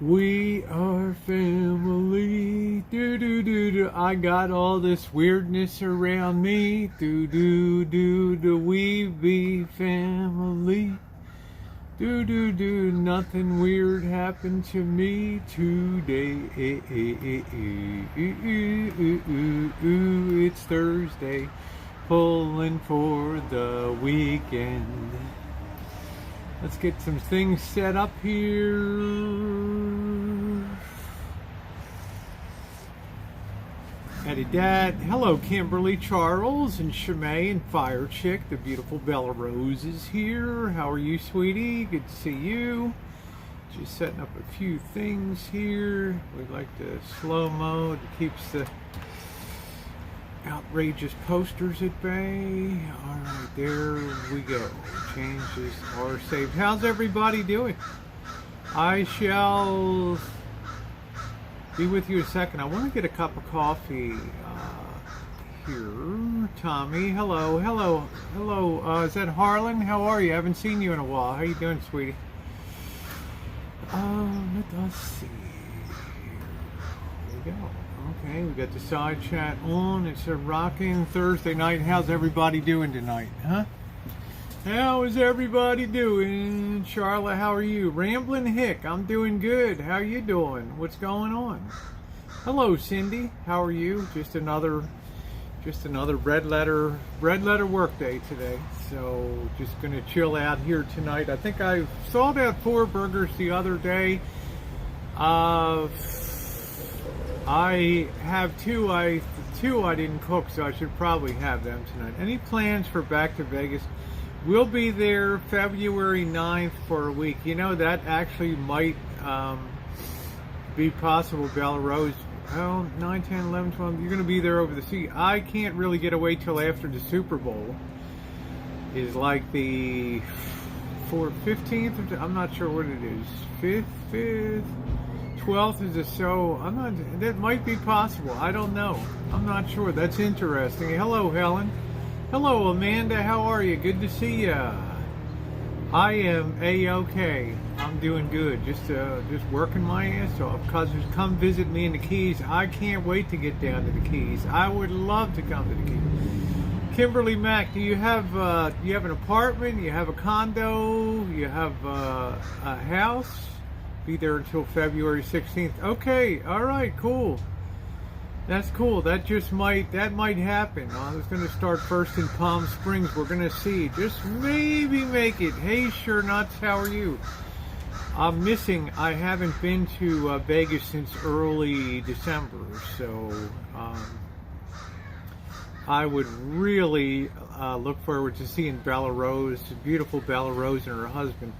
We are family. Do do do do. I got all this weirdness around me. Do do do do. We be family. Do do do. Nothing weird happened to me today. It's Thursday. Pulling for the weekend. Let's get some things set up here. Eddie Dad. Hello, Kimberly, Charles, and Shemay, and Fire Chick. The beautiful Bella Rose is here. How are you, sweetie? Good to see you. Just setting up a few things here. We like the slow-mo. It keeps the outrageous posters at bay. All right, there we go. Changes are saved. How's everybody doing? I shall be with you in a second. I want to get a cup of coffee here. Tommy, hello, hello, hello. Is that Harlan? How are you? I haven't seen you in a while. How you doing, sweetie? Let us see. Here we go. Okay, we got the side chat on. It's a rocking Thursday night. How's everybody doing tonight, huh? How is everybody doing? Charlotte, how are you? Ramblin' Hick, I'm doing good. How you doing? What's going on? Hello, Cindy. How are you? Just another red letter work day today. So just gonna chill out here tonight. I think I saw that 4 burgers the other day. I have two I didn't cook, so I should probably have them tonight. Any plans for back to Vegas? We'll be there February 9th for a week. You know, that actually might be possible. Bella Rose, 9, 10, 11, 12. You're going to be there over the sea. I can't really get away till after the Super Bowl. Is like the 15th. I'm not sure what it is. 5th. 12th is a show. That might be possible. I don't know. I'm not sure. That's interesting. Hello, Helen. Hello, Amanda. How are you? Good to see ya. I am A-OK. I'm doing good. Just working my ass off. Cousins, come visit me in the Keys. I can't wait to get down to the Keys. I would love to come to the Keys. Kimberly Mack, do you have an apartment? You have a condo? You have a house? Be there until February 16th. Okay, all right, cool. That's cool. That might happen. I was going to start first in Palm Springs. We're going to see. Just maybe make it. Hey, sure nuts, how are you? I'm missing. I haven't been to Vegas since early December, so I would really look forward to seeing Bella Rose, beautiful Bella Rose, and her husband.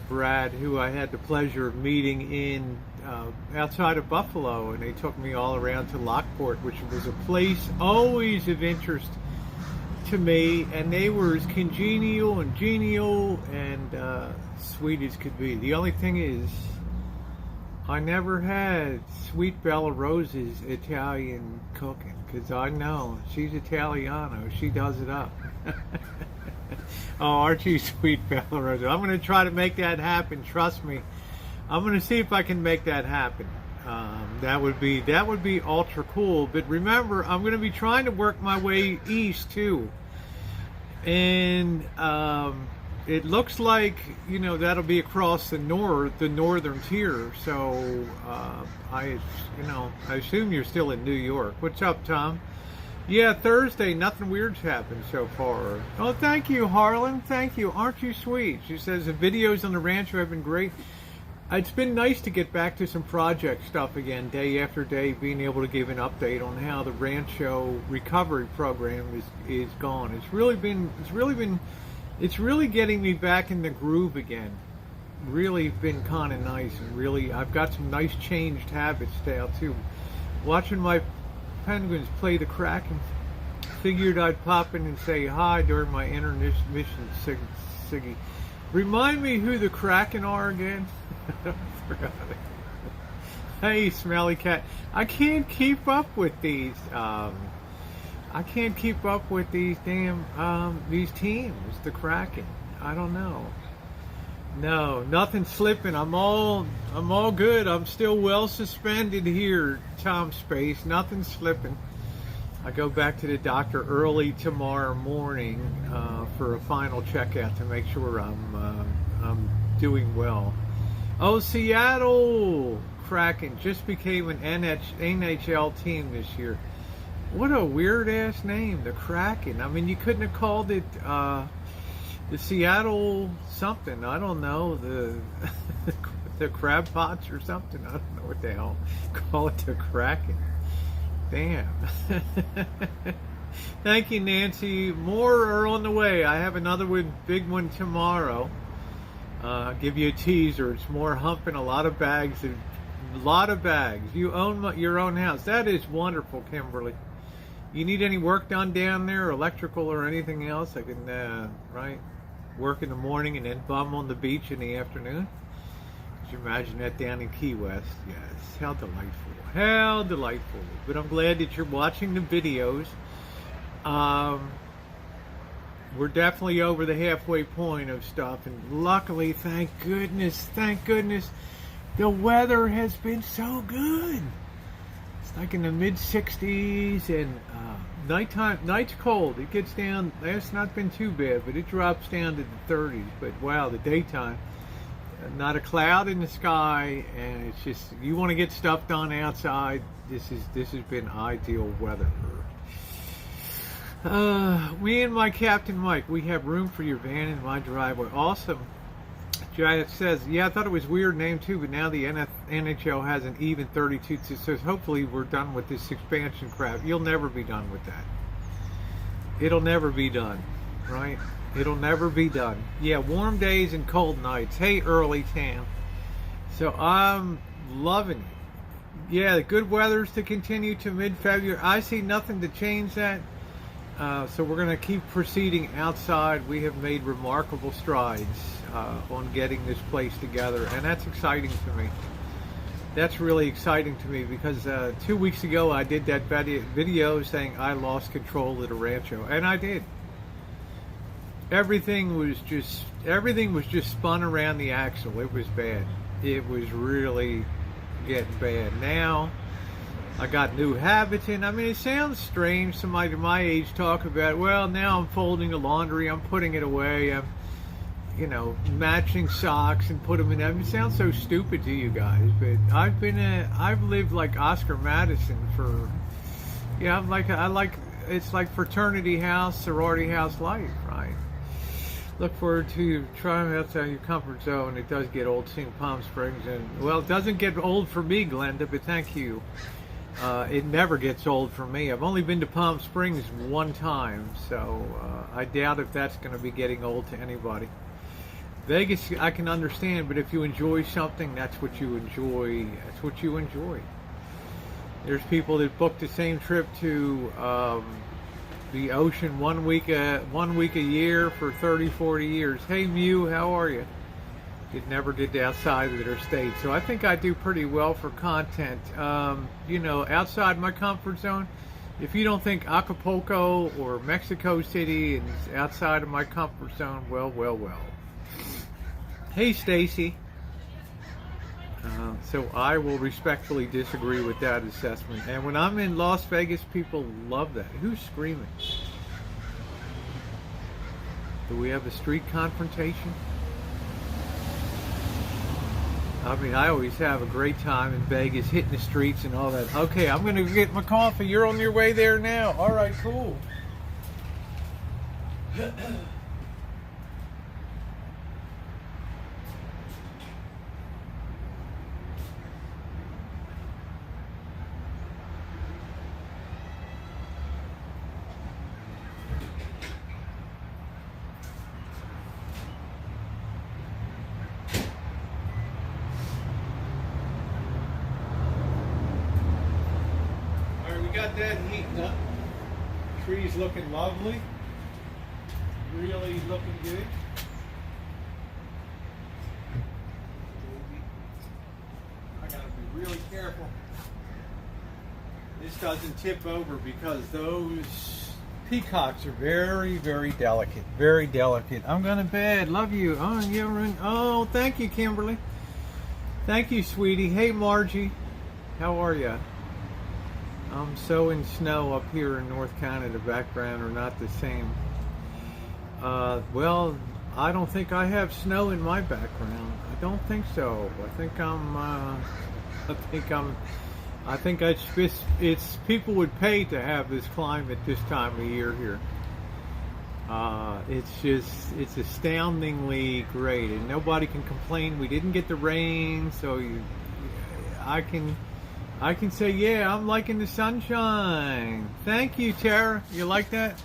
Brad, who I had the pleasure of meeting in outside of Buffalo, and they took me all around to Lockport, which was a place always of interest to me, and they were as congenial and genial and sweet as could be. The only thing is, I never had sweet Bella Rose's Italian cooking, because I know she's Italiano. She does it up. Oh, aren't you sweet, Bella Rose? I'm going to try to make that happen. Trust me. I'm going to see if I can make that happen. That would be ultra cool. But remember, I'm going to be trying to work my way east too, and it looks like that'll be across the northern tier. So I assume you're still in New York. What's up, Tom? Yeah, Thursday, nothing weird's happened so far. Oh, thank you, Harlan. Thank you. Aren't you sweet? She says the videos on the rancho have been great. It's been nice to get back to some project stuff again, day after day, being able to give an update on how the rancho recovery program is gone. It's really getting me back in the groove again. Really been kind of nice, and really I've got some nice changed habits now too. Watching my Penguins play the Kraken. Figured I'd pop in and say hi during my intermission, Siggy. Remind me who the Kraken are again? I forgot it. Hey, Smelly Cat. I can't keep up with these. Damn these teams. The Kraken. I don't know. No, nothing slipping. I'm all good. I'm still well suspended here, Tom Space. Nothing slipping. I go back to the doctor early tomorrow morning for a final checkout to make sure I'm doing well. Oh, Seattle Kraken just became an NHL team this year. What a weird ass name, the Kraken. I mean, you couldn't have called it the Seattle something. I don't know, the Crab Pots or something. I don't know what the hell. Call it the Kraken. Damn. Thank you, Nancy. More are on the way. I have another big one tomorrow. I'll give you a teaser. It's more humping, a lot of bags. A lot of bags. You own your own house. That is wonderful, Kimberly. You need any work done down there, electrical or anything else? I can, work in the morning and then bum on the beach in the afternoon. Could you imagine that down in Key West? Yes, how delightful. How delightful. But I'm glad that you're watching the videos. We're definitely over the halfway point of stuff. And luckily, thank goodness, the weather has been so good. It's like in the mid-60s and night's cold. It gets down, it's not been too bad, but it drops down to the 30s. But wow, the daytime, not a cloud in the sky, and it's just, you want to get stuff done outside, this has been ideal weather. Me and my Captain Mike, we have room for your van in my driveway. Awesome. Jaya says, yeah, I thought it was a weird name too, but now the NHL has an even 32, so hopefully we're done with this expansion crap. You'll never be done with that. It'll never be done, right? It'll never be done. Yeah, warm days and cold nights. Hey, early Tam. So I'm loving it. Yeah, the good weather's to continue to mid-February. I see nothing to change that. So we're going to keep proceeding outside. We have made remarkable strides on getting this place together, and that's exciting to me. That's really exciting to me because 2 weeks ago I did that video saying I lost control of the rancho, and I did. Everything was just spun around the axle. It was bad. It was really getting bad. Now I got new habits in. I mean, it sounds strange, somebody my age talk about, well, now I'm folding the laundry, I'm putting it away, I'm, matching socks and put them in. I mean, it sounds so stupid to you guys, but I've lived like Oscar Madison for, it's like fraternity house, sorority house life, right? Look forward to trying outside your comfort zone. It does get old seeing Palm Springs, and, well, it doesn't get old for me, Glenda, but thank you. It never gets old for me. I've only been to Palm Springs one time, so I doubt if that's going to be getting old to anybody. Vegas, I can understand, but if you enjoy something, that's what you enjoy. That's what you enjoy. There's people that book the same trip to the ocean one week a year for 30, 40 years. Hey, Mew, how are you? It never did outside of their state. So I think I do pretty well for content. Outside my comfort zone, if you don't think Acapulco or Mexico City is outside of my comfort zone, well. Hey, Stacy. So I will respectfully disagree with that assessment. And when I'm in Las Vegas, people love that. Who's screaming? Do we have a street confrontation? I mean, I always have a great time in Vegas, hitting the streets and all that. Okay, I'm going to get my coffee. You're on your way there now. All right, cool. Got that heating up. Trees looking lovely. Really looking good. I gotta be really careful this doesn't tip over because those Peacocks are very, very delicate. Very delicate. I'm going to bed. Love you. Oh, oh, thank you, Kimberly. Thank you, sweetie. Hey, Margie. How are you? I'm so in snow up here in North Canada. Background are not the same. Well, I don't think I have snow in my background. I don't think so. I think it's people would pay to have this climate this time of year here. It's astoundingly great, and nobody can complain. We didn't get the rain, so I can say, yeah, I'm liking the sunshine. Thank you, Tara. You like that?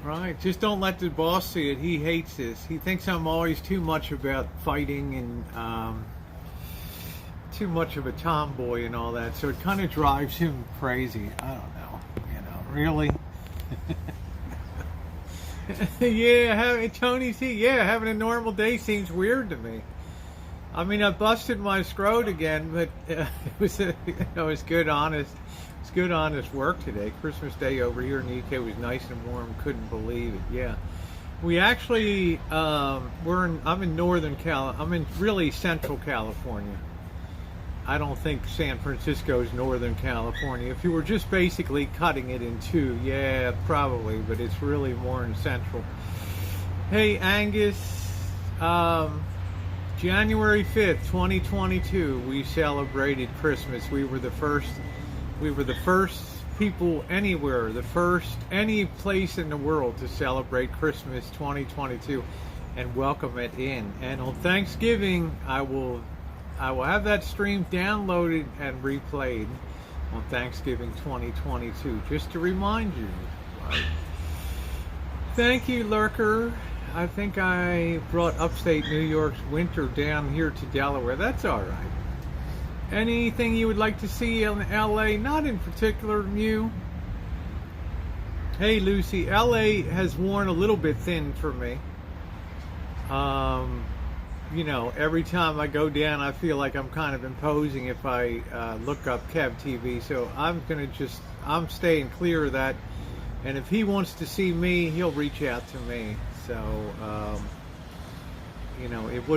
Right. Just don't let the boss see it. He hates this. He thinks I'm always too much about fighting and too much of a tomboy and all that. So it kind of drives him crazy. I don't know. Really. Yeah, Tony C. Yeah, having a normal day seems weird to me. I mean, I busted my scrot again, but it was good, honest. It's good, honest work today. Christmas Day over here in the UK was nice and warm. Couldn't believe it. Yeah, we actually I'm in Northern Cal. I'm in really Central California. I don't think San Francisco is Northern California. If you were just basically cutting it in two, yeah, probably, but it's really more in Central. Hey, Angus. January 5th, 2022, we celebrated Christmas. We were the first people anywhere, any place in the world to celebrate Christmas 2022 and welcome it in. And on Thanksgiving, I will have that stream downloaded and replayed on Thanksgiving 2022, just to remind you. Right? Thank you, Lurker. I think I brought upstate New York's winter down here to Delaware. That's all right. Anything you would like to see in LA? Not in particular, Mew. Hey, Lucy. LA has worn a little bit thin for me. Every time I go down, I feel like I'm kind of imposing if I look up Kev TV. So I'm staying clear of that. And if he wants to see me, he'll reach out to me. So, it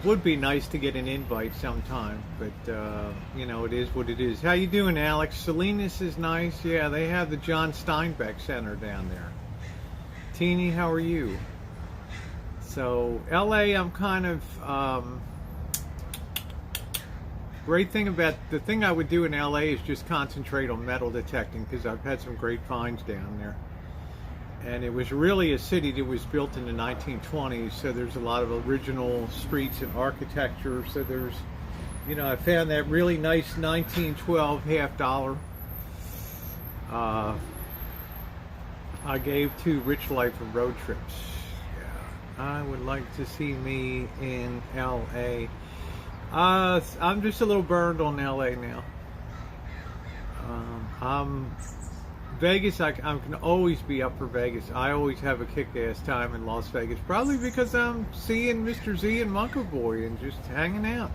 would be nice to get an invite sometime, but it is what it is. How you doing, Alex? Salinas is nice. Yeah, they have the John Steinbeck Center down there. Teeny, how are you? So, LA, I'm kind of great thing about the thing I would do in LA is just concentrate on metal detecting, because I've had some great finds down there. And it was really a city that was built in the 1920s, so there's a lot of original streets and architecture. So there's, I found that really nice 1912 $50. I gave to Rich Life and Road Trips. Yeah, I would like to see me in LA. I'm just a little burned on LA now. Vegas, I can always be up for Vegas. I always have a kick-ass time in Las Vegas, probably because I'm seeing Mr. Z and Monko Boy and just hanging out.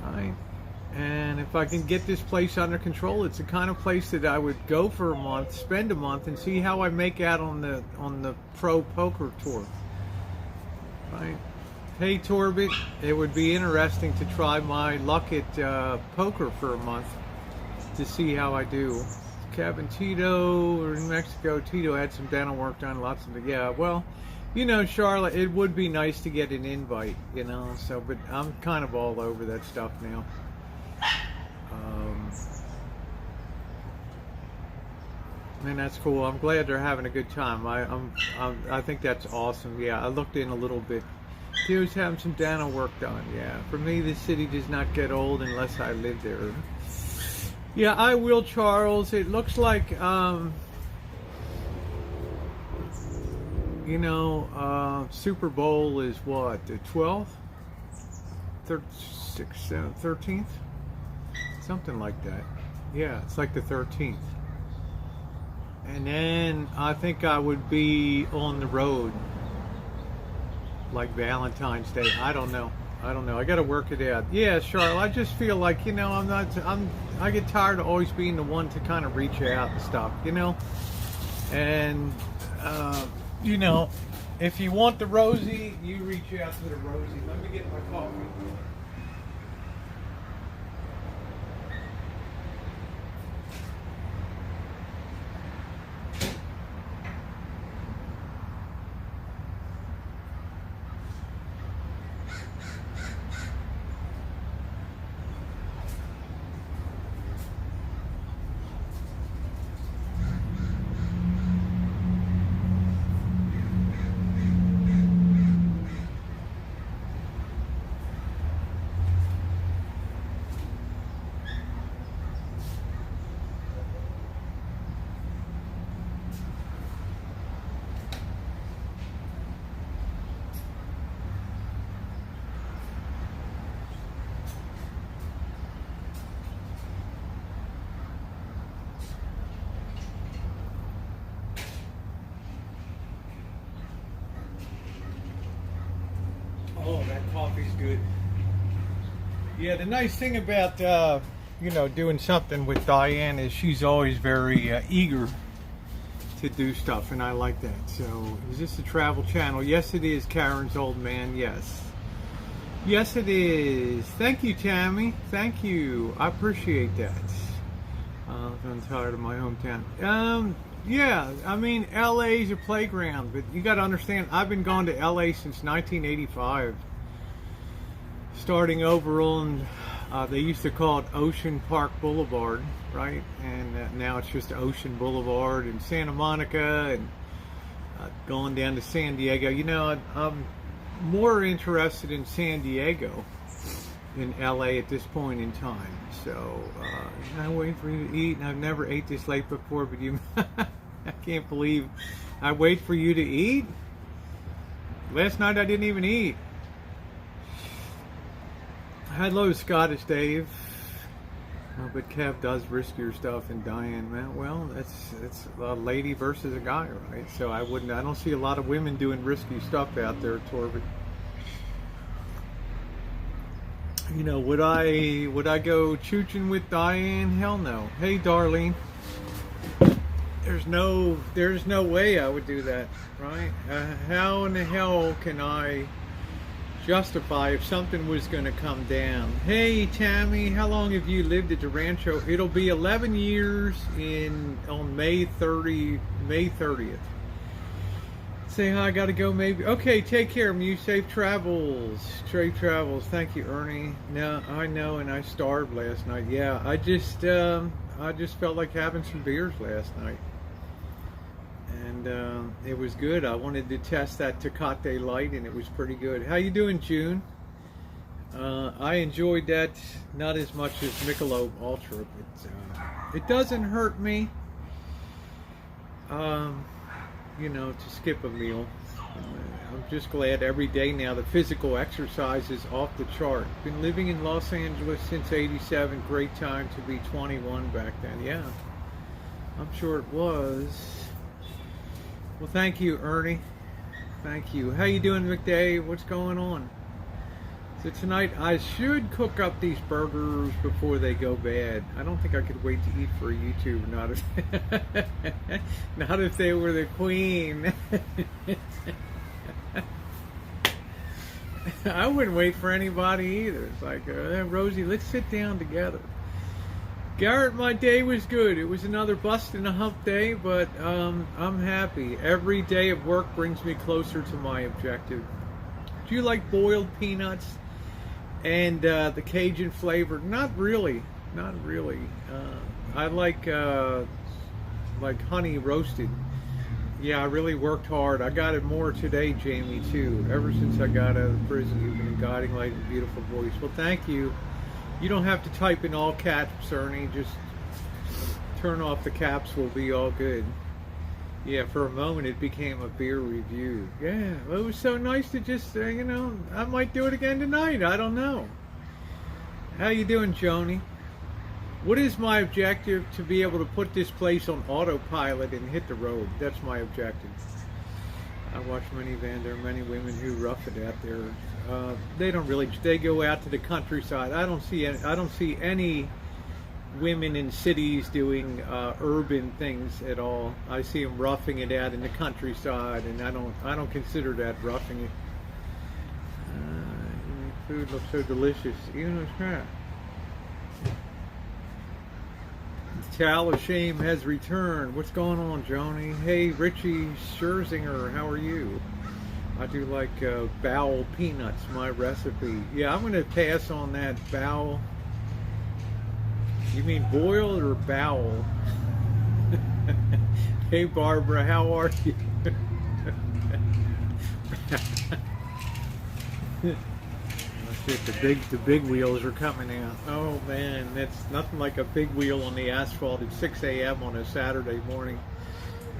Right. And if I can get this place under control, it's the kind of place that I would go for a month, spend a month, and see how I make out on the pro poker tour. Right. Hey, Torbit, it would be interesting to try my luck at poker for a month to see how I do. Cabin Tito, or in Mexico, Tito had some dental work done, lots of, yeah, well, Charlotte, it would be nice to get an invite, so, but I'm kind of all over that stuff now. And that's cool. I'm glad they're having a good time. I think that's awesome. Yeah, I looked in a little bit. Tito's having some dental work done, yeah. For me, this city does not get old unless I live there. Yeah, I will, Charles. It looks like, Super Bowl is what, the 12th? 13th? Something like that. Yeah, it's like the 13th. And then I think I would be on the road, like Valentine's Day. I don't know. I got to work it out. Yeah, Charlotte, I just feel like, I get tired of always being the one to kind of reach out and stuff, And you know, if you want the Rosie, you reach out to the Rosie. Let me get my coffee. Oh, that coffee's good. Yeah, the nice thing about you know, doing something with Diane is she's always very eager to do stuff, and I like that. So, is this a travel channel? Yes, it is. Karen's old man. Yes, yes, it is. Thank you, Tammy. Thank you. I appreciate that. I'm tired of my hometown. Yeah, I mean, LA's a playground, but you got to understand, I've been going to LA since 1985. Starting over on, they used to call it Ocean Park Boulevard, right? And now it's just Ocean Boulevard and Santa Monica, and going down to San Diego. You know, I'm more interested in San Diego than LA at this point in time. So, I wait for you to eat, and I've never ate this late before, but you, I can't believe I wait for you to eat. Last night I didn't even eat. Hello, Scottish Dave. But Kev does riskier stuff than Diane, man. Well, it's a lady versus a guy, right? So I don't see a lot of women doing risky stuff out there, Torvald. You know, would I go chooching with Diane? Hell no. Hey, Darlene. There's no way I would do that, right? How in the hell can I justify if something was going to come down? Hey, Tammy, how long have you lived at the Rancho? It'll be 11 years on May 30th. Say hi, I gotta go maybe. Okay, take care, Mew. Safe travels. Safe travels. Thank you, Ernie. No, I know, and I starved last night. Yeah, I just felt like having some beers last night. And it was good. I wanted to test that Tecate Light, and it was pretty good. How you doing, June? I enjoyed that, not as much as Michelob Ultra, but it doesn't hurt me. You know, to skip a meal. I'm just glad every day now the physical exercise is off the chart. Been living in Los Angeles since '87. Great time to be 21 back then. Yeah, I'm sure it was. Well, thank you, Ernie. Thank you. How you doing, McDay? What's going on? So tonight I should cook up these burgers before they go bad. I don't think I could wait to eat for YouTube. Not if they were the queen. I wouldn't wait for anybody either. It's like, Rosie, let's sit down together. Garrett, my day was good. It was another bust and a hump day, but I'm happy. Every day of work brings me closer to my objective. Do you like boiled peanuts and the Cajun flavor? Not really. Not really. I like honey roasted. Yeah, I really worked hard. I got it more today, Jamie, too. Ever since I got out of prison, you've been a guiding light and beautiful voice. Well, thank you. You don't have to type in all caps, Ernie. Just turn off the caps. We'll be all good. Yeah, for a moment it became a beer review. Yeah, well, it was so nice to just, you know, I might do it again tonight. I don't know. How you doing, Joni? What is my objective? To be able to put this place on autopilot and hit the road. That's my objective. I watch many there are many women who rough it out there. They don't really. They go out to the countryside. I don't see any women in cities doing urban things at all. I see them roughing it out in the countryside, and I don't consider that roughing it. Food looks so delicious, even though it's crap. The Towel of Shame has returned. What's going on, Joni? Hey, Richie Scherzinger, how are you? I do like bowel peanuts, my recipe. Yeah, I'm going to pass on that bowel. You mean boiled or bowel? Hey, Barbara, how are you? The big wheels are coming out. Oh man, that's nothing like a big wheel on the asphalt at 6 a.m. on a Saturday morning.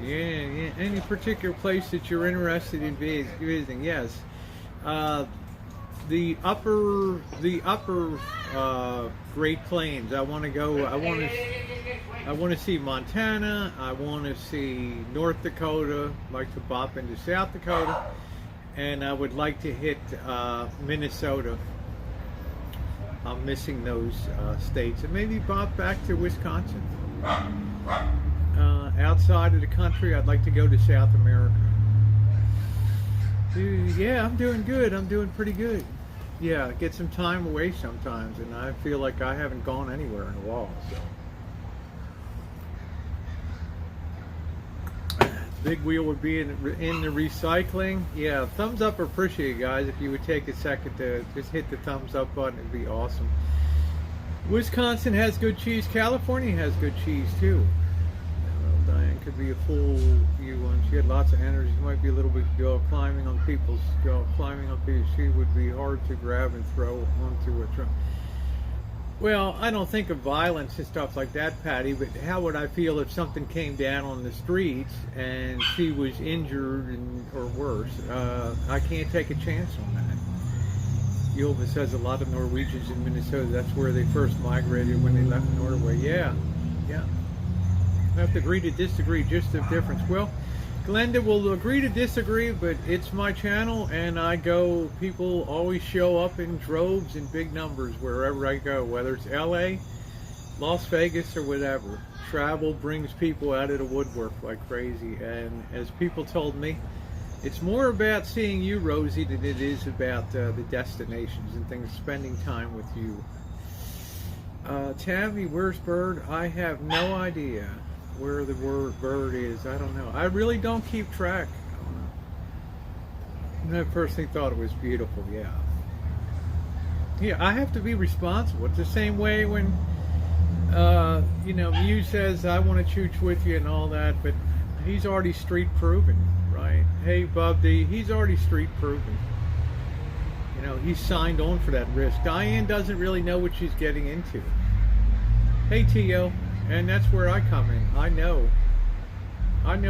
Yeah. Any particular place that you're interested in visiting? Yes. The upper Great Plains. I want to go. I want to see Montana. I want to see North Dakota. I'd like to bop into South Dakota, and I would like to hit Minnesota. I'm missing those states, and maybe bop back to Wisconsin. Outside of the country, I'd like to go to South America. Dude, yeah, I'm doing good. I'm doing pretty good. Yeah, get some time away sometimes, and I feel like I haven't gone anywhere in a while. So, big wheel would be in the recycling. Yeah, thumbs up, appreciate it, guys. If you would take a second to just hit the thumbs up button, it'd be awesome. Wisconsin has good cheese. California has good cheese too. Diane could be a full few ones. She had lots of energy. She might be a little bit climbing on people's She would be hard to grab and throw onto a trunk. Well, I don't think of violence and stuff like that, Patty, but how would I feel if something came down on the streets and she was injured or worse? I can't take a chance on that. Ylva says a lot of Norwegians in Minnesota, that's where they first migrated when they left Norway. Yeah. I have to agree to disagree, just the difference. Well, Glenda will agree to disagree, but it's my channel, and people always show up in droves and big numbers wherever I go, whether it's LA, Las Vegas, or whatever. Travel brings people out of the woodwork like crazy, and as people told me, it's more about seeing you, Rosie, than it is about the destinations and things, spending time with you. Tammy, where's Bird? I have no idea where the word bird is. I don't know. I really don't keep track. I personally thought it was beautiful. Yeah, I have to be responsible. It's the same way when Mew says I want to chooch with you and all that, but he's already street proven, right? Hey, Bob D, he's already street proven. He's signed on for that risk. Diane doesn't really know what she's getting into. Hey, Tio. And that's where I come in. I know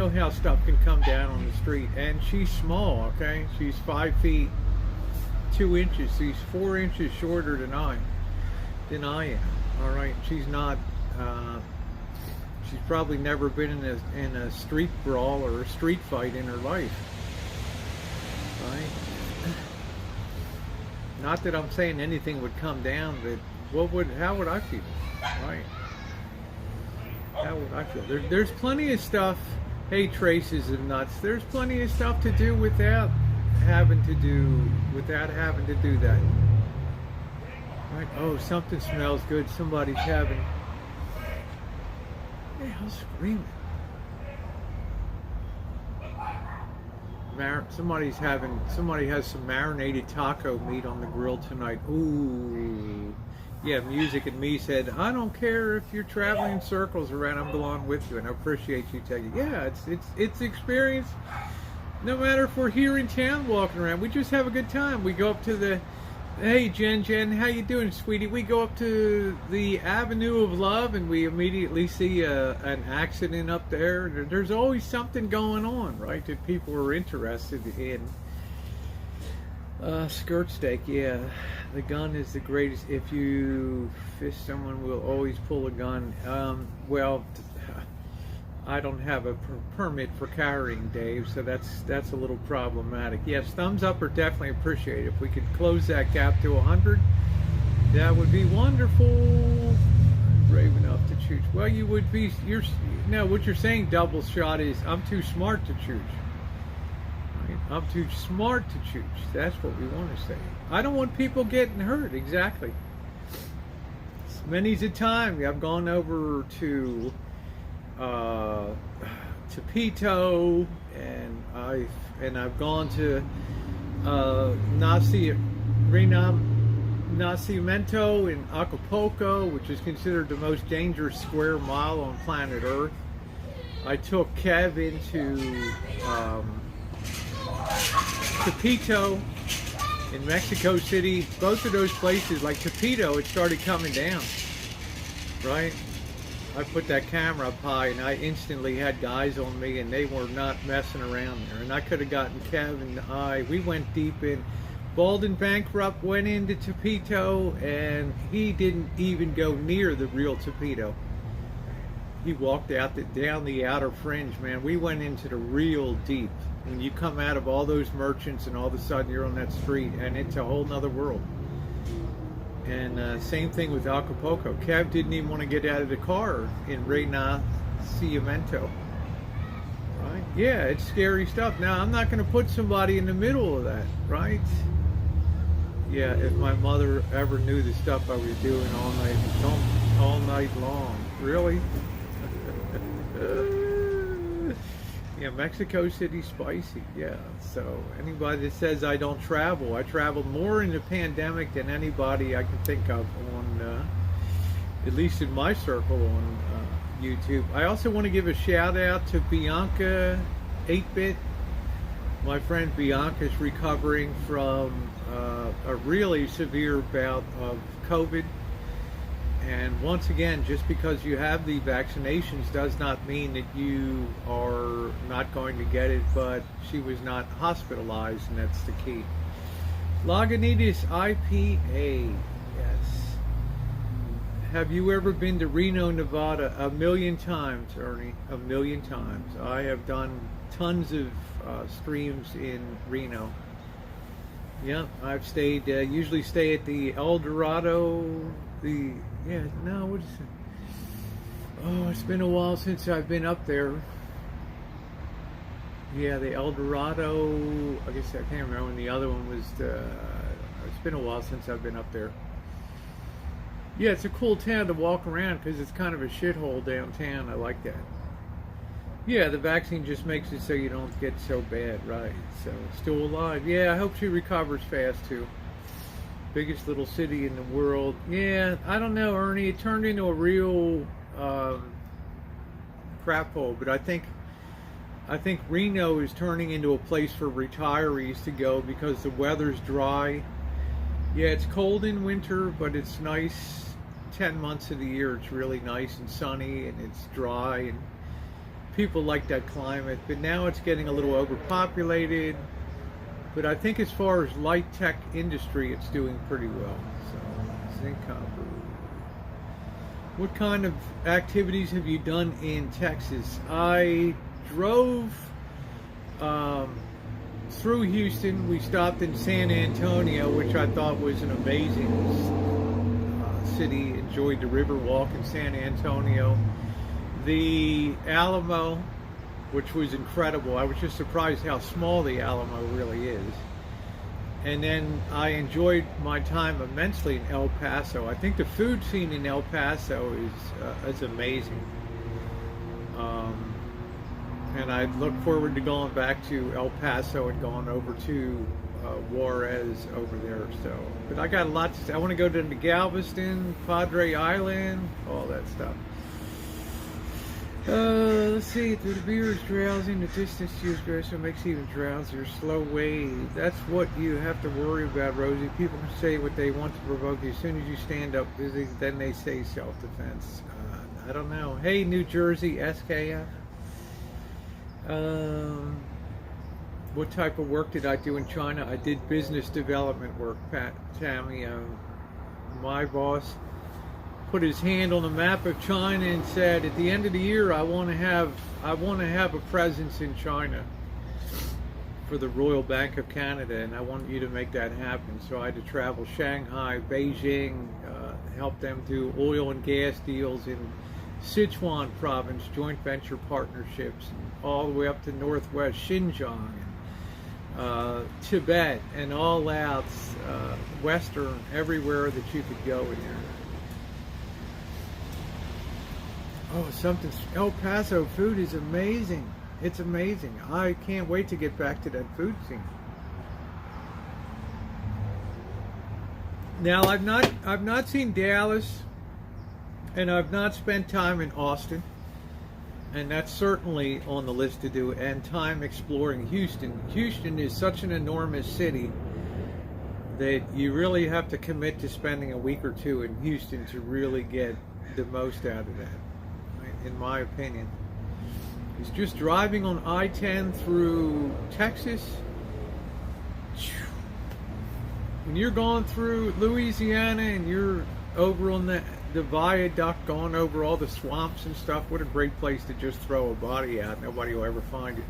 how stuff can come down on the street. And she's small, okay? She's 5 feet 2 inches. She's 4 inches shorter than I am. All right. She's not. She's probably never been in a street brawl or a street fight in her life. Right? Not that I'm saying anything would come down, but how would I feel? Right? How would I feel? There's plenty of stuff. Hey, Traces and Nuts. There's plenty of stuff to do without having to do that. Right? Oh, something smells good. Somebody's having. What the hell's screaming? Somebody has some marinated taco meat on the grill tonight. Ooh. Yeah, Music and Me said, I don't care if you're traveling in circles around, I'm along with you, and I appreciate you taking. Yeah, it's experience. No matter if we're here in town walking around, we just have a good time. We go up to the, hey Jen, how you doing, sweetie? We go up to the Avenue of Love, and we immediately see an accident up there. There's always something going on, right, that people are interested in. Skirt steak, yeah. The gun is the greatest. If you fish, someone will always pull a gun. Well, I don't have a permit for carrying, Dave, so that's a little problematic. Yes, thumbs up are definitely appreciated. If we could close that gap to 100, that would be wonderful. brave enough to choose. Well, you would be. No, what you're saying, double shot, is I'm too smart to choose. Right? I'm too smart to choose. That's what we want to say. I don't want people getting hurt. Exactly. Many's a time I've gone over to Pito, and I've gone to Nacimiento in Acapulco, which is considered the most dangerous square mile on planet Earth. I took Kev into Tepito in Mexico City. Both of those places, like Tepito, it started coming down, right? I put that camera up high, and I instantly had guys on me, and they were not messing around there. And I could have gotten Kev and we went deep in. Baldwin Bankrupt went into Tepito, and he didn't even go near the real Tepito. He walked down the outer fringe, man. We went into the real deep. When you come out of all those merchants, and all of a sudden you're on that street, and it's a whole nother world. And same thing with Acapulco. Kev didn't even want to get out of the car in Renacimiento. Right? Yeah, it's scary stuff. Now, I'm not going to put somebody in the middle of that, right? Yeah, if my mother ever knew the stuff I was doing all night long. Really? Yeah, Mexico City spicy. Yeah. So anybody that says I don't travel, I traveled more in the pandemic than anybody I can think of on, at least in my circle on YouTube. I also want to give a shout out to Bianca 8-Bit. My friend Bianca is recovering from a really severe bout of COVID. And once again, just because you have the vaccinations does not mean that you are not going to get it, but she was not hospitalized, and that's the key. Lagunitas IPA, yes. Have you ever been to Reno, Nevada? 1,000,000 times, Ernie, 1,000,000 times. I have done tons of streams in Reno. Yeah, I've stayed, usually stay at the El Dorado, what is it? Oh, it's been a while since I've been up there. Yeah, the El Dorado, I guess I can't remember when the other one was. It's been a while since I've been up there. Yeah, it's a cool town to walk around because it's kind of a shithole downtown. I like that. Yeah, the vaccine just makes it so you don't get so bad, right? So, still alive. Yeah, I hope she recovers fast too. Biggest little city in the world. Yeah, I don't know, Ernie. It turned into a real crap hole, but I think Reno is turning into a place for retirees to go because the weather's dry. Yeah, it's cold in winter, but it's nice 10 months of the year. It's really nice and sunny, and it's dry, and people like that climate. But now it's getting a little overpopulated. But I think as far as light tech industry, it's doing pretty well. So, zinc, copper. What kind of activities have you done in Texas? I drove through Houston. We stopped in San Antonio, which I thought was an amazing city. Enjoyed the river walk in San Antonio. The Alamo, which was incredible. I was just surprised how small the Alamo really is. And then I enjoyed my time immensely in El Paso. I think the food scene in El Paso is amazing. And I look forward to going back to El Paso and going over to Juarez over there. So, but I got a lot to say. I want to go to Galveston, Padre Island, all that stuff. Let's see, through the beer is drowsy, the distance to espresso makes you even drowsier. Slow wave. That's what you have to worry about, Rosie. People can say what they want to provoke you. As soon as you stand up busy, then they say self-defense. I don't know. Hey, New Jersey, SKF. What type of work did I do in China? I did business development work, Tammy. My boss put his hand on the map of China and said, at the end of the year, I want to have a presence in China for the Royal Bank of Canada, and I want you to make that happen. So I had to travel Shanghai, Beijing, help them do oil and gas deals in Sichuan province, joint venture partnerships, and all the way up to northwest Xinjiang, and Tibet, and all out western, everywhere that you could go in there. Oh, El Paso food is amazing. It's amazing. I can't wait to get back to that food scene. Now, I've not seen Dallas, and I've not spent time in Austin, and that's certainly on the list to do, and time exploring Houston. Houston is such an enormous city that you really have to commit to spending a week or two in Houston to really get the most out of that, in my opinion. It's just driving on I-10 through Texas. When you're going through Louisiana and you're over on the viaduct going over all the swamps and stuff, what a great place to just throw a body out. Nobody will ever find it.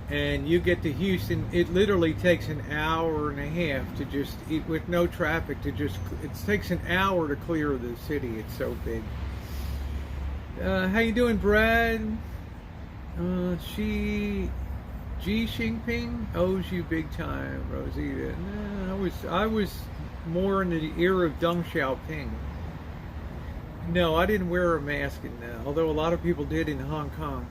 And you get to Houston, it literally takes an hour and a half to just, with no traffic, it takes an hour to clear the city. It's so big. How you doing, Brad? Xi Jinping owes you big time, Rosita. No, I was more in the era of Deng Xiaoping. No, I didn't wear a mask although a lot of people did in Hong Kong.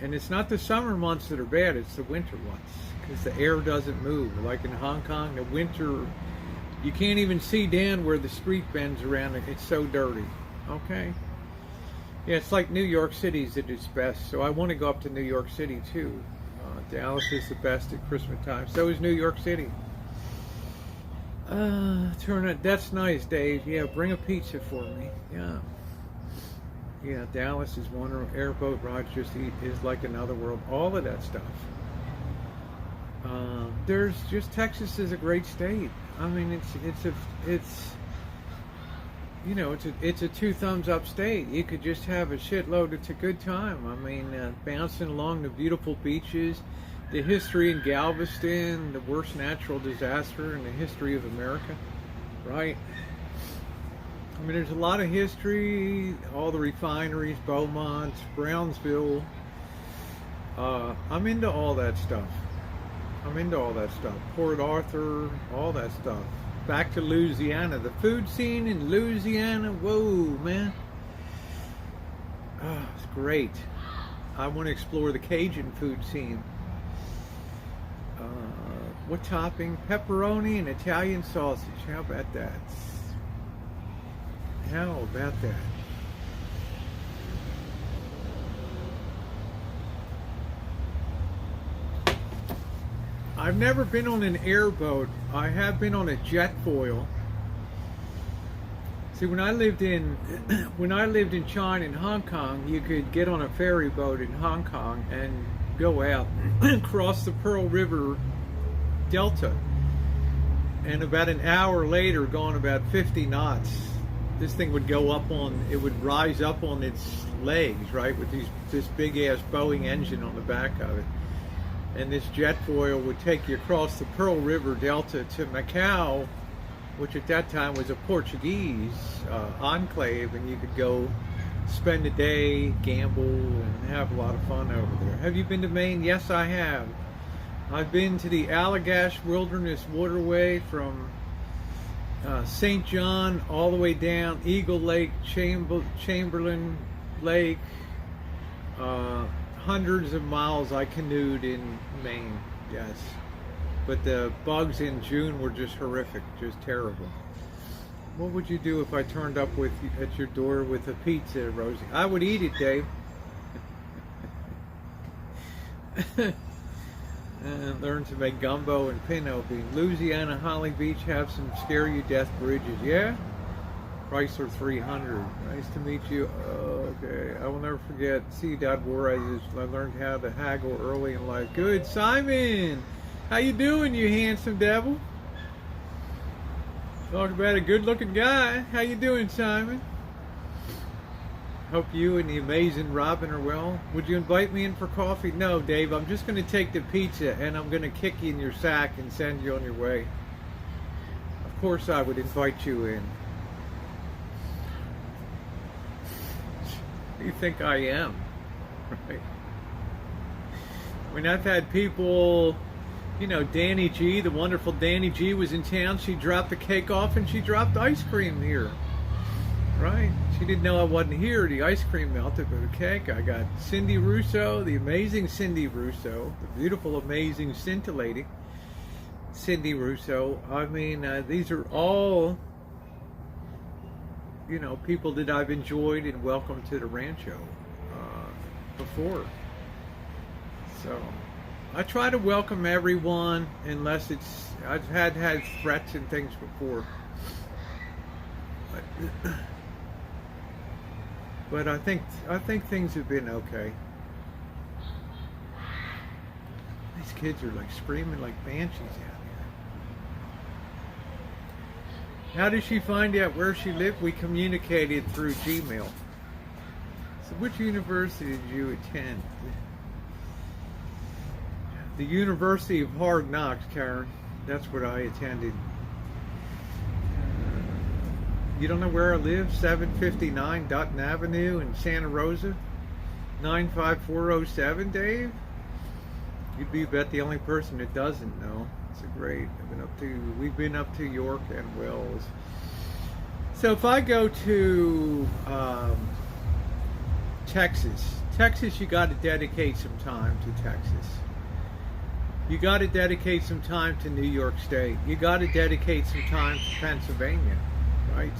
And it's not the summer months that are bad, it's the winter months, because the air doesn't move. Like in Hong Kong, the winter, you can't even see down where the street bends around it. It's so dirty. Okay? Yeah, it's like New York City's at its best, so I want to go up to New York City too. Dallas is the best at Christmas time. So is New York City. That's nice, Dave. Yeah, bring a pizza for me. Yeah, Dallas is wonderful. Airboat rides is like another world. All of that stuff. Texas is a great state. I mean, it's a two thumbs up state. You could just have a shitload. It's a good time. I mean, bouncing along the beautiful beaches, the history in Galveston, the worst natural disaster in the history of America, right? I mean, there's a lot of history, all the refineries, Beaumont, Brownsville. I'm into all that stuff. Port Arthur, all that stuff. Back to Louisiana, the food scene in Louisiana, whoa, man. Oh, it's great. I want to explore the Cajun food scene. What topping? Pepperoni and Italian sausage. How about that? I've never been on an airboat. I have been on a jet foil. See, when I lived in China and Hong Kong, you could get on a ferry boat in Hong Kong and go out and cross the Pearl River Delta. And about an hour later, going about 50 knots, this thing would would rise up on its legs, right, with this big ass Boeing engine on the back of it. And this jet foil would take you across the Pearl River Delta to Macau, which at that time was a Portuguese enclave, and you could go spend a day, gamble, and have a lot of fun over there. Have you been to Maine? Yes, I have. I've been to the Allagash Wilderness Waterway from St. John all the way down Eagle Lake, Chamberlain Lake, hundreds of miles I canoed in Maine, yes. But the bugs in June were just horrific, just terrible. What would you do if I turned up at your door with a pizza, Rosie? I would eat it, Dave. And learn to make gumbo and pinot bean. Louisiana, Holly Beach have some scare you death bridges, yeah? Chrysler 300. Nice to meet you. Okay, I will never forget C.Juarez. I learned how to haggle early in life. Good, Simon. How you doing, you handsome devil? Talk about a good-looking guy. How you doing, Simon? Hope you and the amazing Robin are well. Would you invite me in for coffee? No, Dave. I'm just going to take the pizza and I'm going to kick you in your sack and send you on your way. Of course, I would invite you in. do you think I am? Right? I mean, I've had people, you know, Danny G, the wonderful Danny G was in town. She dropped the cake off and she dropped ice cream here. Right? She didn't know I wasn't here. The ice cream melted, but the cake. I got Cindy Russo, the amazing Cindy Russo, the beautiful, amazing, scintillating Cindy Russo. I mean, these are all, you know, people that I've enjoyed and welcomed to the Rancho before. So I try to welcome everyone, unless it's, I've had threats and things before. But I think things have been okay. These kids are like screaming like banshees out here. How did she find out where she lived? We communicated through Gmail. So which university did you attend? The University of Hard Knocks, Karen. That's what I attended. You don't know where I live? 759 Dutton Avenue in Santa Rosa, 95407, Dave? You'd be about the only person that doesn't know. It's a great. We've been up to York and Wells. So if I go to Texas, you got to dedicate some time to Texas. You got to dedicate some time to New York State. You got to dedicate some time to Pennsylvania, right?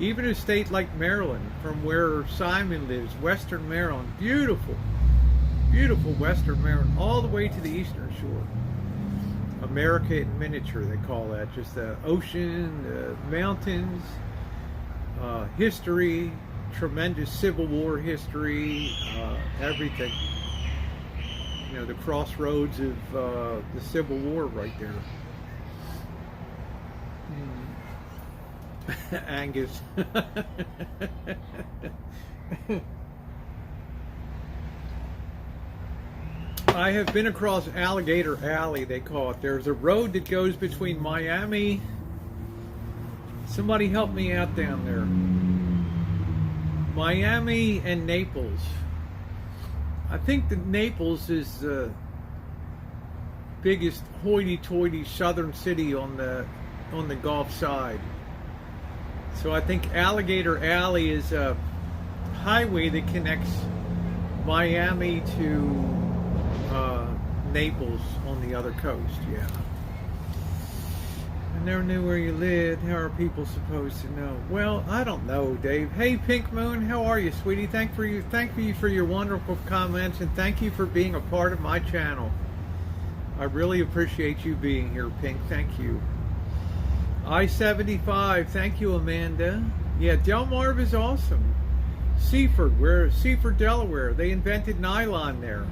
Even a state like Maryland, from where Simon lives, Western Maryland, beautiful, beautiful Western Maryland, all the way to the Eastern Shore. America in miniature, they call that. Just the ocean, the mountains, history, tremendous Civil War history, everything. You know, the crossroads of the Civil War right there. Angus. I have been across Alligator Alley, they call it. There's a road that goes between Miami. Somebody help me out down there. Miami and Naples. I think that Naples is the biggest hoity-toity southern city on the Gulf side. So I think Alligator Alley is a highway that connects Miami to Naples on the other coast. Yeah. I never knew where you lived. How are people supposed to know? Well, I don't know, Dave. Hey, Pink Moon, how are you, sweetie? Thank you for your wonderful comments, and thank you for being a part of my channel. I really appreciate you being here, Pink. Thank you. I-75, thank you, Amanda. Yeah, Delmarva is awesome. Seaford, Delaware. They invented nylon there.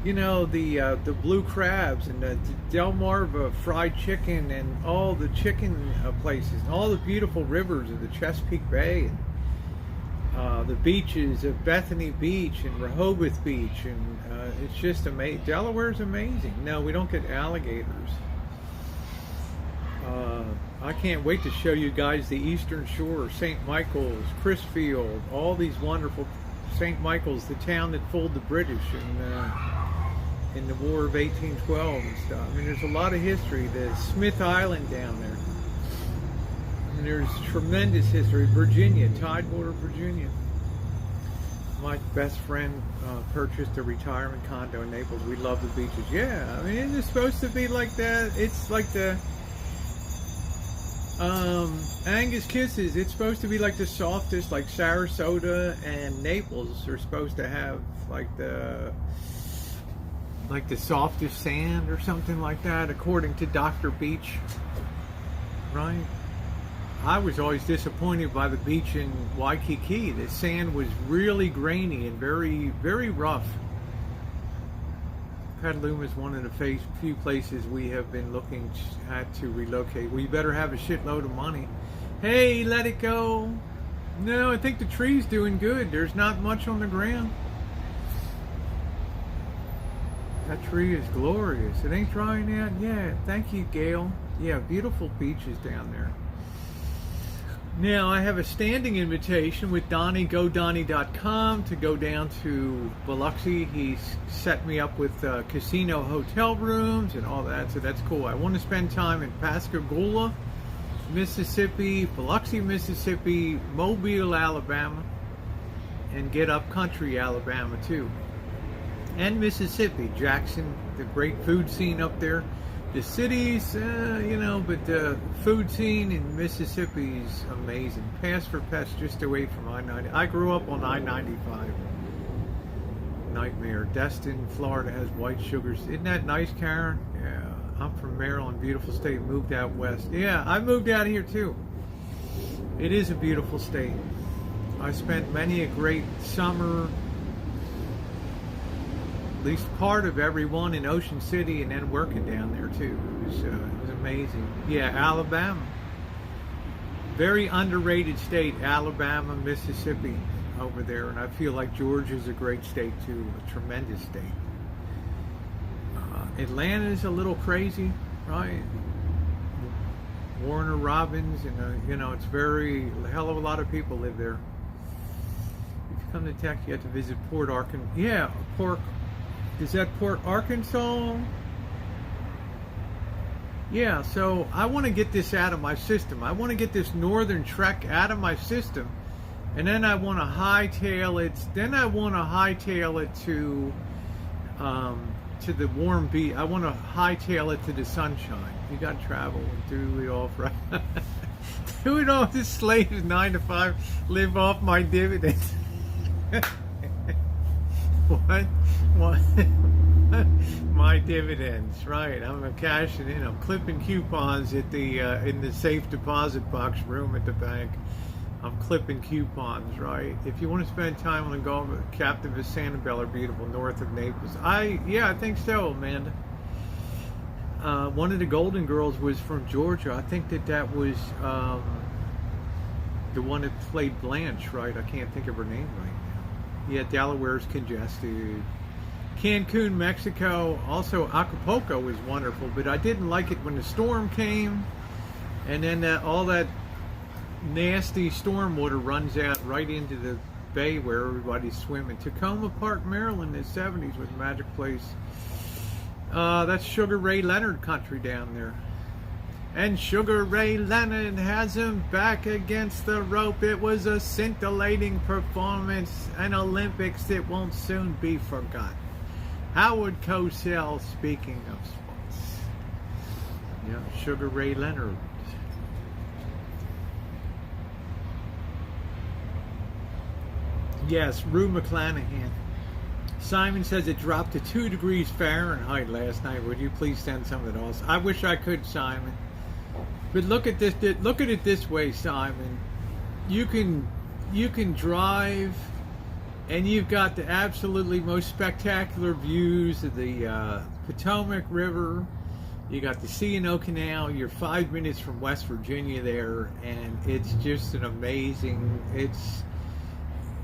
You know, the blue crabs and the Delmarva fried chicken and all the chicken places, and all the beautiful rivers of the Chesapeake Bay, and the beaches of Bethany Beach and Rehoboth Beach, and it's just amazing. Delaware's amazing. No, we don't get alligators. I can't wait to show you guys the Eastern Shore, St. Michael's, Crisfield, all these wonderful. St. Michael's, the town that fooled the British in the War of 1812 and stuff. I mean, there's a lot of history. There's Smith Island down there. And there's tremendous history. Virginia, Tidewater, Virginia. My best friend purchased a retirement condo in Naples. We love the beaches. Yeah, I mean, isn't it supposed to be like that? It's like the Angus Kisses. It's supposed to be like the softest, like Sarasota and Naples are supposed to have like the softest sand or something like that, according to Dr. Beach, right? I was always disappointed by the beach in Waikiki. The sand was really grainy and very, very rough. Petaluma is one of the few places we have been looking at to relocate. We better have a shitload of money. Hey, let it go. No, I think the tree's doing good. There's not much on the ground. That tree is glorious. It ain't drying out yet. Thank you, Gail. Yeah, beautiful beaches down there. Now, I have a standing invitation with Donnie, GoDonnie.com, to go down to Biloxi. He's set me up with casino hotel rooms and all that, so that's cool. I want to spend time in Pascagoula, Mississippi, Biloxi, Mississippi, Mobile, Alabama, and get up country, Alabama, too. And Mississippi, Jackson, the great food scene up there. The cities, but the food scene in Mississippi is amazing. Pass for Pest, just away from I-90. I grew up on I-95. Nightmare. Destin, Florida has white sugars. Isn't that nice, Karen? Yeah. I'm from Maryland, beautiful state. Moved out west. Yeah, I moved out here too. It is a beautiful state. I spent many a great summer, at least part of every one, in Ocean City, and then working down there too. It was amazing. Yeah, Alabama, very underrated state. Alabama, Mississippi, over there, and I feel like Georgia's a great state too, a tremendous state. Atlanta's a little crazy, right? Warner Robins, and it's very, a hell of a lot of people live there. If you come to Texas, you have to visit Port Arkansas. Yeah, is that Port Arkansas? Yeah, so I want to get this out of my system. I want to get this northern trek out of my system, and then I want to hightail it. Then I want to hightail it to the warm beach. I want to hightail it to the sunshine. You got to travel and do it all right. Do it all. This slave is 9 to 5. Live off my dividends. What? My dividends, right? I'm cashing in. I'm clipping coupons at the in the safe deposit box room at the bank. I'm clipping coupons, right? If you want to spend time on the Gulf, Captive of Sanibel are beautiful, north of Naples. I think so, Amanda. One of the Golden Girls was from Georgia. I think that was the one that played Blanche, right? I can't think of her name right now. Yeah, Delaware's congested. Cancun, Mexico. Also, Acapulco was wonderful, but I didn't like it when the storm came, and then all that nasty storm water runs out right into the bay where everybody's swimming. Tacoma Park, Maryland, in the 70s was a magic place. That's Sugar Ray Leonard country down there. And Sugar Ray Leonard has him back against the rope. It was a scintillating performance, an Olympics that won't soon be forgotten. Howard Cosell, speaking of sports. Yeah, Sugar Ray Leonard. Yes, Rue McClanahan. Simon says it dropped to 2 degrees Fahrenheit last night. Would you please send some of those? I wish I could, Simon. But look at this. Look at it this way, Simon. You can drive, and you've got the absolutely most spectacular views of the Potomac River. You got the C&O Canal. You're 5 minutes from West Virginia there, and it's just an amazing.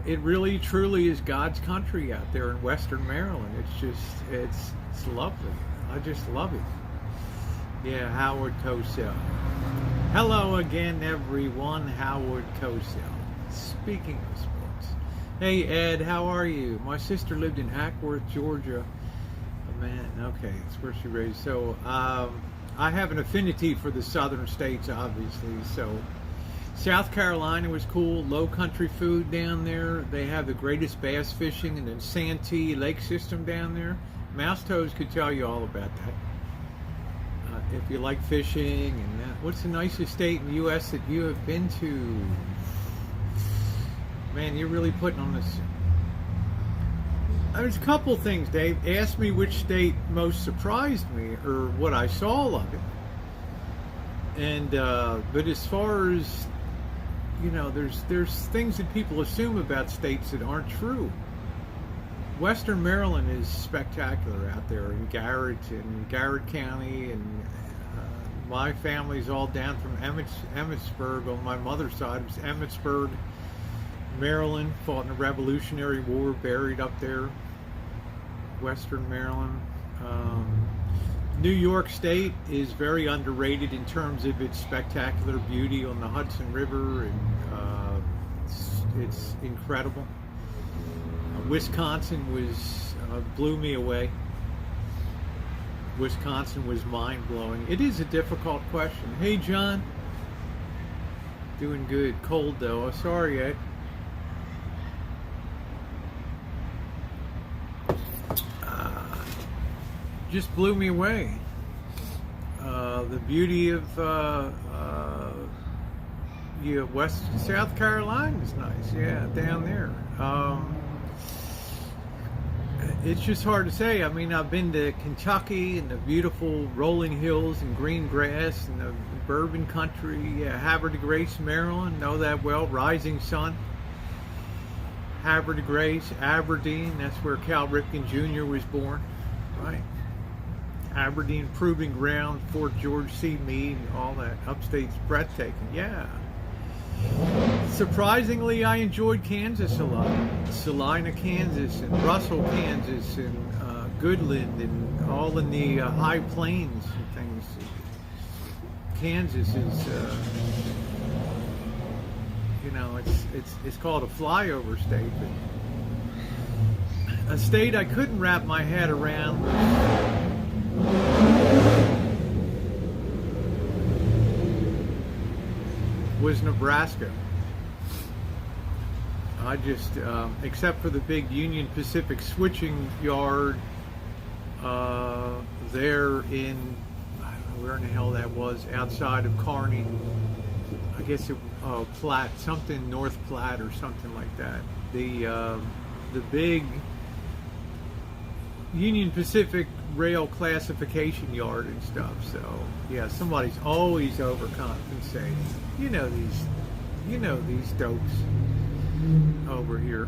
It really, truly is God's country out there in Western Maryland. It's lovely. I just love it. Yeah, Howard Cosell. Hello again, everyone. Howard Cosell. Speaking of sports. Hey, Ed, how are you? My sister lived in Hackworth, Georgia. Oh, man, okay, that's where she raised. So, I have an affinity for the southern states, obviously, so South Carolina was cool. Low country food down there. They have the greatest bass fishing in the Santee Lake system down there. Mouse Toes could tell you all about that. If you like fishing and that. What's the nicest state in the U.S. that you have been to? Man, you're really putting on this. There's a couple things, Dave. Ask me which state most surprised me or what I saw of it. And but as far as there's things that people assume about states that aren't true. Western Maryland is spectacular out there in Garrett County, and my family's all down from Emmitsburg on my mother's side. It was Emmitsburg, Maryland, fought in the Revolutionary War, buried up there. Western Maryland. New York State is very underrated in terms of its spectacular beauty on the Hudson River, and it's incredible. Wisconsin was blew me away. Wisconsin was mind-blowing. It is a difficult question. Hey, John. Doing good. Cold, though. Oh, sorry, Ed. Just blew me away. The beauty of South Carolina is nice. Yeah, down there. It's just hard to say. I mean, I've been to Kentucky and the beautiful rolling hills and green grass and the bourbon country. Yeah, Havre de Grace, Maryland. Know that well. Rising Sun. Havre de Grace, Aberdeen. That's where Cal Ripken Jr. was born. Right. Aberdeen Proving Ground, Fort George C. Meade, and all that. Upstate's breathtaking. Yeah. Surprisingly, I enjoyed Kansas a lot. Salina, Kansas, and Russell, Kansas, and Goodland, and all in the high plains and things. Kansas is, it's called a flyover state, but a state I couldn't wrap my head around was Nebraska. I just, except for the big Union Pacific switching yard there in, I don't know where in the hell that was, outside of Kearney. I guess it, Platte, something North Platte or something like that. The big Union Pacific rail classification yard and stuff. So yeah, somebody's always overcompensating. You know these dopes over here.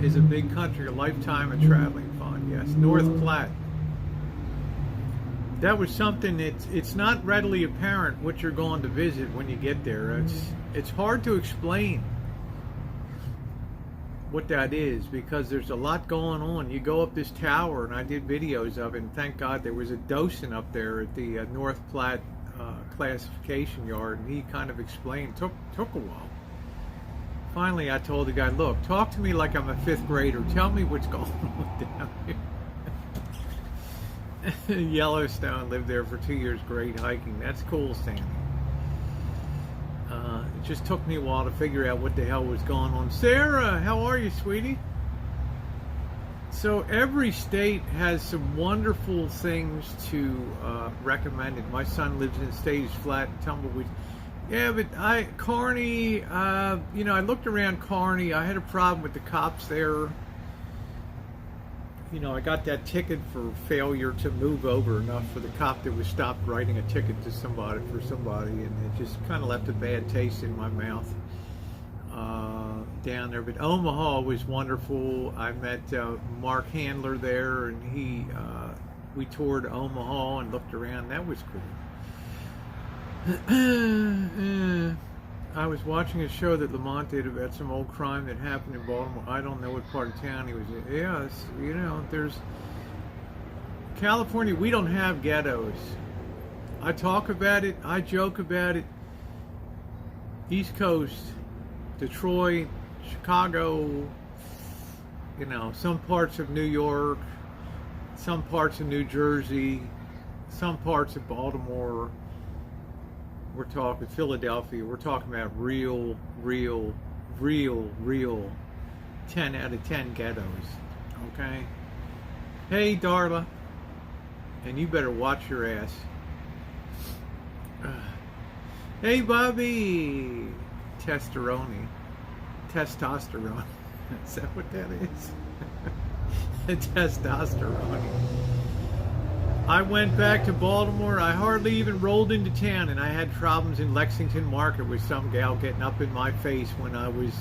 Is a big country, a lifetime of traveling fun. Yes, North Platte. That was something it's not readily apparent what you're going to visit when you get there. It's hard to explain what that is because there's a lot going on. You go up this tower, and I did videos of it, and thank God there was a docent up there at the North Platte classification yard, and he kind of explained. Took a while. Finally, I told the guy, look, talk to me like I'm a fifth grader. Tell me what's going on down here. Yellowstone, lived there for 2 years, great hiking. That's cool, Sandy. It just took me a while to figure out what the hell was going on. Sarah, how are you, sweetie? So every state has some wonderful things to recommend. And my son lives in stage flat and tumbleweeds. Yeah, but Kearney, I looked around Kearney. I had a problem with the cops there. I got that ticket for failure to move over enough for the cop that was stopped writing a ticket to somebody, and it just kind of left a bad taste in my mouth down there. But Omaha was wonderful. I met Mark Handler there, and we toured Omaha and looked around. That was cool. I was watching a show that Lamont did about some old crime that happened in Baltimore. I don't know what part of town he was in. Yeah, there's California. We don't have ghettos. I talk about it. I joke about it. East Coast, Detroit, Chicago, some parts of New York, some parts of New Jersey, some parts of Baltimore. We're talking Philadelphia. We're talking about real 10 out of 10 ghettos. Okay? Hey, Darla. And you better watch your ass. Hey, Bobby. Testosterone. Is that what that is? Testosterone. I went back to Baltimore. I hardly even rolled into town, and I had problems in Lexington Market with some gal getting up in my face when I was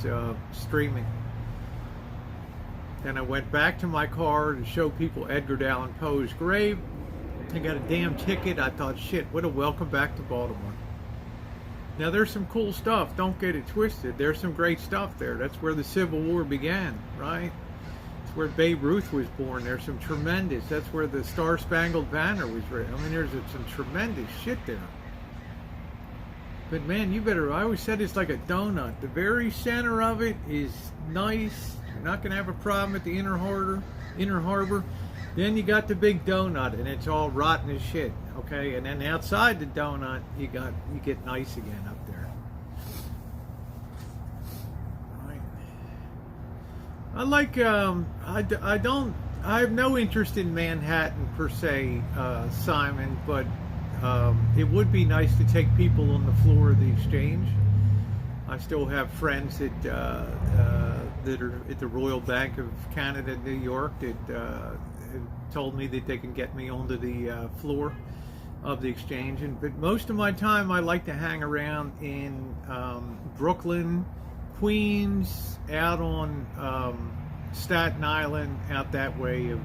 streaming. Then I went back to my car to show people Edgar Allan Poe's grave. I got a damn ticket. I thought, shit, what a welcome back to Baltimore. Now, there's some cool stuff. Don't get it twisted. There's some great stuff there. That's where the Civil War began, right? It's where Babe Ruth was born. There's some tremendous. That's where the Star Spangled Banner was written. I mean, there's some tremendous shit there. But man, you better. I always said it's like a donut. The very center of it is nice. You're not gonna have a problem at the inner harbor. Then you got the big donut, and it's all rotten as shit. Okay, and then outside the donut, you get nice again up there. Right. I like. I have no interest in Manhattan per se, Simon, but it would be nice to take people on the floor of the Exchange. I still have friends that are at the Royal Bank of Canada, New York, that have told me that they can get me onto the floor of the Exchange. But most of my time, I like to hang around in Brooklyn, Queens, out on Staten Island, out that way of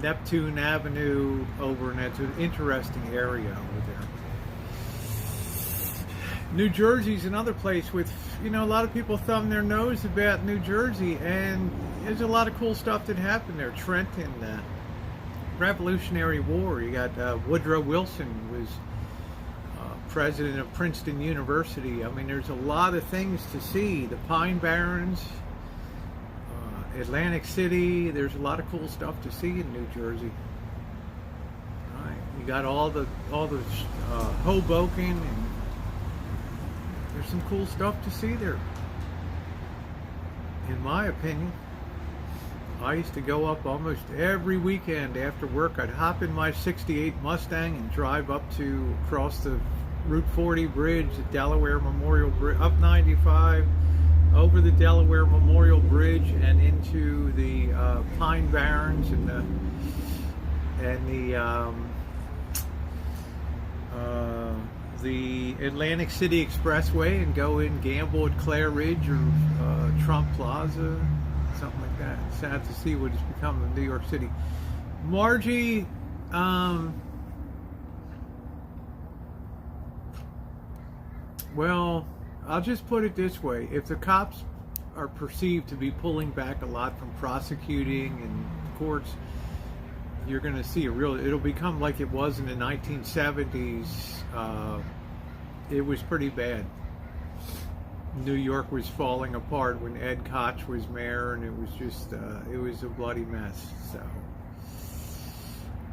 Neptune Avenue over, and that's an interesting area over there. New Jersey's another place with, a lot of people thumb their nose about New Jersey, and there's a lot of cool stuff that happened there. Trenton, Revolutionary War. You got Woodrow Wilson was president of Princeton University. I mean, there's a lot of things to see. The Pine Barrens, Atlantic City. There's a lot of cool stuff to see in New Jersey. Right. You got all the Hoboken, and there's some cool stuff to see there. In my opinion, I used to go up almost every weekend after work. I'd hop in my '68 Mustang and drive up to across the Route 40 bridge, the Delaware Memorial Bridge, up 95, over the Delaware Memorial Bridge, and into the Pine Barrens and the Atlantic City Expressway, and go in, gamble at Clare Ridge or Trump Plaza, something like that. It's sad to see what has become of New York City. Margie, well, I'll just put it this way. If the cops are perceived to be pulling back a lot from prosecuting and courts, you're going to see it'll become like it was in the 1970s. It was pretty bad. New York was falling apart when Ed Koch was mayor, and it was just, it was a bloody mess. So,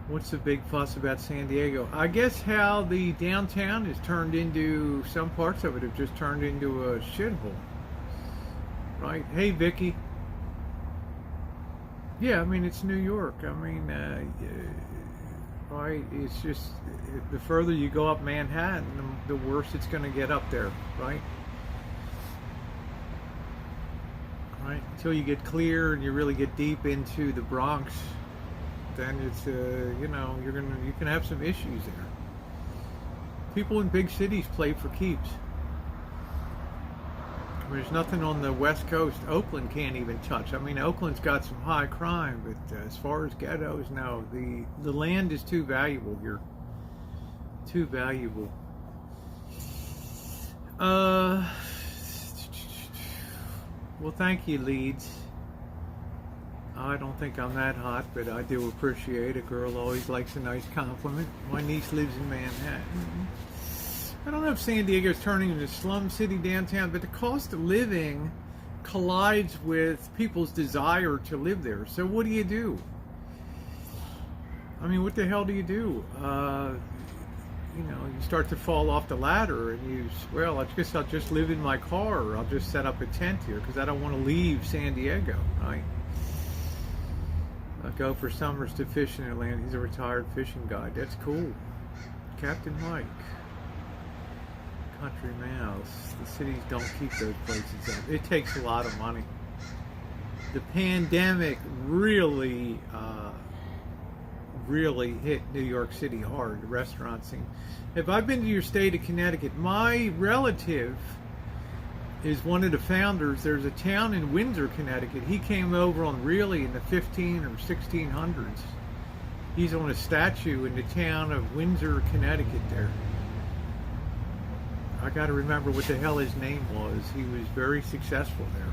what's the big fuss about San Diego? I guess how the downtown has turned into, some parts of it have just turned into a shithole. Right? Hey, Vicky. Yeah, I mean, it's New York. I mean, right? It's just, the further you go up Manhattan, the worse it's going to get up there, right? Right? Until you get clear and you really get deep into the Bronx, then it's, you can have some issues there. People in big cities play for keeps. There's nothing on the West Coast. Oakland can't even touch. I mean, Oakland's got some high crime, but as far as ghettos, no. The land is too valuable here. Too valuable. Well, thank you, Leeds. I don't think I'm that hot, but I do appreciate a girl always likes a nice compliment. My niece lives in Manhattan. I don't know if San Diego is turning into a slum city downtown, but the cost of living collides with people's desire to live there. So what do you do? I mean, what the hell do you do? You start to fall off the ladder, and I guess I'll just live in my car, or I'll just set up a tent here because I don't want to leave San Diego, right? I'll go for summers to fish in Atlanta. He's a retired fishing guide. That's cool. Captain Mike. Country Mouse. The cities don't keep those places up. It takes a lot of money. The pandemic really hit New York City hard, the restaurant scene. If I've been to your state of Connecticut, my relative is one of the founders. There's a town in Windsor, Connecticut. He came over on really in the 15 or 1600s. He's on a statue in the town of Windsor, Connecticut there. I got to remember what the hell his name was. He was very successful there.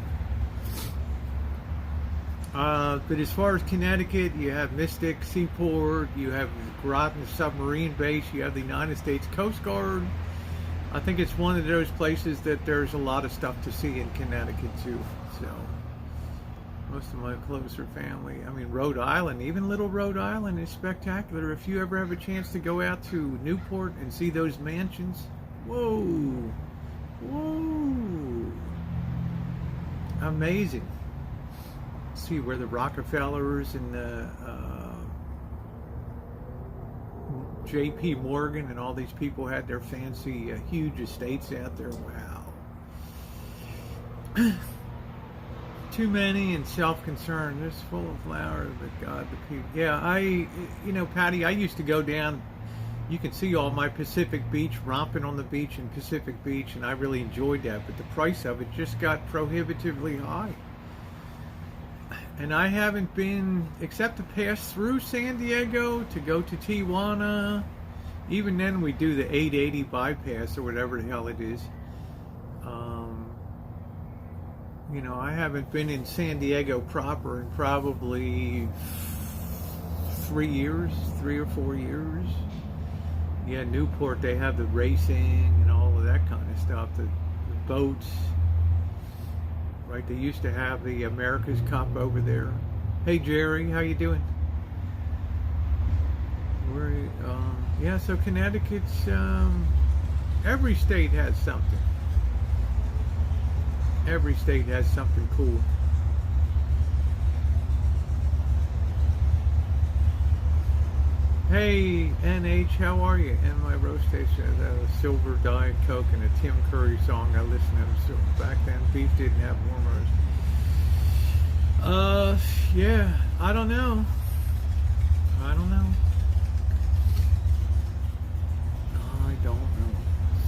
But as far as Connecticut, you have Mystic Seaport, you have Groton Submarine Base, you have the United States Coast Guard. I think it's one of those places that there's a lot of stuff to see in Connecticut too. So most of my closer family. I mean, Rhode Island, even little Rhode Island is spectacular. If you ever have a chance to go out to Newport and see those mansions, whoa, whoa, amazing. See where the Rockefellers and the J.P. Morgan and all these people had their fancy, huge estates out there. Wow. Too many and self-concerned. This full of flowers, but God, the people. Yeah, Patty, I used to go down. You can see all my Pacific Beach, romping on the beach in Pacific Beach, and I really enjoyed that. But the price of it just got prohibitively high. And I haven't been, except to pass through San Diego to go to Tijuana. Even then, we do the 880 bypass or whatever the hell it is. I haven't been in San Diego proper in probably 3 or 4 years. Yeah, Newport, they have the racing and all of that kind of stuff, the boats. Right, they used to have the America's Cup over there. Hey Jerry, how you doing? Yeah, so Connecticut's, every state has something. Every state has something cool. Hey NH, how are you? And my roast station, a Silver Diet Coke and a Tim Curry song I listened to. Back then, beef didn't have warmers. Yeah, I don't know. I don't know.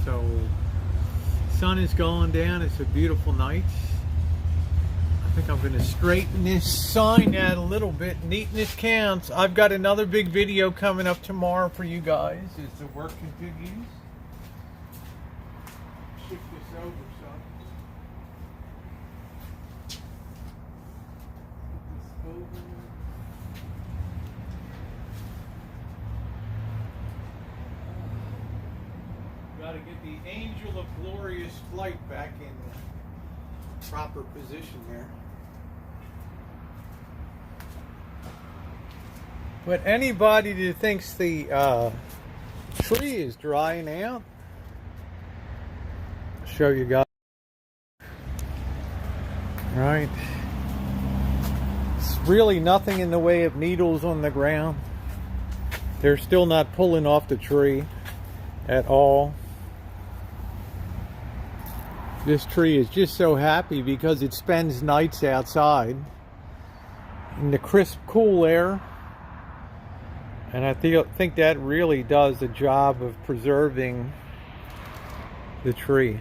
So, sun is going down. It's a beautiful night. I think I'm going to straighten this sign out a little bit. Neatness counts. I've got another big video coming up tomorrow for you guys as the work continues. Shift this over some. Put this over. Got to get the Angel of Glorious Flight back in the proper position there. But anybody that thinks the tree is drying out, I'll show you guys. Right. It's really nothing in the way of needles on the ground. They're still not pulling off the tree at all. This tree is just so happy because it spends nights outside in the crisp, cool air. And I think that really does the job of preserving the tree.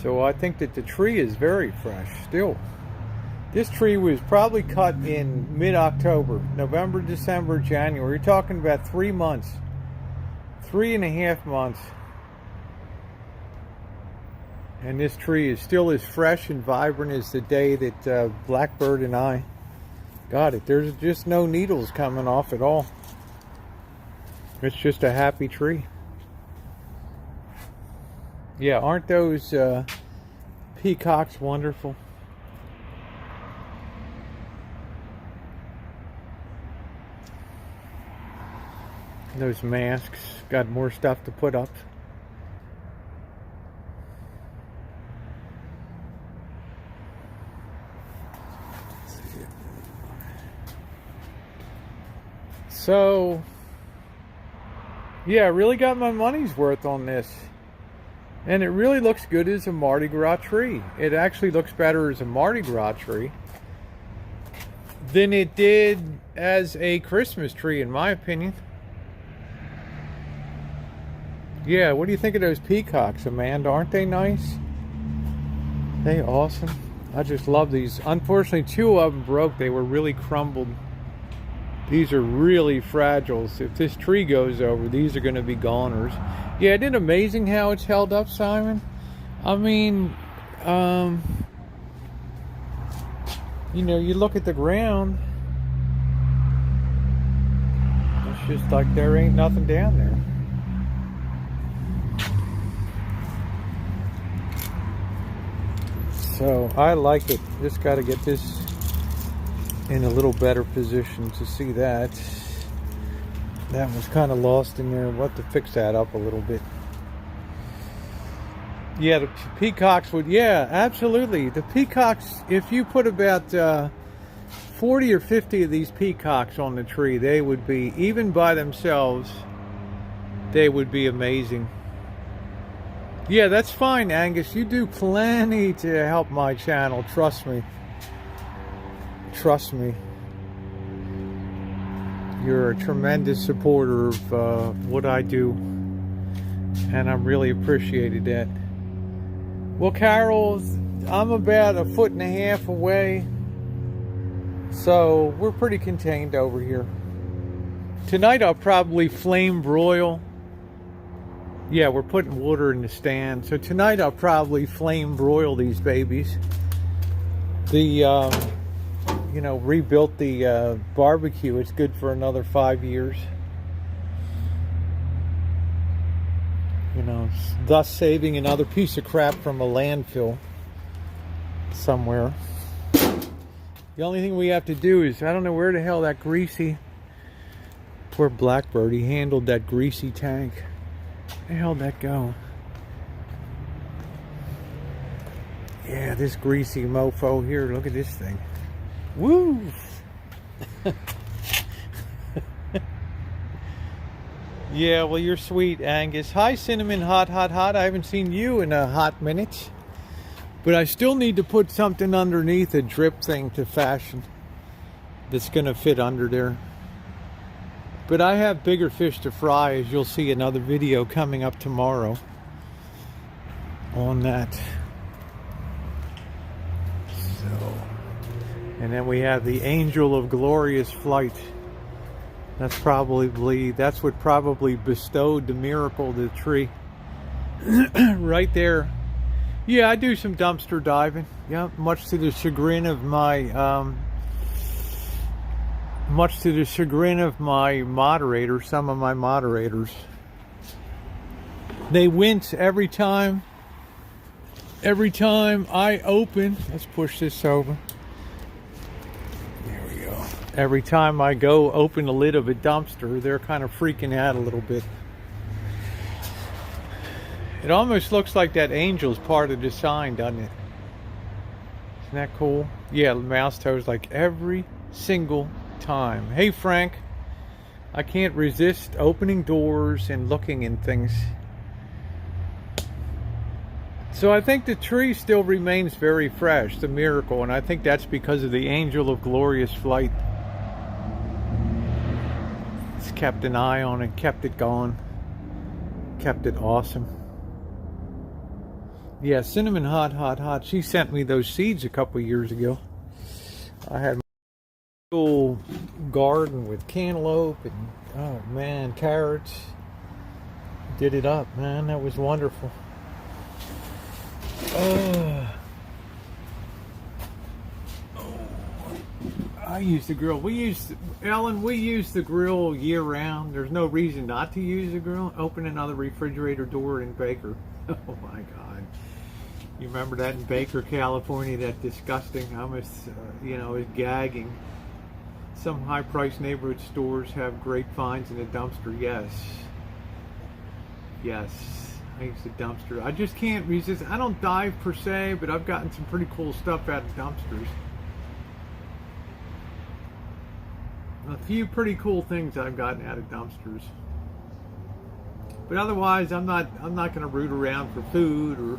So I think that the tree is very fresh still. This tree was probably cut in mid-October, November, December, January. You're talking about 3 months. 3.5 months, and this tree is still as fresh and vibrant as the day that Blackbird and I got it. There's just no needles coming off at all. It's just a happy tree. Yeah, aren't those peacocks wonderful? Those masks got more stuff to put up. So, yeah, I really got my money's worth on this. And it really looks good as a Mardi Gras tree. It actually looks better as a Mardi Gras tree than it did as a Christmas tree, in my opinion. Yeah, what do you think of those peacocks, Amanda? Aren't they nice? They awesome. I just love these. Unfortunately, 2 of them broke. They were really crumbled. These are really fragile. So if this tree goes over, these are going to be goners. Yeah, isn't it amazing how it's held up, Simon? I mean, you know, you look at the ground, it's just like there ain't nothing down there. So I like it. Just got to get this in a little better position to see that. That was kind of lost in there. We'll have to fix that up a little bit. Yeah, the peacocks would, yeah, absolutely. The peacocks, if you put about 40 or 50 of these peacocks on the tree, they would be, even by themselves, they would be amazing. Yeah, that's fine, Angus. You do plenty to help my channel. Trust me. Trust me. You're a tremendous supporter of what I do. And I'm really appreciated that. Well, Carol, I'm about 1.5 feet away. So we're pretty contained over here. Tonight I'll probably flame broil. Yeah, we're putting water in the stand. So tonight I'll probably flame broil these babies. The, you know, rebuilt the barbecue. It's good for another 5 years. You know, thus saving another piece of crap from a landfill somewhere. The only thing we have to do is, I don't know where the hell that greasy, poor Blackbird, he handled that greasy tank. Where the hell did that go? Yeah, this greasy mofo here. Look at this thing. Woo! Yeah, well, you're sweet, Angus. Hi, Cinnamon Hot. I haven't seen you in a hot minute. But I still need to put something underneath, a drip thing to fashion that's going to fit under there. But I have bigger fish to fry, as you'll see another video coming up tomorrow on that. So, and then we have the Angel of Glorious Flight. That's what probably bestowed the miracle to the tree. Right there. Yeah, I do some dumpster diving. Yeah, much to the chagrin of my moderators, some of my moderators. They wince every time I open. Let's push this over. There we go. Every time I go open the lid of a dumpster, they're kind of freaking out a little bit. It almost looks like that angel's part of the sign, doesn't it? Isn't that cool? Yeah, mouse toes like every single time. Hey, Frank. I can't resist opening doors and looking in things. So I think the tree still remains very fresh, the miracle, and I think that's because of the Angel of Glorious Flight. It's kept an eye on it, kept it going, kept it awesome. Yeah, Cinnamon Hot. She sent me those seeds a couple years ago. I had my little garden with cantaloupe and, oh man, carrots. Did it up, man. That was wonderful. I use the grill. Ellen, we use the grill year round. There's no reason not to use the grill. Open another refrigerator door in Baker. Oh my God. You remember that in Baker, California, that disgusting, I almost, is gagging. Some high-priced neighborhood stores have great finds in the dumpster. Yes, I use the dumpster. I just can't resist. I don't dive per se, but I've gotten some pretty cool stuff out of dumpsters. A few pretty cool things I've gotten out of dumpsters. But otherwise, I'm not going to root around for food or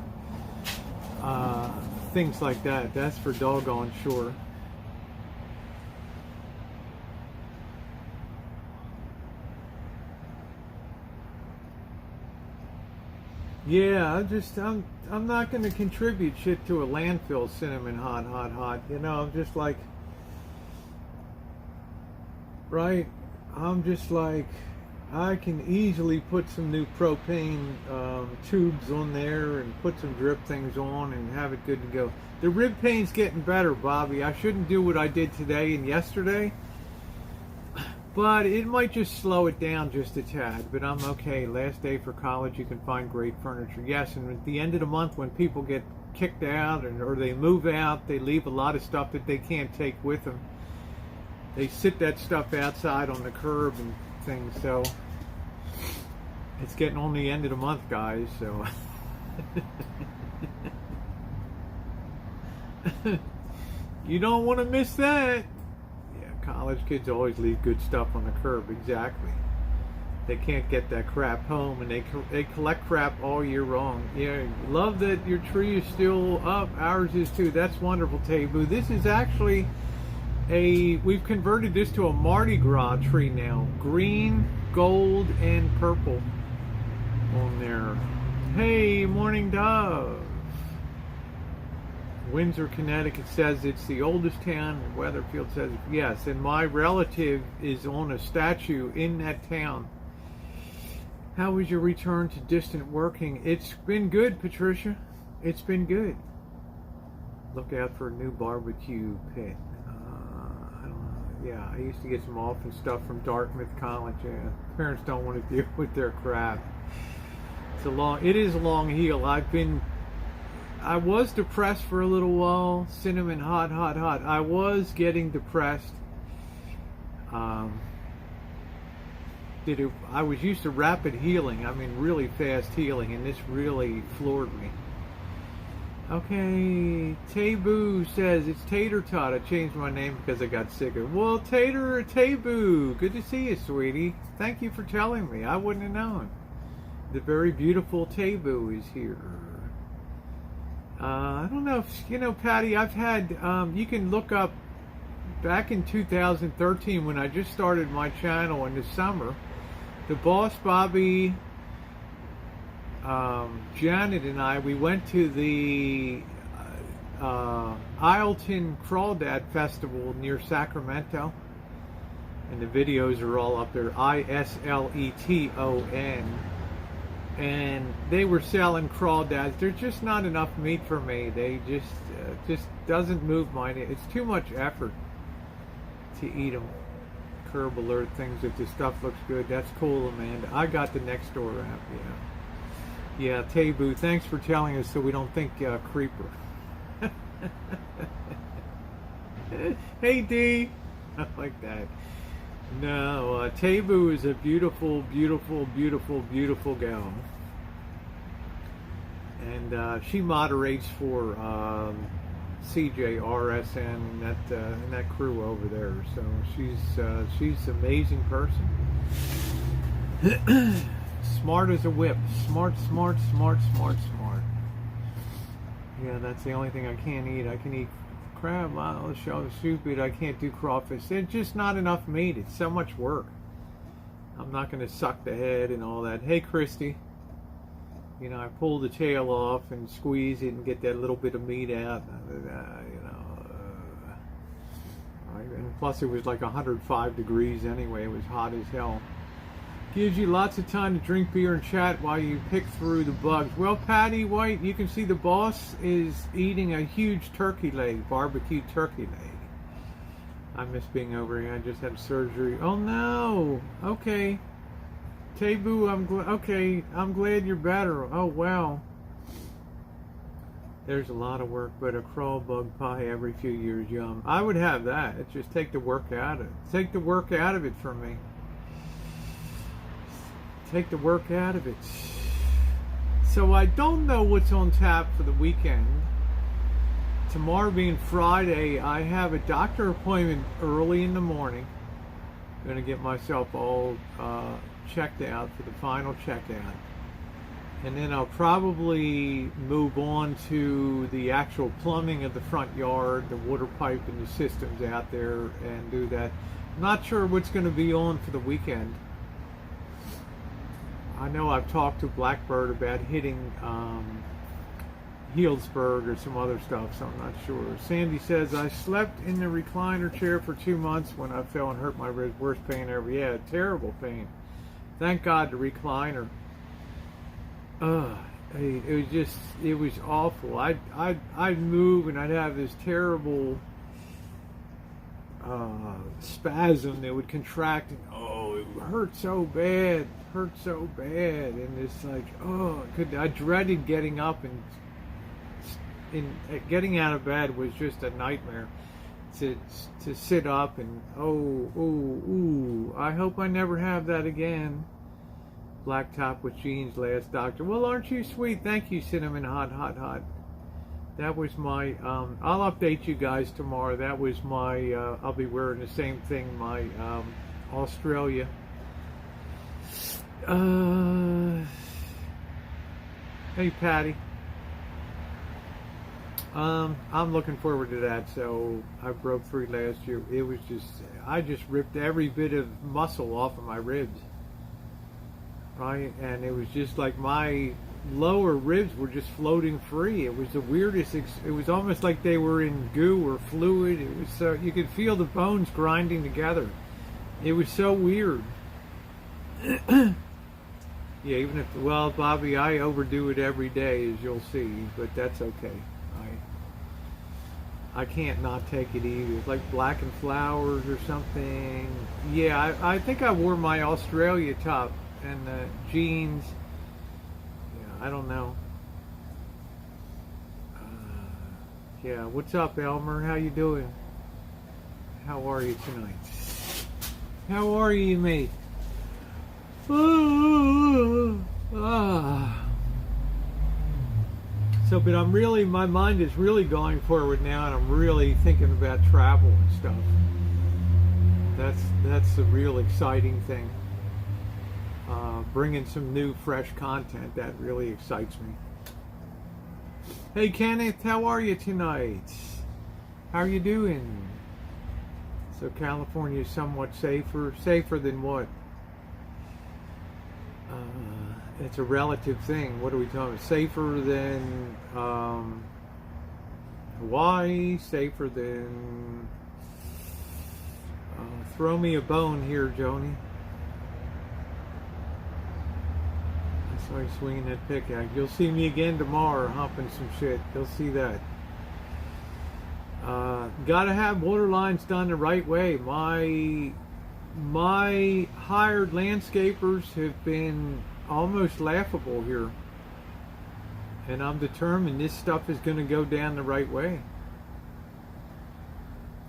things like that. That's for doggone sure. Yeah, I'm not going to contribute shit to a landfill, Cinnamon Hot. I'm just like, right? I'm just like, I can easily put some new propane tubes on there and put some drip things on and have it good to go. The rib pain's getting better, Bobby. I shouldn't do what I did today and yesterday, but it might just slow it down just a tad, but I'm okay. Last day for college, you can find great furniture. Yes, and at the end of the month when people get kicked out or they move out, they leave a lot of stuff that they can't take with them. They sit that stuff outside on the curb and things, so it's getting on the end of the month, guys, so you don't want to miss that. Yeah, college kids always leave good stuff on the curb. Exactly. They can't get that crap home, and they collect crap all year long. Yeah, love that your tree is still up. Ours is too. That's wonderful, Taboo. This is actually we've converted this to a Mardi Gras tree now. Green, gold, and purple on there. Hey, Morning Dove. Windsor, Connecticut says it's the oldest town. Weatherfield says yes, and my relative is on a statue in that town. How was your return to distant working? It's been good, Patricia. It's been good. Look out for a new barbecue pit. I don't know. Yeah, I used to get some often stuff from Dartmouth College. Yeah, parents don't want to deal with their crap. It is a long heel. I was depressed for a little while. Cinnamon, hot. I was getting depressed. I was used to rapid healing. I mean, really fast healing, and this really floored me. Okay, Taboo says it's Tater Tot. I changed my name because I got sick of it. Well, Taboo, good to see you, sweetie. Thank you for telling me. I wouldn't have known. The very beautiful Taboo is here. I don't know if you know, Patty. I've had. You can look up back in 2013 when I just started my channel in the summer. The boss, Bobby, Janet, and I, we went to the Isleton Crawdad Festival near Sacramento, and the videos are all up there. Isleton, and they were selling crawdads. There's just not enough meat for me. They just doesn't move my. It's too much effort to eat them. Curb alert things if the stuff looks good. That's cool, Amanda. I got the next door app. Yeah, Taboo, thanks for telling us so we don't think creeper. Hey D, I like that. No, Taboo is a beautiful gal, and she moderates for CJ, RSN, and that crew over there. So she's an amazing person. Smart as a whip. Smart. Yeah, that's the only thing I can't eat. I can eat crab, stupid. I can't do crawfish. There's just not enough meat. It's so much work. I'm not going to suck the head and all that. Hey, Christy. You know, I pull the tail off and squeeze it and get that little bit of meat out. And plus it was like 105 degrees anyway. It was hot as hell. Gives you lots of time to drink beer and chat while you pick through the bugs. Well, Patty White, you can see the boss is eating a huge turkey leg, barbecued turkey leg. I miss being over here. I just had surgery. Oh no. Okay. Taboo, I'm glad you're better. Oh wow. There's a lot of work, but a crawl bug pie every few years, yum. I would have that. It's just take the work out of it. Take the work out of it for me. Take the work out of it. So I don't know what's on tap for the weekend. Tomorrow being Friday, I have a doctor appointment early in the morning. I'm going to get myself all checked out for the final checkout. And then I'll probably move on to the actual plumbing of the front yard, the water pipe and the systems out there, and do that. I'm not sure what's going to be on for the weekend. I know I've talked to Blackbird about hitting Healdsburg or some other stuff, so I'm not sure. Sandy says, I slept in the recliner chair for 2 months when I fell and hurt my wrist. Worst pain ever. Yeah, terrible pain. Thank God the recliner. It was awful. I'd move and I'd have this terrible spasm that would contract, and it hurt so bad, and it's like, I dreaded getting up, and getting out of bed was just a nightmare. To sit up and I hope I never have that again. Black top with jeans, last doctor. Well, aren't you sweet? Thank you, Cinnamon Hot. That was my, I'll update you guys tomorrow. That was my, I'll be wearing the same thing, my Australia. Hey, Patty. I'm looking forward to that. So I broke 3 last year. It was I just ripped every bit of muscle off of my ribs. Right? And it was just like my lower ribs were just floating free. It was the weirdest. It was almost like they were in goo or fluid. It was so, you could feel the bones grinding together. It was so weird. Yeah, even if, well, Bobby, I overdo it every day, as you'll see, but that's okay. I can't not take it either. It's like Black and Flowers or something. Yeah, I think I wore my Australia top and the jeans. Yeah, I don't know. Yeah, what's up, Elmer? How you doing? How are you tonight? How are you, mate? So, but I'm really, my mind is really going forward now, and I'm really thinking about travel and stuff. That's the real exciting thing. Bringing some new, fresh content, that really excites me. Hey, Kenneth, how are you tonight? How are you doing? So California is somewhat safer. Safer than what? It's a relative thing. What are we talking about? Safer than Hawaii? Safer than... throw me a bone here, Joni. I saw you swinging that pickaxe. You'll see me again tomorrow humping some shit. You'll see that. Gotta have water lines done the right way. My hired landscapers have been almost laughable here, and I'm determined this stuff is going to go down the right way.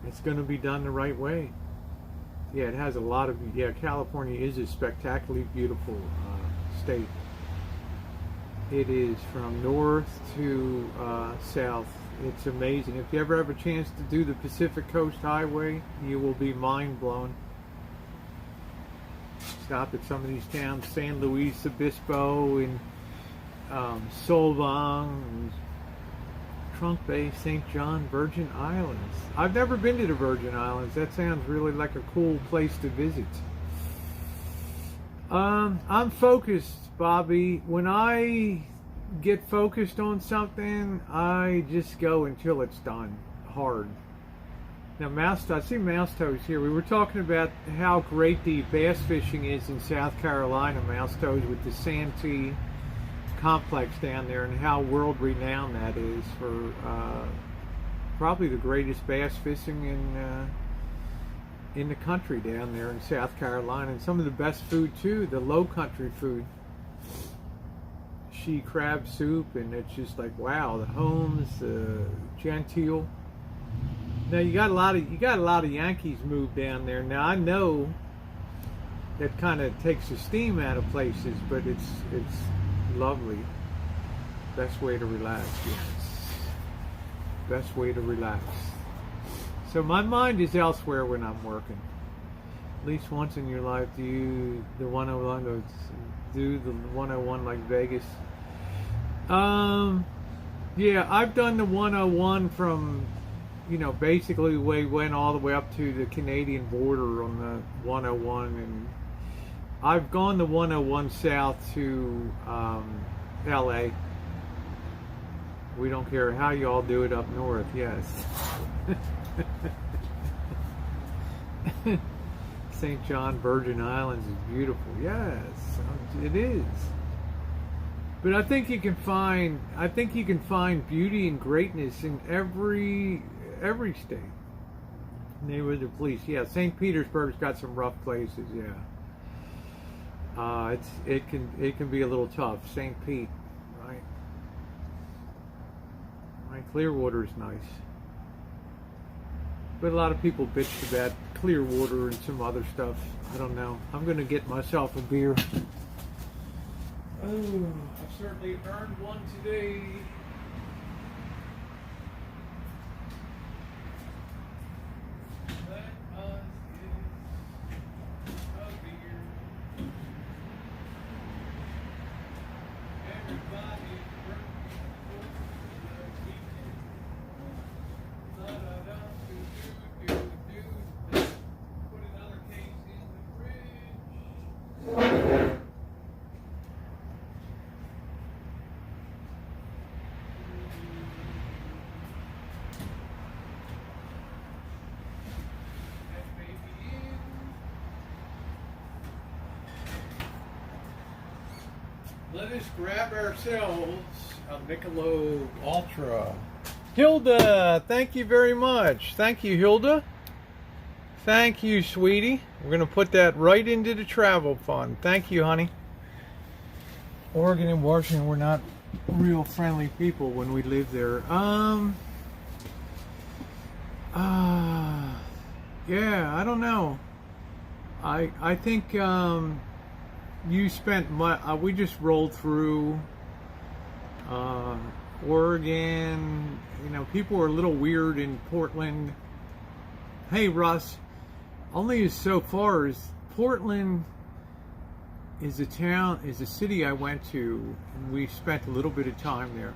It's going to be done the right way. Yeah, it has a lot of, California is a spectacularly beautiful state. It is from north to south. It's amazing. If you ever have a chance to do the Pacific Coast Highway, you will be mind blown. Stop at some of these towns, San Luis Obispo and Solvang, and Trunk Bay, St. John, Virgin Islands. I've never been to the Virgin Islands. That sounds really like a cool place to visit. I'm focused, Bobby. When I get focused on something, I just go until it's done hard. Now, I see Mouse Toes here. We were talking about how great the bass fishing is in South Carolina, Mouse Toes, with the Santee complex down there, and how world-renowned that is for probably the greatest bass fishing in the country down there in South Carolina, and some of the best food too, the low country food. She crab soup, and it's just like, wow, the Holmes, genteel. Now you got a lot of Yankees moved down there. Now I know that kind of takes the steam out of places, but it's lovely. Best way to relax, yes. Best way to relax. So my mind is elsewhere when I'm working. At least once in your life, do the 101 like Vegas. Yeah, I've done the 101 from, basically we went all the way up to the Canadian border on the 101, and I've gone the 101 south to LA. We don't care how you all do it up north, yes. St. John Virgin Islands is beautiful. Yes, it is. But I think you can find beauty and greatness in every state. Neighborhood of police. Yeah, St. Petersburg's got some rough places. Yeah. It can be a little tough. St. Pete, right? Right. Clearwater is nice. But a lot of people bitched about Clearwater and some other stuff. I don't know. I'm going to get myself a beer. Oh, I've certainly earned one today. Let us get a beer. Everybody working for the weekend. Da-da-da-do-do-do-do. Put another case in the fridge. Let us grab ourselves a Michelob Ultra. Hilda, thank you very much. Thank you, Hilda. Thank you, sweetie. We're going to put that right into the travel fund. Thank you, honey. Oregon and Washington were not real friendly people when we lived there. Yeah, I don't know. I think you spent we just rolled through Oregon. You know, people were a little weird in Portland. Hey, Russ, only as so far as Portland is a city I went to, and we spent a little bit of time there.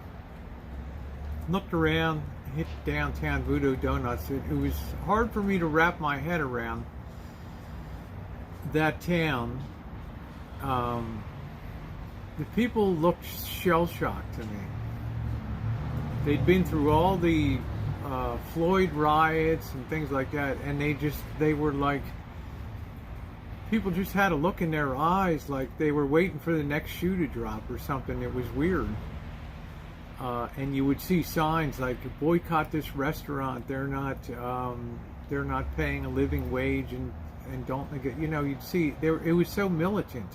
Looked around, hit downtown Voodoo Donuts. It was hard for me to wrap my head around that town. The people looked shell-shocked to me. They'd been through all the Floyd riots and things like that, and they were like, people just had a look in their eyes like they were waiting for the next shoe to drop or something. It was weird. And you would see signs like, boycott this restaurant, they're not paying a living wage, and don't, you know, you'd see there, it was so militant.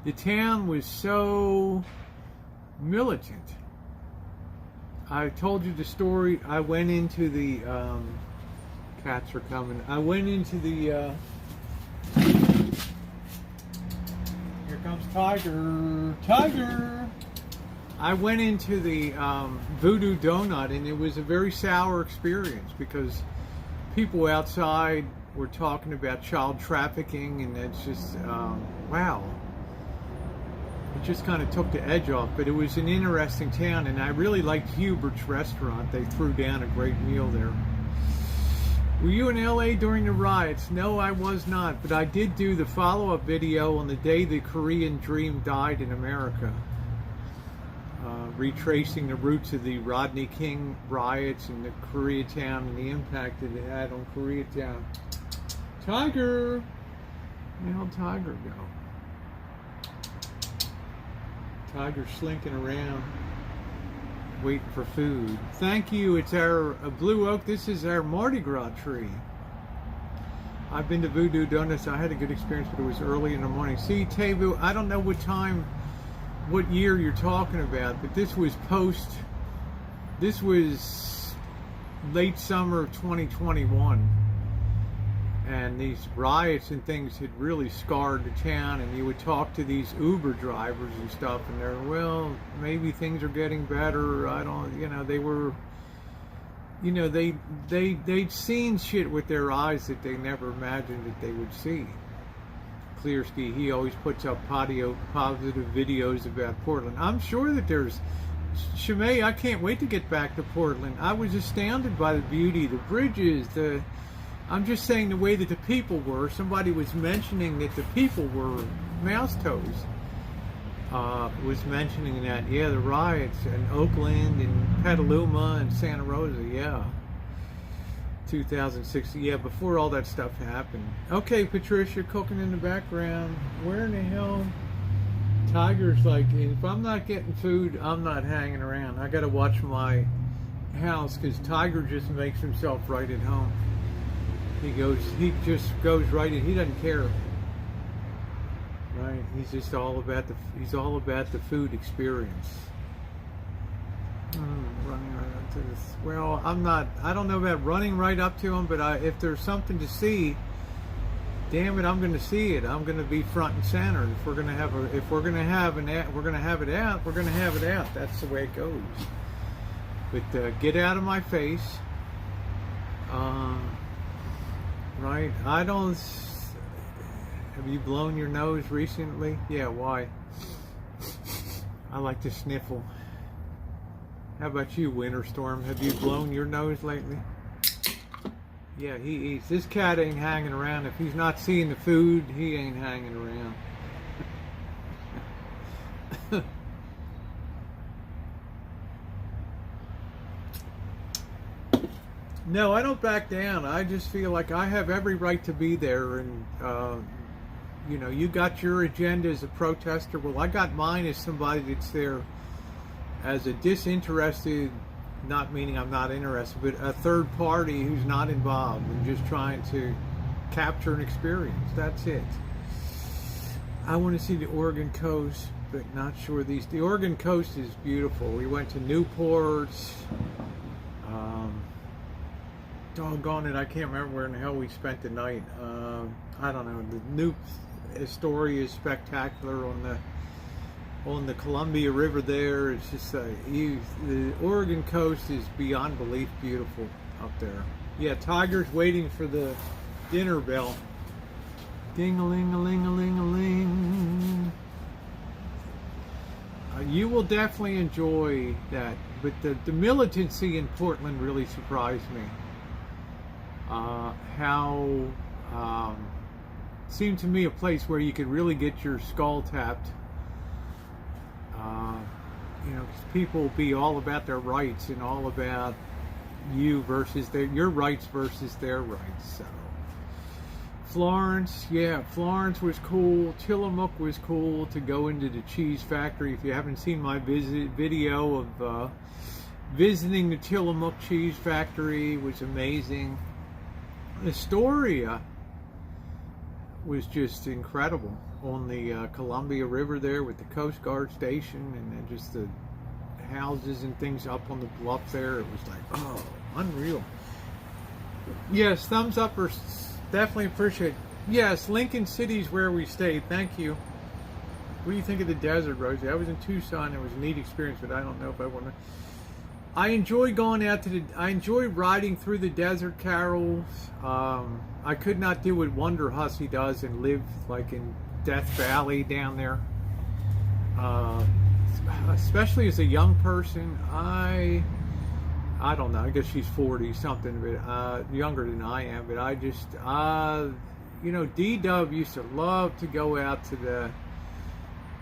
The town was so militant. I told you the story. I went into the cats are coming. I went into the here comes Tiger. I went into the Voodoo Donut, and it was a very sour experience because people outside were talking about child trafficking, and it's just wow. It just kind of took the edge off, but it was an interesting town, and I really liked Hubert's restaurant. They threw down a great meal there. Were you in LA during the riots? No, I was not, but I did do the follow-up video on the day the Korean Dream died in America, retracing the roots of the Rodney King riots in the Koreatown and the impact that it had on Koreatown. Tiger! Where the hell Tiger go? Tiger's slinking around, waiting for food. Thank you. It's our Blue Oak. This is our Mardi Gras tree. I've been to Voodoo Donuts. I had a good experience, but it was early in the morning. See, Tevu, I don't know what year you're talking about, but this was late summer of 2021. And these riots and things had really scarred the town, and you would talk to these Uber drivers and stuff, and they're, well, maybe things are getting better. I don't, you know, they were, you know, they'd seen shit with their eyes that they never imagined that they would see. Clearsky, he always puts up positive videos about Portland. I'm sure that there's, Shimei, I can't wait to get back to Portland. I was astounded by the beauty, the bridges, I'm just saying the way that the people were. Somebody was mentioning that the people were mouse toes. Was mentioning that, yeah, the riots in Oakland and Petaluma and Santa Rosa, yeah. 2006. Yeah, before all that stuff happened. Okay, Patricia cooking in the background. Where in the hell? Tiger's like, if I'm not getting food, I'm not hanging around. I gotta watch my house because Tiger just makes himself right at home. He just goes right in. He doesn't care. Right? He's just all about the food experience. Running right up to this. Well, I don't know about running right up to him, but if there's something to see, damn it, I'm going to see it. I'm going to be front and center. If we're going to have it out. That's the way it goes. But get out of my face. Right? Have you blown your nose recently? Yeah, why? I like to sniffle. How about you, Winter Storm? Have you blown your nose lately? Yeah, he eats. This cat ain't hanging around. If he's not seeing the food, he ain't hanging around. No, I don't back down. I just feel like I have every right to be there. And, you got your agenda as a protester. Well, I got mine as somebody that's there as a disinterested, not meaning I'm not interested, but a third party who's not involved and just trying to capture an experience. That's it. I want to see the Oregon coast, but not sure the Oregon coast is beautiful. We went to Newport. Doggone it, I can't remember where in the hell we spent the night. I don't know. The New Astoria is spectacular on the Columbia River there. It's just the Oregon coast is beyond belief beautiful up there. Yeah, Tiger's waiting for the dinner bell. Ding-a-ling-a-ling-a-ling-a-ling. You will definitely enjoy that, but the militancy in Portland really surprised me. How seemed to me a place where you could really get your skull tapped. People be all about their rights and all about you versus your rights versus their rights. So Florence, yeah, Florence was cool. Tillamook was cool to go into the cheese factory. If you haven't seen my video of visiting the Tillamook cheese factory, it was amazing. Astoria was just incredible on the Columbia River there with the Coast Guard station and then just the houses and things up on the bluff there. It was like, oh, unreal. Yes, thumbs up or definitely appreciate. Yes, Lincoln City's where we stayed. Thank you. What do you think of the desert, Rosie? I was in Tucson. It was a neat experience, but I don't know if I want to. I enjoy going out to I enjoy riding through the desert carols. I could not do what Wonder Hussy does and live like in Death Valley down there. Especially as a young person, I don't know. I guess she's 40 something, but younger than I am. But I just, D-Dub used to love to go out to the.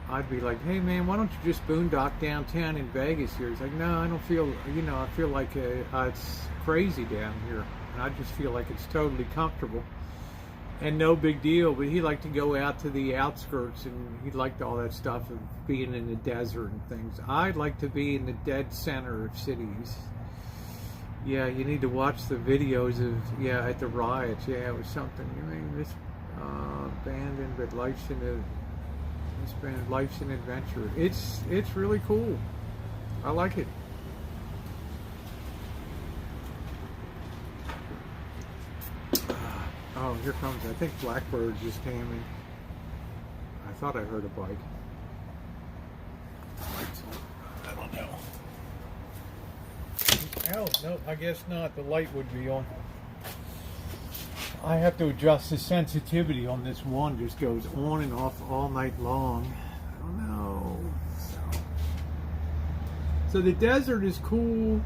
I'd be like, hey man, why don't you just boondock downtown in Vegas here? He's like, no, I don't feel, I feel like it's crazy down here. And I just feel like it's totally comfortable and no big deal. But he liked to go out to the outskirts and he liked all that stuff of being in the desert and things. I'd like to be in the dead center of cities. Yeah, you need to watch the videos of, at the riots. Yeah, it was something, this abandoned, but life's an adventure. It's really cool. I like it. Oh, here comes, I think Blackbird just came in. I thought I heard a bike. I don't know. Oh, no, I guess not. The light would be on. I have to adjust the sensitivity on this one. Just goes on and off all night long. I don't know. So the desert is cool.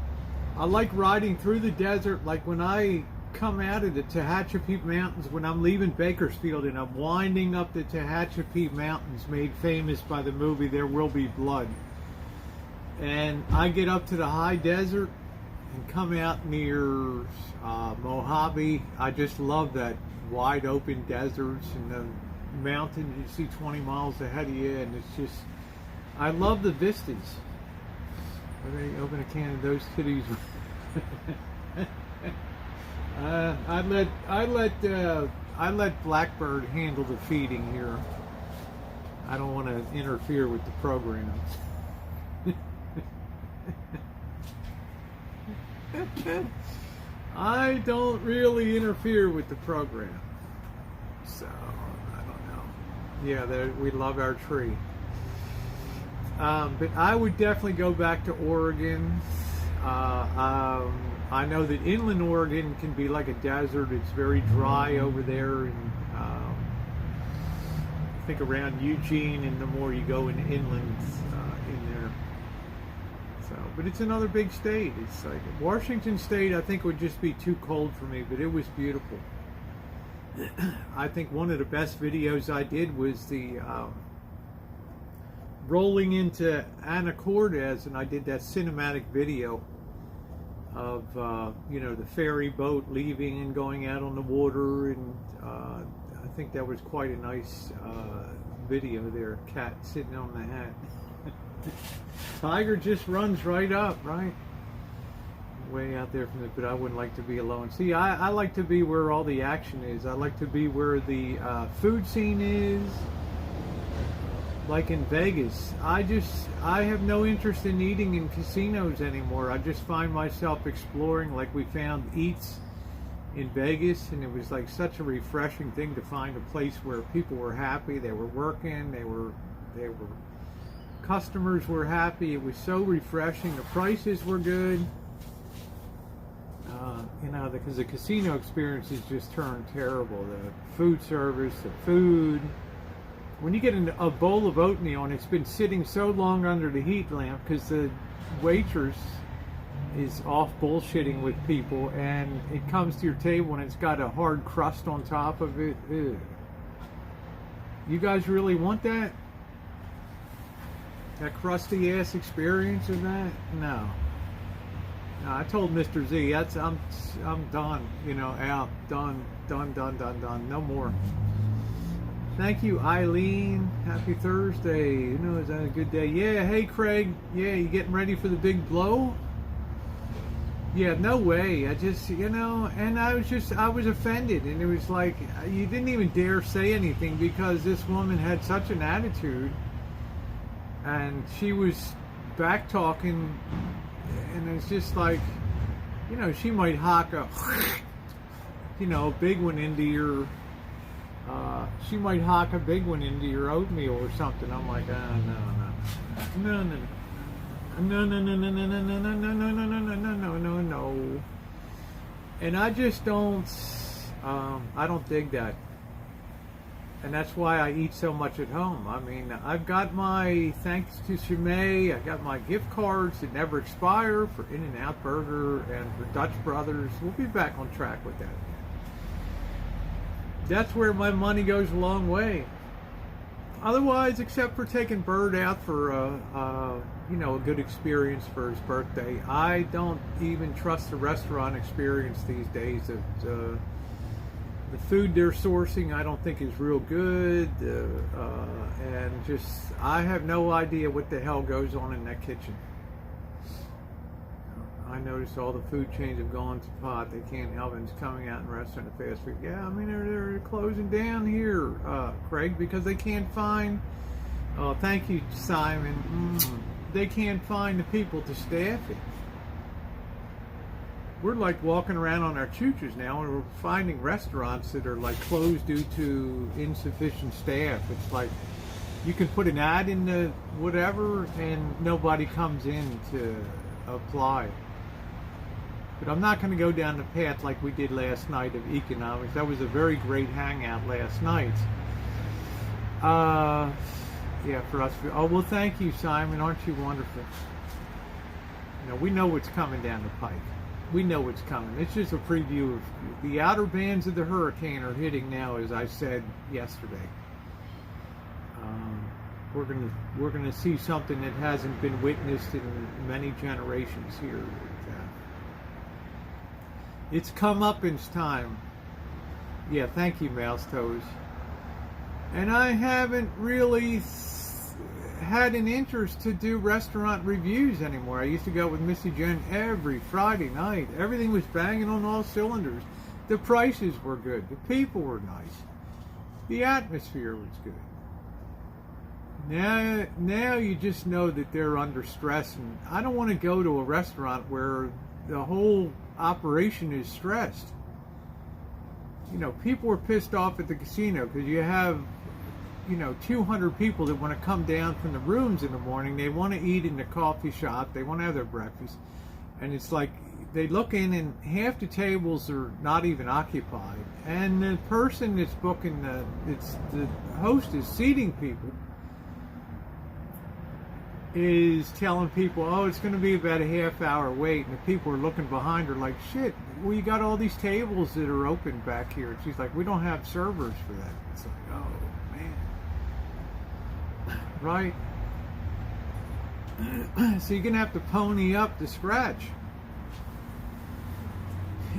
I like riding through the desert. Like when I come out of the Tehachapi Mountains, when I'm leaving Bakersfield and I'm winding up the Tehachapi Mountains, made famous by the movie There Will Be Blood. And I get up to the high desert and come out near Mojave. I just love that wide open deserts and the mountains you see 20 miles ahead of you, and it's just, I love the vistas. Are they open a can of those kitties? I let Blackbird handle the feeding here. I don't want to interfere with the program. I don't really interfere with the program, so I don't know. Yeah, we love our tree. But I would definitely go back to Oregon. I know that inland Oregon can be like a desert. It's very dry over there, and I think around Eugene, and the more you go in inland in there. So, but it's another big state. It's like Washington State, I think would just be too cold for me, but it was beautiful. I think one of the best videos I did was the rolling into Anecdotes, and I did that cinematic video of the ferry boat leaving and going out on the water, and I think that was quite a nice video there. Cat sitting on the hat. Tiger just runs right up, right? Way out there from it, but I wouldn't like to be alone. See, I like to be where all the action is. I like to be where the food scene is. Like in Vegas, I have no interest in eating in casinos anymore. I just find myself exploring. Like we found Eats in Vegas, and it was like such a refreshing thing to find a place where people were happy, they were working, they were customers were happy. It was so refreshing. The prices were good. Because the casino experience has just turned terrible. The food service, the food. When you get a bowl of oatmeal and it's been sitting so long under the heat lamp because the waitress is off bullshitting with people, and it comes to your table and it's got a hard crust on top of it. Ew. You guys really want that? That crusty ass experience of that? No. I told Mr. Z, I'm done. Out, done. No more. Thank you, Eileen. Happy Thursday. Is that a good day? Yeah. Hey, Craig. Yeah, you getting ready for the big blow? Yeah, no way. I just, and I was offended, and it was like you didn't even dare say anything because this woman had such an attitude, and she was back talking. And it's just like, she might hock a big one into your, she might hock a big one into your oatmeal or something. I'm like, no. And I just don't, I don't dig that. And that's why I eat so much at home. I mean, I've got my, thanks to Chimay, I got my gift cards that never expire for In-N-Out Burger and for Dutch Brothers. We'll be back on track with that. That's where my money goes a long way. Otherwise, except for taking Bird out for a good experience for his birthday, I don't even trust the restaurant experience these days. The food they're sourcing, I don't think is real good, and just, I have no idea what the hell goes on in that kitchen. I noticed all the food chains have gone to pot. They can't help it. It's coming out in restaurant and fast food. Yeah, I mean, they're closing down here, Craig, because they can't find, thank you, Simon, they can't find the people to staff it. We're like walking around on our choo-choos now, and we're finding restaurants that are like closed due to insufficient staff. It's like you can put an ad in the whatever, and nobody comes in to apply. But I'm not going to go down the path like we did last night of economics. That was a very great hangout last night. Yeah, for us. Oh, well, thank you, Simon. Aren't you wonderful? We know what's coming down the pike. We know what's coming. It's just a preview of the outer bands of the hurricane are hitting now, as I said yesterday. We're gonna see something that hasn't been witnessed in many generations here. It's comeuppance time. Yeah, thank you, Mouse Toes. And I haven't really had an interest to do restaurant reviews anymore. I used to go with Missy Jen every Friday night. Everything was banging on all cylinders. The prices were good. The people were nice. The atmosphere was good. Now you just know that they're under stress, and I don't want to go to a restaurant where the whole operation is stressed. You know, people are pissed off at the casino because you have, 200 people that want to come down from the rooms in the morning. They want to eat in the coffee shop. They want to have their breakfast. And it's like they look in and half the tables are not even occupied. And the person that's booking the host is seating people, is telling people, oh, it's going to be about a half hour wait. And the people are looking behind her like, shit, well, you got all these tables that are open back here. And she's like, we don't have servers for that. It's like, oh, man. Right? So you're going to have to pony up to scratch.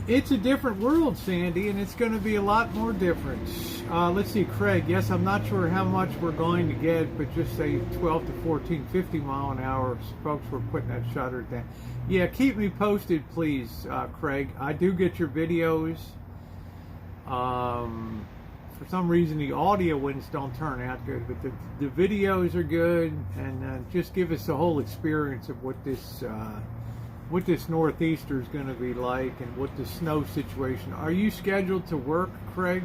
It's a different world, Sandy, and it's going to be a lot more different. Let's see, Craig. Yes, I'm not sure how much we're going to get, but just say 12 to 14, 50 mile an hour. Folks, we're putting that shutter down. Yeah, keep me posted, please, Craig. I do get your videos. For some reason, the audio ones don't turn out good, but the videos are good, and just give us the whole experience of what this Northeaster is going to be like, and what the snow situation. Are you scheduled to work, Craig?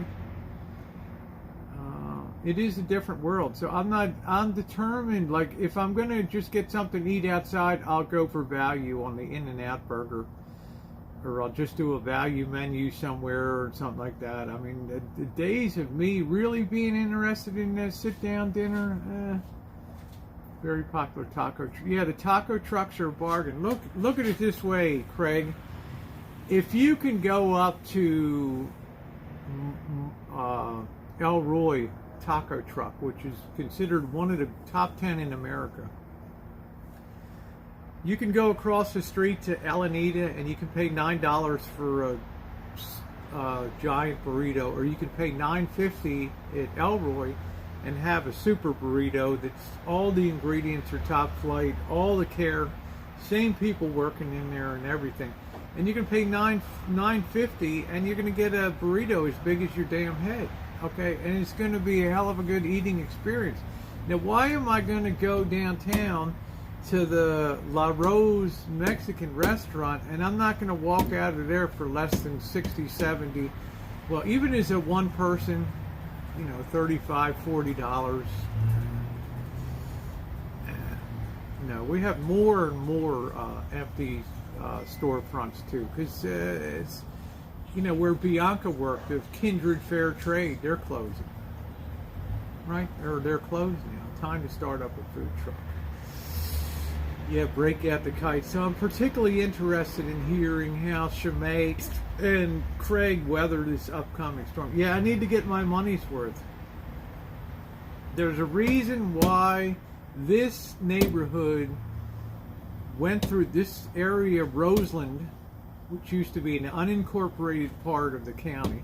It is a different world. So I'm determined, like, if I'm going to just get something to eat outside, I'll go for value on the In-N-Out burger. Or I'll just do a value menu somewhere or something like that. I mean, the days of me really being interested in a sit-down dinner, very popular taco. Yeah, the taco trucks are a bargain. Look at it this way, Craig. If you can go up to El Roy taco truck, which is considered one of the top 10 in America, you can go across the street to El Anita and you can pay $9 for a giant burrito, or you can pay $9.50 at El Roy and have a super burrito that's all the ingredients are top flight, all the care, same people working in there and everything. And you can pay $9.50 and you're going to get a burrito as big as your damn head. Okay, and it's going to be a hell of a good eating experience. Now, why am I going to go downtown to the La Rose Mexican restaurant and I'm not going to walk out of there for less than 60, 70? Well, even as a one person, $35, $40. No, we have more and more empty storefronts too, because it's, where Bianca worked, of Kindred Fair Trade, they're closing, right? Or they're closed now. Time to start up a food truck. Yeah, break out the kite. So I'm particularly interested in hearing how Chimay and Craig weather this upcoming storm. Yeah, I need to get my money's worth. There's a reason why this neighborhood went through this area of Roseland, which used to be an unincorporated part of the county.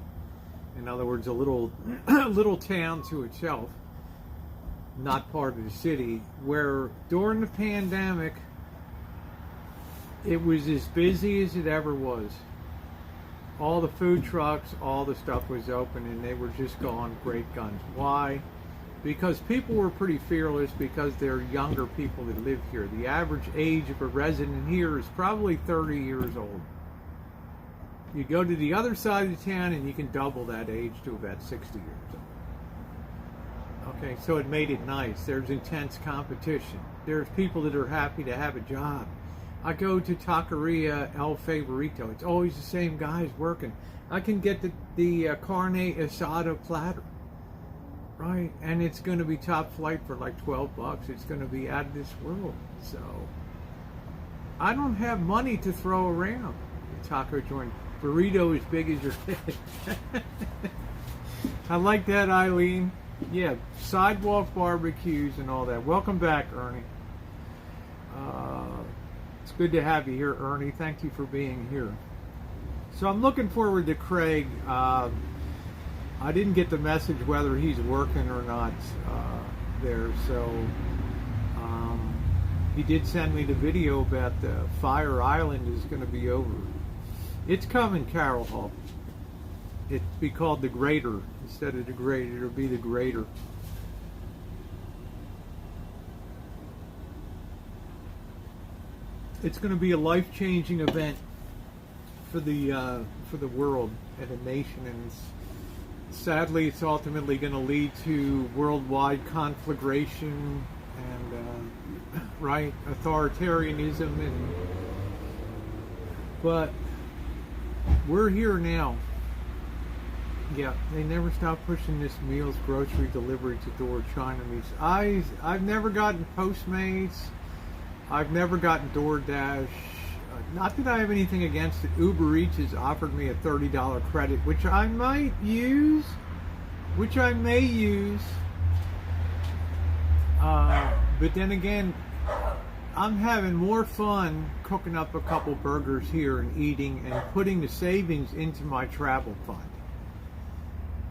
In other words, a little town to itself, not part of the city, where during the pandemic it was as busy as it ever was. All the food trucks, all the stuff was open, and they were just going great guns. Why? Because people were pretty fearless, because they're younger people that live here. The average age of a resident here is probably 30 years old. You go to the other side of the town and you can double that age to about 60 years old. Okay, so it made it nice. There's intense competition. There's people that are happy to have a job. I go to Taqueria El Favorito. It's always the same guys working. I can get the carne asada platter, right? And it's going to be top flight for like $12. It's going to be out of this world. So I don't have money to throw around. The taco joint. Burrito as big as your head. I like that, Eileen. Yeah, sidewalk barbecues and all that. Welcome back, Ernie. It's good to have you here, Ernie. Thank you for being here. So I'm looking forward to Craig. I didn't get the message whether he's working or not there, so he did send me the video about the Fire Island is going to be over. It's coming, Carol Hall. It'd be called the Greater instead of the Great. It'll be the Greater. It's going to be a life-changing event for the world and the nation, and sadly, it's ultimately going to lead to worldwide conflagration and right authoritarianism. But we're here now. Yeah, they never stop pushing this meals grocery delivery to door China meats. I've never gotten Postmates. I've never gotten DoorDash. Not that I have anything against it. Uber Eats has offered me a $30 credit, which I might use, which I may use. But then again, I'm having more fun cooking up a couple burgers here and eating and putting the savings into my travel fund.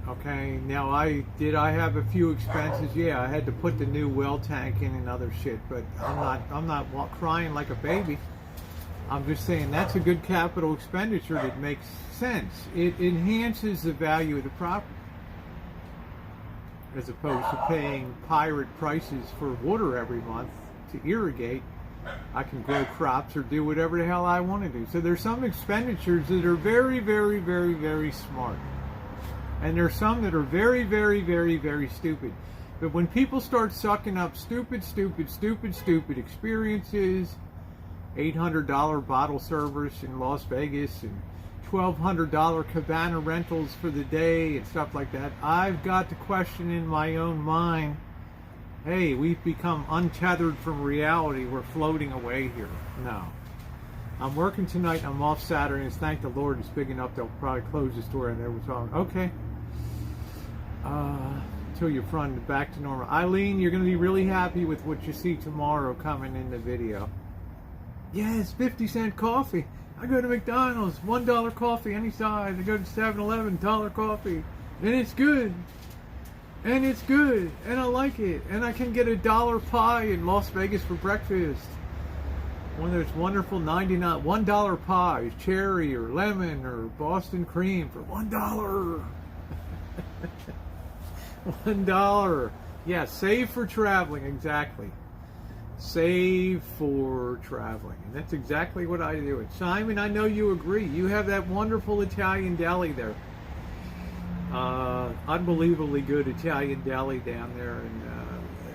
Okay, now I have a few expenses. Yeah, I had to put the new well tank in and other shit, but I'm not crying like a baby. I'm just saying that's a good capital expenditure that makes sense. It enhances the value of the property, as opposed to paying pirate prices for water every month to irrigate. I can grow crops or do whatever the hell I want to do. So there's some expenditures that are very, very, very, very smart. And there's some that are very, very, very, very stupid. But when people start sucking up stupid experiences, $800 bottle service in Las Vegas and $1,200 cabana rentals for the day and stuff like that, I've got to question in my own mind, hey, we've become untethered from reality. We're floating away here. No. I'm working tonight. I'm off Saturday. And thank the Lord it's big enough they'll probably close the store. And they were talking, okay. Until you're front back to normal. Eileen, you're going to be really happy with what you see tomorrow coming in the video. Yes, 50-cent coffee. I go to McDonald's, $1 coffee any size. I go to 7-Eleven, $1 coffee. And it's good. And it's good. And I like it. And I can get a $1 pie in Las Vegas for breakfast. One of those wonderful $1 pies, cherry or lemon or Boston cream for $1. $1. Yeah, save for traveling, exactly. Save for traveling. And that's exactly what I do. And Simon, I know you agree. You have that wonderful Italian deli there. Unbelievably good Italian deli down there. And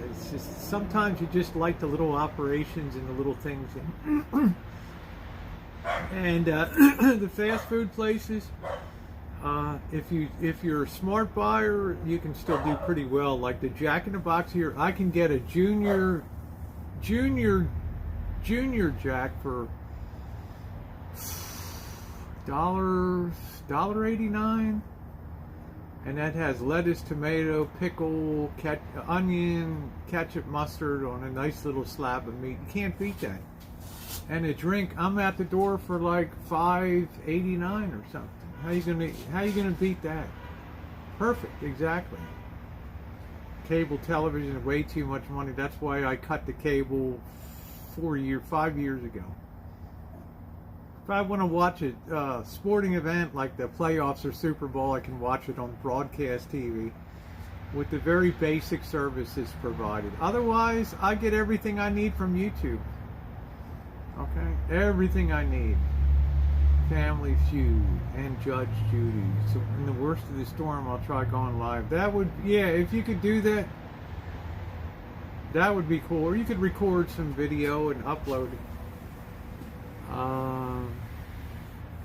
it's just, sometimes you just like the little operations and the little things. And the fast food places. If you're a smart buyer, you can still do pretty well. Like the Jack in the Box here, I can get a junior Jack for $1.89, and that has lettuce, tomato, pickle, onion, ketchup, mustard on a nice little slab of meat. You can't beat that. And a drink, I'm at the door for like $5.89 or something. How you gonna beat that? Perfect, exactly. Cable television is way too much money. That's why I cut the cable 5 years ago. If I want to watch a sporting event like the playoffs or Super Bowl, I can watch it on broadcast TV with the very basic services provided. Otherwise, I get everything I need from YouTube. Okay? Everything I need. Family Feud and Judge Judy. So in the worst of the storm, I'll try going live. That would, yeah, if you could do that, that would be cool. Or you could record some video and upload it.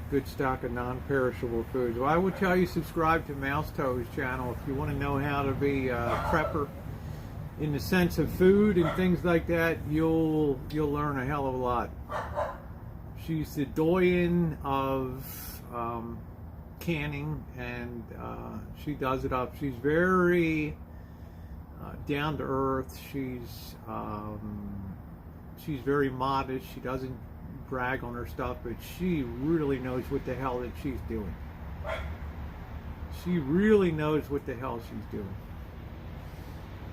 Good stock of non-perishable foods. Well, I would tell you subscribe to Mouse Toes channel if you want to know how to be a prepper in the sense of food and things like that. You'll learn a hell of a lot. She's the doyen of canning, and she does it up. She's very down to earth. She's very modest. She doesn't brag on her stuff, but she really knows what the hell that she's doing. She really knows what the hell she's doing.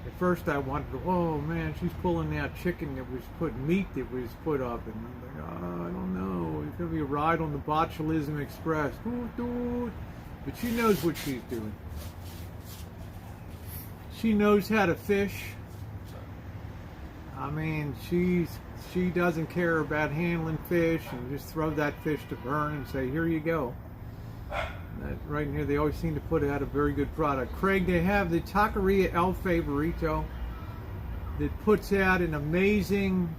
At first I wanted to, oh man, she's pulling out chicken that was meat that was put up, and I'm like, oh, I don't know, it's going to be a ride on the botulism express. But she knows what she's doing. She knows how to fish. I mean, she doesn't care about handling fish, and just throw that fish to burn and say, here you go. That right here, they always seem to put out a very good product. Craig, they have the Taqueria El Favorito that puts out an amazing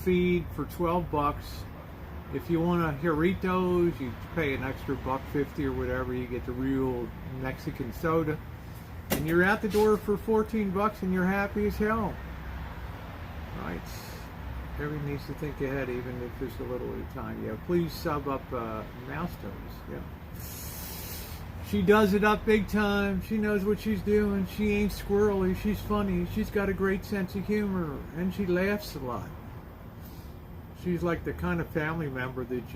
feed for $12. If you want a Jarritos, you pay an extra $1.50 or whatever. You get the real Mexican soda, and you're out the door for $14, and you're happy as hell. Right? Everyone needs to think ahead, even if there's a little bit of time. Yeah, please sub up mouse toes. Yeah. She does it up big time. She knows what she's doing. She ain't squirrely. She's funny. She's got a great sense of humor, and she laughs a lot. She's like the kind of family member that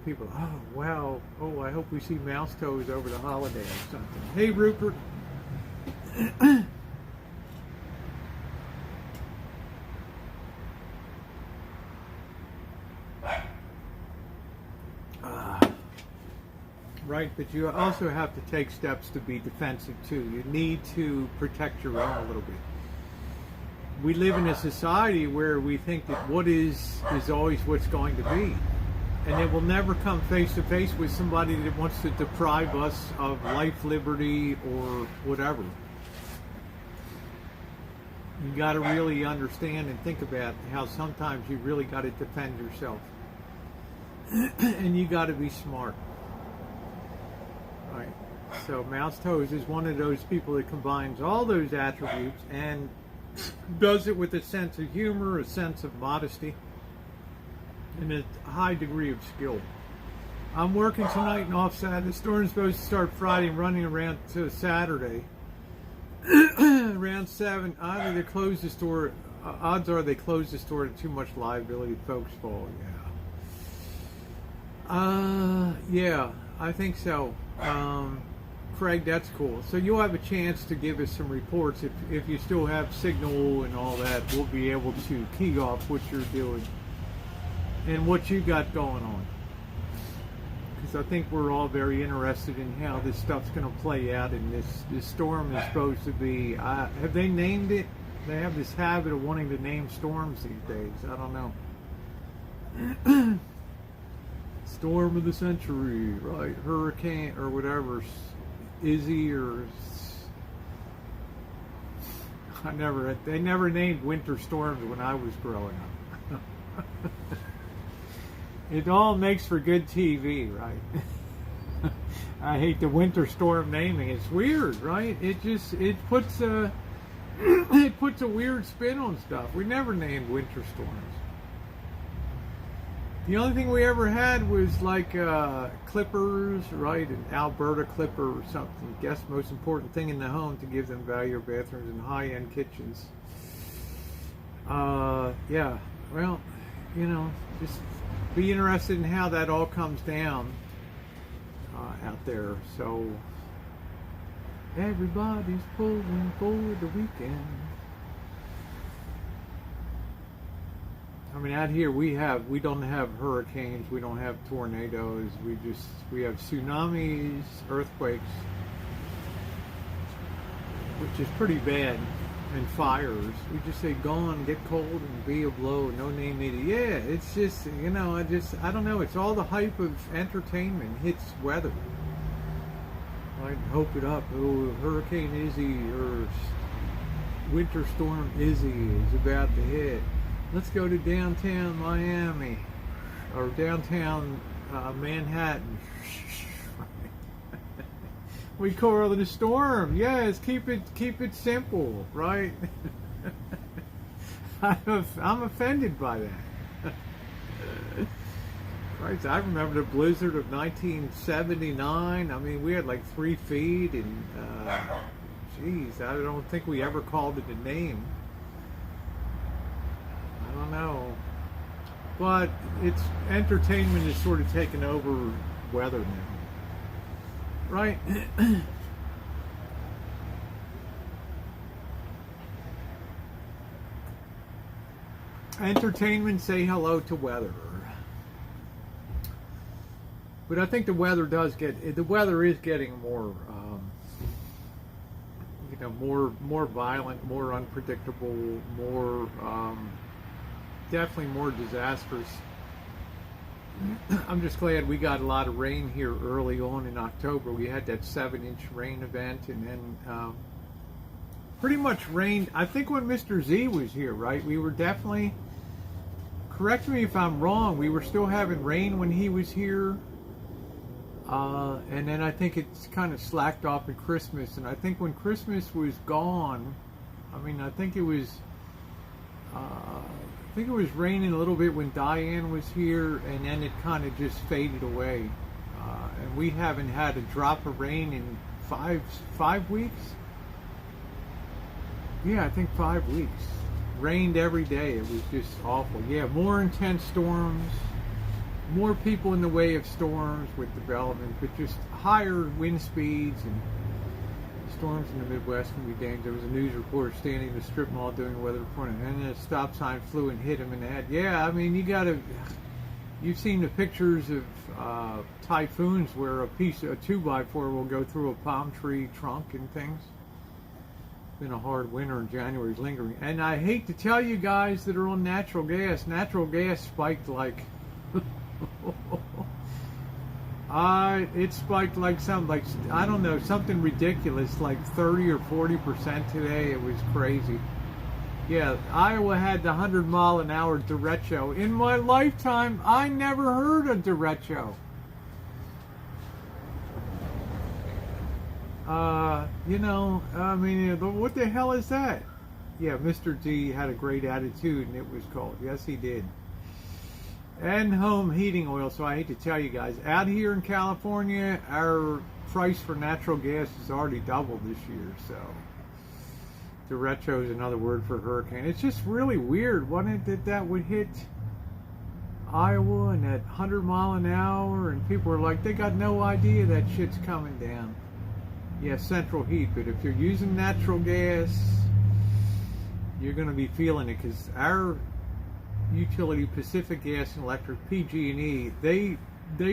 people, oh wow, oh I hope we see mouse toes over the holiday or something. Hey Rupert. Right, but you also have to take steps to be defensive too. You need to protect your own a little bit. We live in a society where we think that what is always what's going to be. And it will never come face to face with somebody that wants to deprive us of life, liberty, or whatever. You got to really understand and think about how sometimes you really got to defend yourself. And you got to be smart. Right. So Mouse Toes is one of those people that combines all those attributes and does it with a sense of humor, a sense of modesty, and a high degree of skill. I'm working tonight and off Saturday. The storm's supposed to start Friday and running around to Saturday. Around 7, either they close the store, odds are they close the store to too much liability, folks fall, yeah, I think so. Craig, that's cool. So you'll have a chance to give us some reports. If you still have signal and all that, we'll be able to key off what you're doing and what you got going on. Because I think we're all very interested in how this stuff's going to play out. And this storm is supposed to be, have they named it? They have this habit of wanting to name storms these days. I don't know. Storm of the century, right? Hurricane or whatever, Izzy or they never named winter storms when I was growing up. It all makes for good TV, right? I hate the winter storm naming. It's weird, right? It puts a weird spin on stuff. We never named winter storms. The only thing we ever had was like clippers, right? An Alberta clipper or something. Guess most important thing in the home to give them value bathrooms and high-end kitchens. Yeah, well, just be interested in how that all comes down out there. So everybody's pulling for the weekend. I mean, out here we don't have hurricanes, we don't have tornadoes, we have tsunamis, earthquakes, which is pretty bad, and fires. We just say gone, get cold, and be a blow, no name needed. Yeah, it's just, I don't know, it's all the hype of entertainment hits weather. I'd hope it up. Oh, Hurricane Izzy or Winter Storm Izzy is about to hit. Let's go to downtown Miami or downtown Manhattan. We call it a storm. Yes, keep it simple, right? I'm offended by that. Right, I remember the blizzard of 1979. I mean, we had like 3 feet, and geez, I don't think we ever called it a name. I don't know. but it's entertainment is sort of taken over weather now, right? Entertainment, say hello to weather. But I think the weather is getting more, more violent, more unpredictable, more, definitely more disastrous. I'm just glad we got a lot of rain here early on in October. We had that 7-inch rain event, and then pretty much rained. I think when Mr. Z was here, right? We were definitely, correct me if I'm wrong, we were still having rain when he was here. And then I think it's kind of slacked off at Christmas. And I think when Christmas was gone, I think it was raining a little bit when Diane was here, and then it kind of just faded away. And we haven't had a drop of rain in five weeks. Yeah, I think 5 weeks. Rained every day. It was just awful. Yeah, more intense storms. More people in the way of storms with development, but just higher wind speeds, and storms in the Midwest can be dangerous. There was a news reporter standing in the strip mall doing a weather report, and then a stop sign flew and hit him in the head. Yeah, you've seen the pictures of typhoons where a 2x4 will go through a palm tree trunk and things. It's been a hard winter, and January's lingering. And I hate to tell you guys that are on natural gas spiked like it spiked like I don't know, something ridiculous, like 30 or 40% today. It was crazy. Yeah, Iowa had the 100-mile-an-hour derecho. In my lifetime, I never heard a derecho. What the hell is that? Yeah, Mr. D had a great attitude, and it was cold. Yes, he did. And home heating oil. So I hate to tell you guys, out here in California, our price for natural gas has already doubled this year. So derecho is another word for hurricane. It's just really weird, wasn't it, that would hit Iowa and at 100 mile an hour, and people were like, they got no idea that shit's coming down. Yeah, central heat, but if you're using natural gas, you're going to be feeling it, because our utility, Pacific Gas and Electric, PG&E, they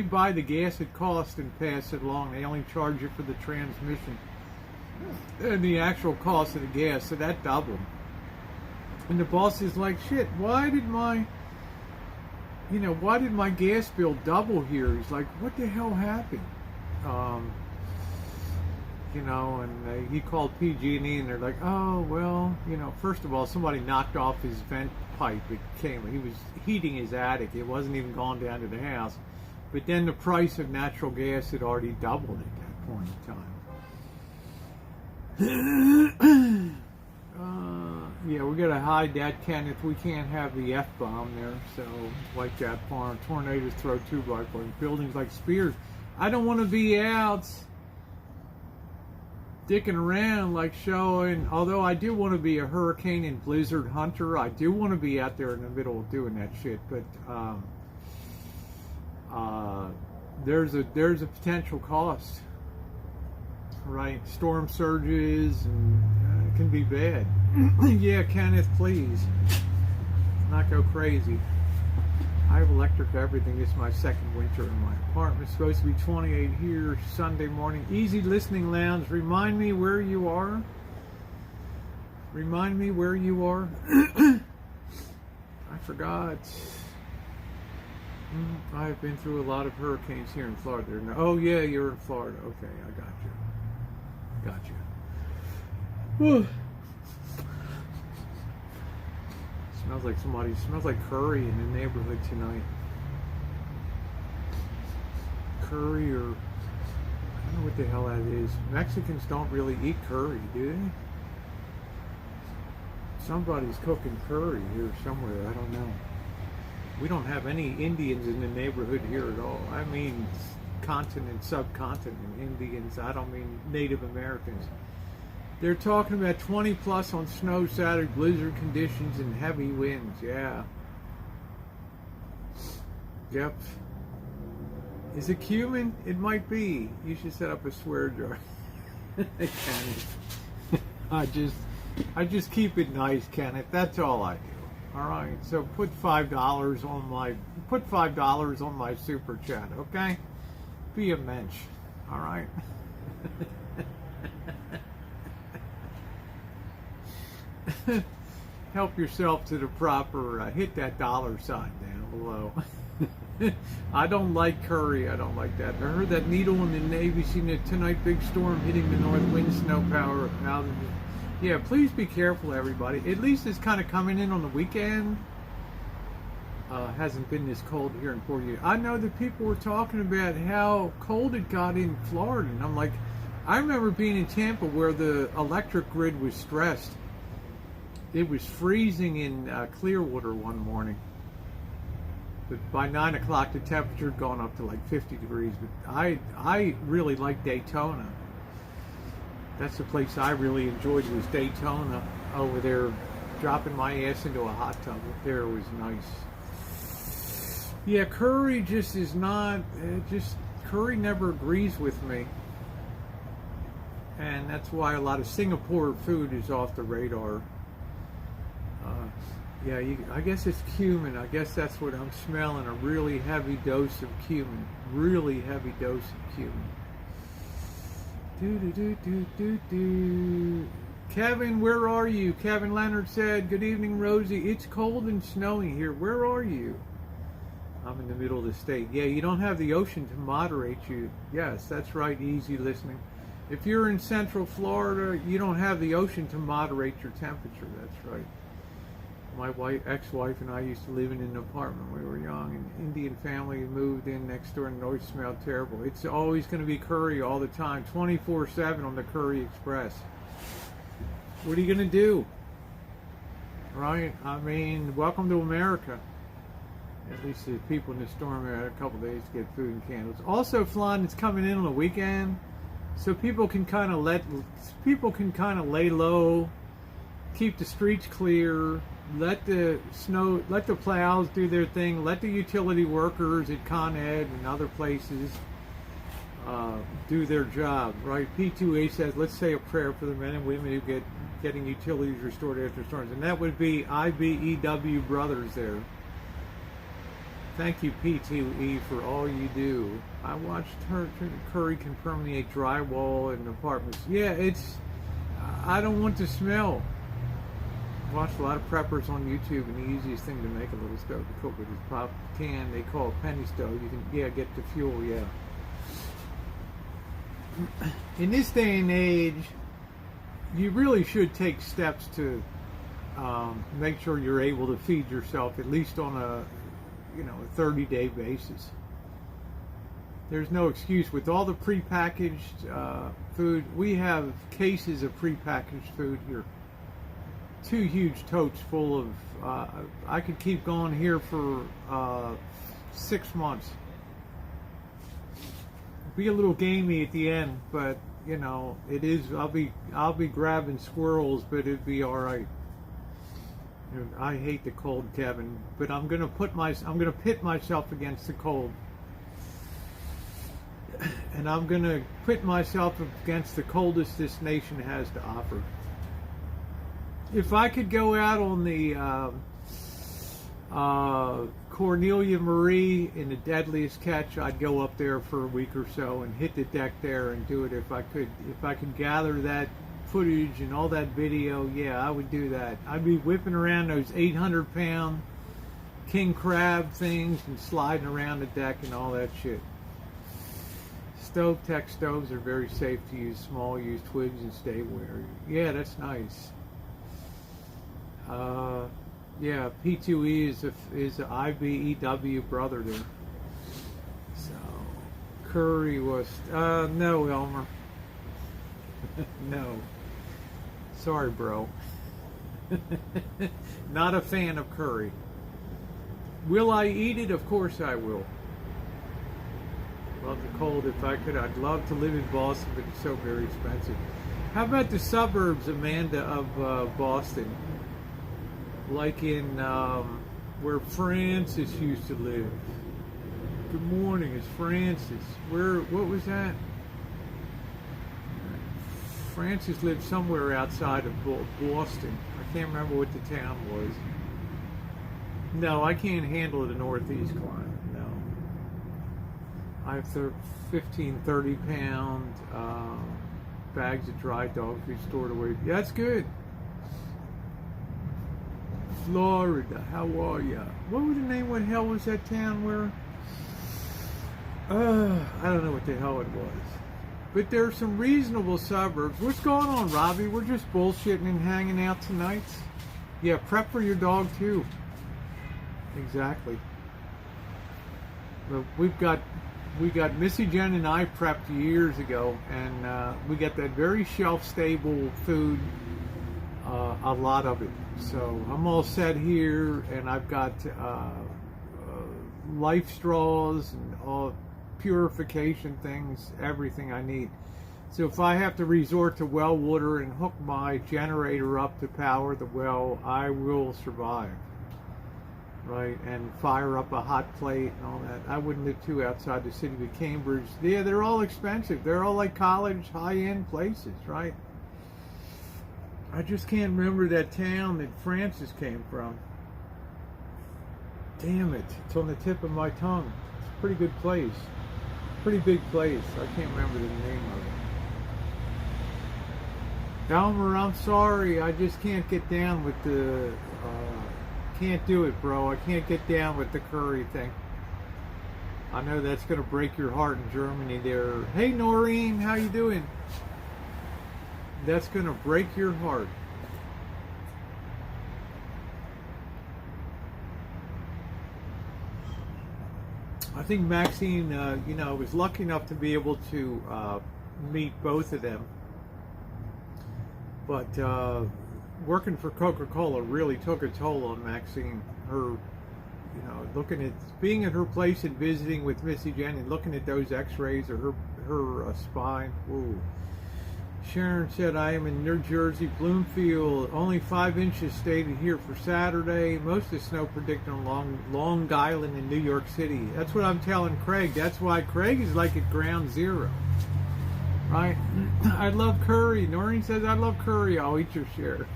buy the gas at cost and pass it along. They only charge you for the transmission and the actual cost of the gas, so that doubled. And the boss is like, shit, why did my gas bill double here? He's like, what the hell happened? And he called PG&E, and they're like, oh, well, first of all, somebody knocked off his vent pipe. He was heating his attic. It wasn't even gone down to the house. But then the price of natural gas had already doubled at that point in time. Yeah, we gotta hide that, Kenneth. We can't have the F-bomb there. So, like that farm, tornadoes throw 2x4 buildings like spears. I don't want to be out dicking around like showing, although I do want to be a hurricane and blizzard hunter. I do want to be out there in the middle of doing that shit, but there's a potential cost, right? Storm surges, and it can be bad. Yeah, Kenneth, please not go crazy. I have electric everything. This is my second winter in my apartment. It's supposed to be 28 here Sunday morning. Easy listening lounge. Remind me where you are. Remind me where you are. I forgot. I've been through a lot of hurricanes here in Florida. Oh yeah, you're in Florida. Okay, I got you. Whew. Smells like curry in the neighborhood tonight. Curry, or I don't know what the hell that is. Mexicans don't really eat curry, do they? Somebody's cooking curry here somewhere, I don't know. We don't have any Indians in the neighborhood here at all. I mean continent, subcontinent Indians. I don't mean Native Americans. They're talking about 20 plus on snow, Saturday, blizzard conditions, and heavy winds. Yeah. Yep. Is it cumin? It might be. You should set up a swear jar. Kenneth. I just keep it nice, Kenneth. That's all I do. All right. So put $5 on my super chat, okay? Be a mensch. All right. Help yourself to the proper. Hit that dollar sign down below. I don't like curry. I don't like that. I heard that needle in the Navy seen it tonight. Big storm hitting the north wind, snow power outages. Yeah, please be careful, everybody. At least it's kind of coming in on the weekend. Hasn't been this cold here in 4 years. I know that people were talking about how cold it got in Florida, and I'm like, I remember being in Tampa where the electric grid was stressed. It was freezing in Clearwater one morning. But by 9 o'clock, the temperature had gone up to like 50 degrees. But I really like Daytona. That's the place I really enjoyed, was Daytona over there. Dropping my ass into a hot tub up there was nice. Yeah, curry just is not, curry never agrees with me. And that's why a lot of Singapore food is off the radar. Yeah, I guess it's cumin. I guess that's what I'm smelling, a really heavy dose of cumin. Really heavy dose of cumin. Kevin, where are you? Kevin Leonard said, good evening, Rosie. It's cold and snowy here. Where are you? I'm in the middle of the state. Yeah, you don't have the ocean to moderate you. Yes, that's right, easy listening. If you're in Central Florida, you don't have the ocean to moderate your temperature. That's right. My ex-wife and I used to live in an apartment when we were young. An Indian family moved in next door and it always smelled terrible. It's always going to be curry all the time, 24/7 on the Curry Express. What are you going to do? Right? I mean, welcome to America. At least the people in the storm had a couple days to get food and candles. Also, Flan, it's coming in on the weekend, so people can kind of lay low, keep the streets clear. Let the plows do their thing. Let the utility workers at Con Ed and other places do their job, right? P2A says, let's say a prayer for the men and women who getting utilities restored after storms. And that would be IBEW brothers there. Thank you, P2E, for all you do. I watched curry can permeate drywall in apartments. Yeah, I don't want the smell. Watched a lot of preppers on YouTube, and the easiest thing to make a little stove to cook with is pop can. They call it penny stove. You can get the fuel. Yeah. In this day and age, you really should take steps to make sure you're able to feed yourself at least on a 30-day basis. There's no excuse with all the prepackaged food. We have cases of prepackaged food here. 2 huge totes full of, I could keep going here for 6 months. Be a little gamey at the end, but it is. I'll be grabbing squirrels, but it'd be all right. I hate the cold, Kevin, but I'm gonna pit myself against the cold, and I'm gonna pit myself against the coldest this nation has to offer. If I could go out on the Cornelia Marie in the Deadliest Catch, I'd go up there for a week or so and hit the deck there and do it if I could gather that footage and all that video. Yeah, I would do that. I'd be whipping around those 800-pound king crab things and sliding around the deck and all that shit. Tech stoves are very safe to use. Small, use twigs and stay where. Yeah, that's nice. Yeah, P2E is a IBEW brother there. So, curry was, no, Elmer. No. Sorry, bro. Not a fan of curry. Will I eat it? Of course I will. Love the cold. If I could, I'd love to live in Boston, but it's so very expensive. How about the suburbs, Amanda, of Boston? Like in where Francis used to live. Good morning. It's Francis. What was that? Francis lived somewhere outside of Boston. I can't remember what the town was. No, I can't handle the Northeast climate. No. I have 15, 30-pound bags of dry dog food stored away. Yeah, that's good. Florida, how are ya? What was the name? What the hell was that town where? I don't know what the hell it was. But there are some reasonable suburbs. What's going on, Robbie? We're just bullshitting and hanging out tonight. Yeah, prep for your dog too. Exactly. But we got Missy Jen and I prepped years ago, and we got that very shelf-stable food, a lot of it. So I'm all set here, and I've got life straws and all purification things, everything I need. So if I have to resort to well water and hook my generator up to power the well, I will survive. Right, and fire up a hot plate and all that. I wouldn't live too outside the city of Cambridge. Yeah, they're all expensive. They're all like college, high-end places, right? I just can't remember that town that Francis came from. Damn it, it's on the tip of my tongue. It's a pretty good place. Pretty big place. I can't remember the name of it. Elmer, I'm sorry. I just can't get down with the... can't do it, bro. I can't get down with the curry thing. I know that's going to break your heart in Germany there. Hey, Noreen, how you doing? That's going to break your heart. I think Maxine, was lucky enough to be able to meet both of them. But working for Coca-Cola really took a toll on Maxine. Her, looking at being at her place and visiting with Missy Jen and looking at those X-rays of her spine. Ooh. Sharon said, I am in New Jersey, Bloomfield. Only 5 inches stated here for Saturday. Most of the snow predicted on Long Island in New York City. That's what I'm telling Craig. That's why Craig is like at ground zero. Right? I love curry. Noreen says, I love curry. I'll eat your share.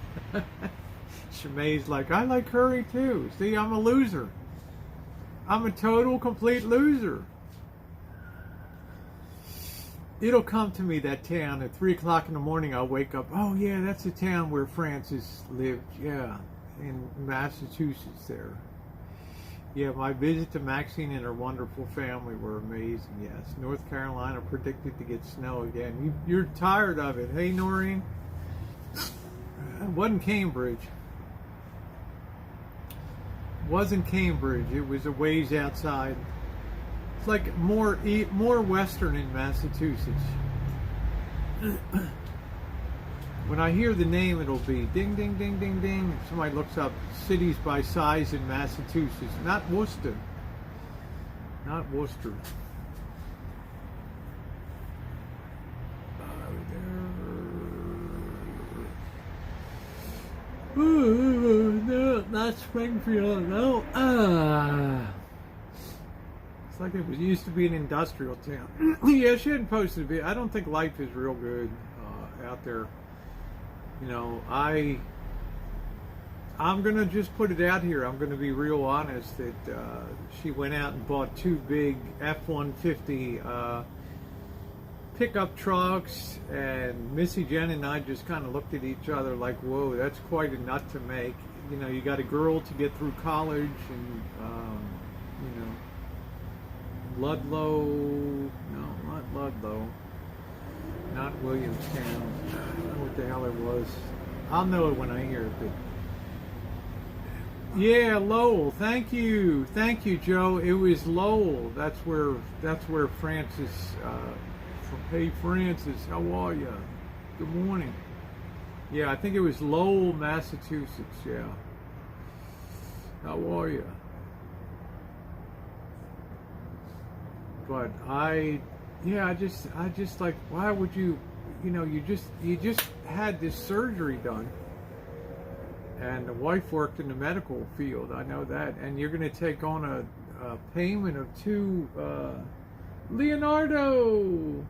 Shemai's like, I like curry too. See, I'm a loser. I'm a total, complete loser. It'll come to me, that town. At 3 o'clock in the morning, I'll wake up. Oh, yeah, that's the town where Francis lived. Yeah, in Massachusetts there. Yeah, my visit to Maxine and her wonderful family were amazing, yes. North Carolina predicted to get snow again. You're tired of it. Hey, Noreen? It wasn't Cambridge. It wasn't Cambridge. It was a ways outside. It's like more western in Massachusetts. When I hear the name, it'll be ding, ding, ding, ding, ding. Somebody looks up cities by size in Massachusetts. Not Worcester. Not Worcester. No, not Springfield. No. It's like it used to be an industrial town. Yeah, she hadn't posted a bit. I don't think life is real good out there. I'm going to just put it out here. I'm going to be real honest that she went out and bought 2 big F-150 pickup trucks, and Missy Jen and I just kind of looked at each other like, whoa, that's quite a nut to make. You got a girl to get through college, and, Ludlow, no, not Ludlow, not Williamstown. I don't know what the hell it was. I'll know it when I hear it. But yeah, Lowell. Thank you, Joe. It was Lowell. That's where Francis. Hey, Francis, how are you? Good morning. Yeah, I think it was Lowell, Massachusetts. Yeah. How are you? But I just like, why would you, you just had this surgery done, and the wife worked in the medical field. I know that, and you're going to take on payment of two. Leonardo!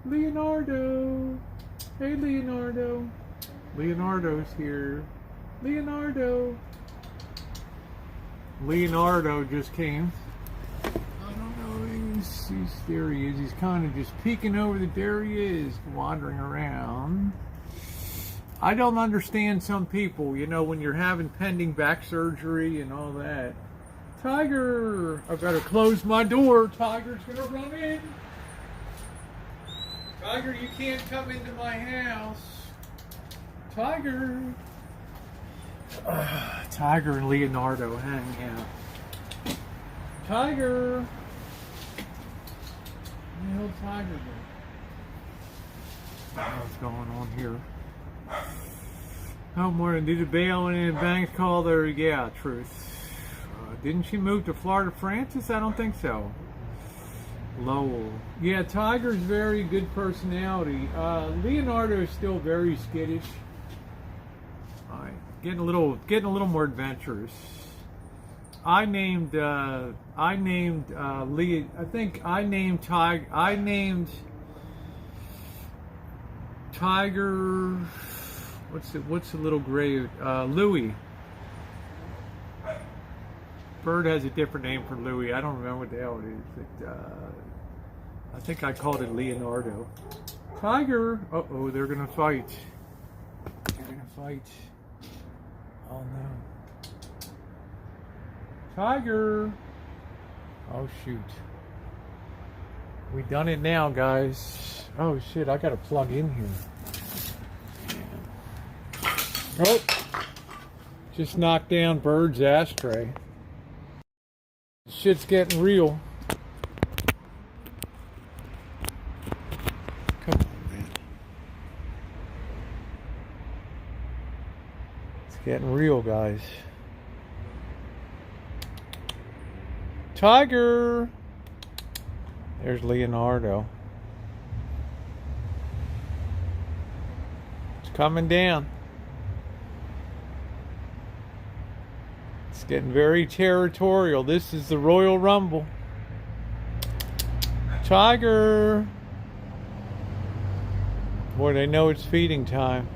Leonardo! Hey, Leonardo! Leonardo's here. Leonardo! Leonardo just came. I don't know. There he is. He's kind of just peeking over the. There he is, wandering around. I don't understand some people, you know, when you're having pending back surgery and all that. Tiger! I've got to close my door. Tiger's going to run in. Tiger, you can't come into my house. Tiger! Tiger and Leonardo hanging out. Tiger! Where the hell Tiger go? What's going on here? Oh, morning. Did the bail and banks call there? Yeah, truth. Didn't she move to Florida, Francis? I don't think so. Lowell. Yeah, Tiger's very good personality. Leonardo is still very skittish. All right, getting a little more adventurous. I named Lee. I think I named Tiger. What's the little gray? Louis. Bird has a different name for Louis. I don't remember what the hell it is. I think I called it Leonardo. Tiger. Uh-oh, they're gonna fight. They're gonna fight. Oh no. Tiger. Oh shoot. We done it now, guys. Oh shit, I gotta plug in here. Oh, just knocked down Bird's ashtray. Shit's getting real. Come on, man. It's getting real, guys. Tiger! There's Leonardo. It's coming down. It's getting very territorial. This is the Royal Rumble. Tiger! Boy, they know it's feeding time.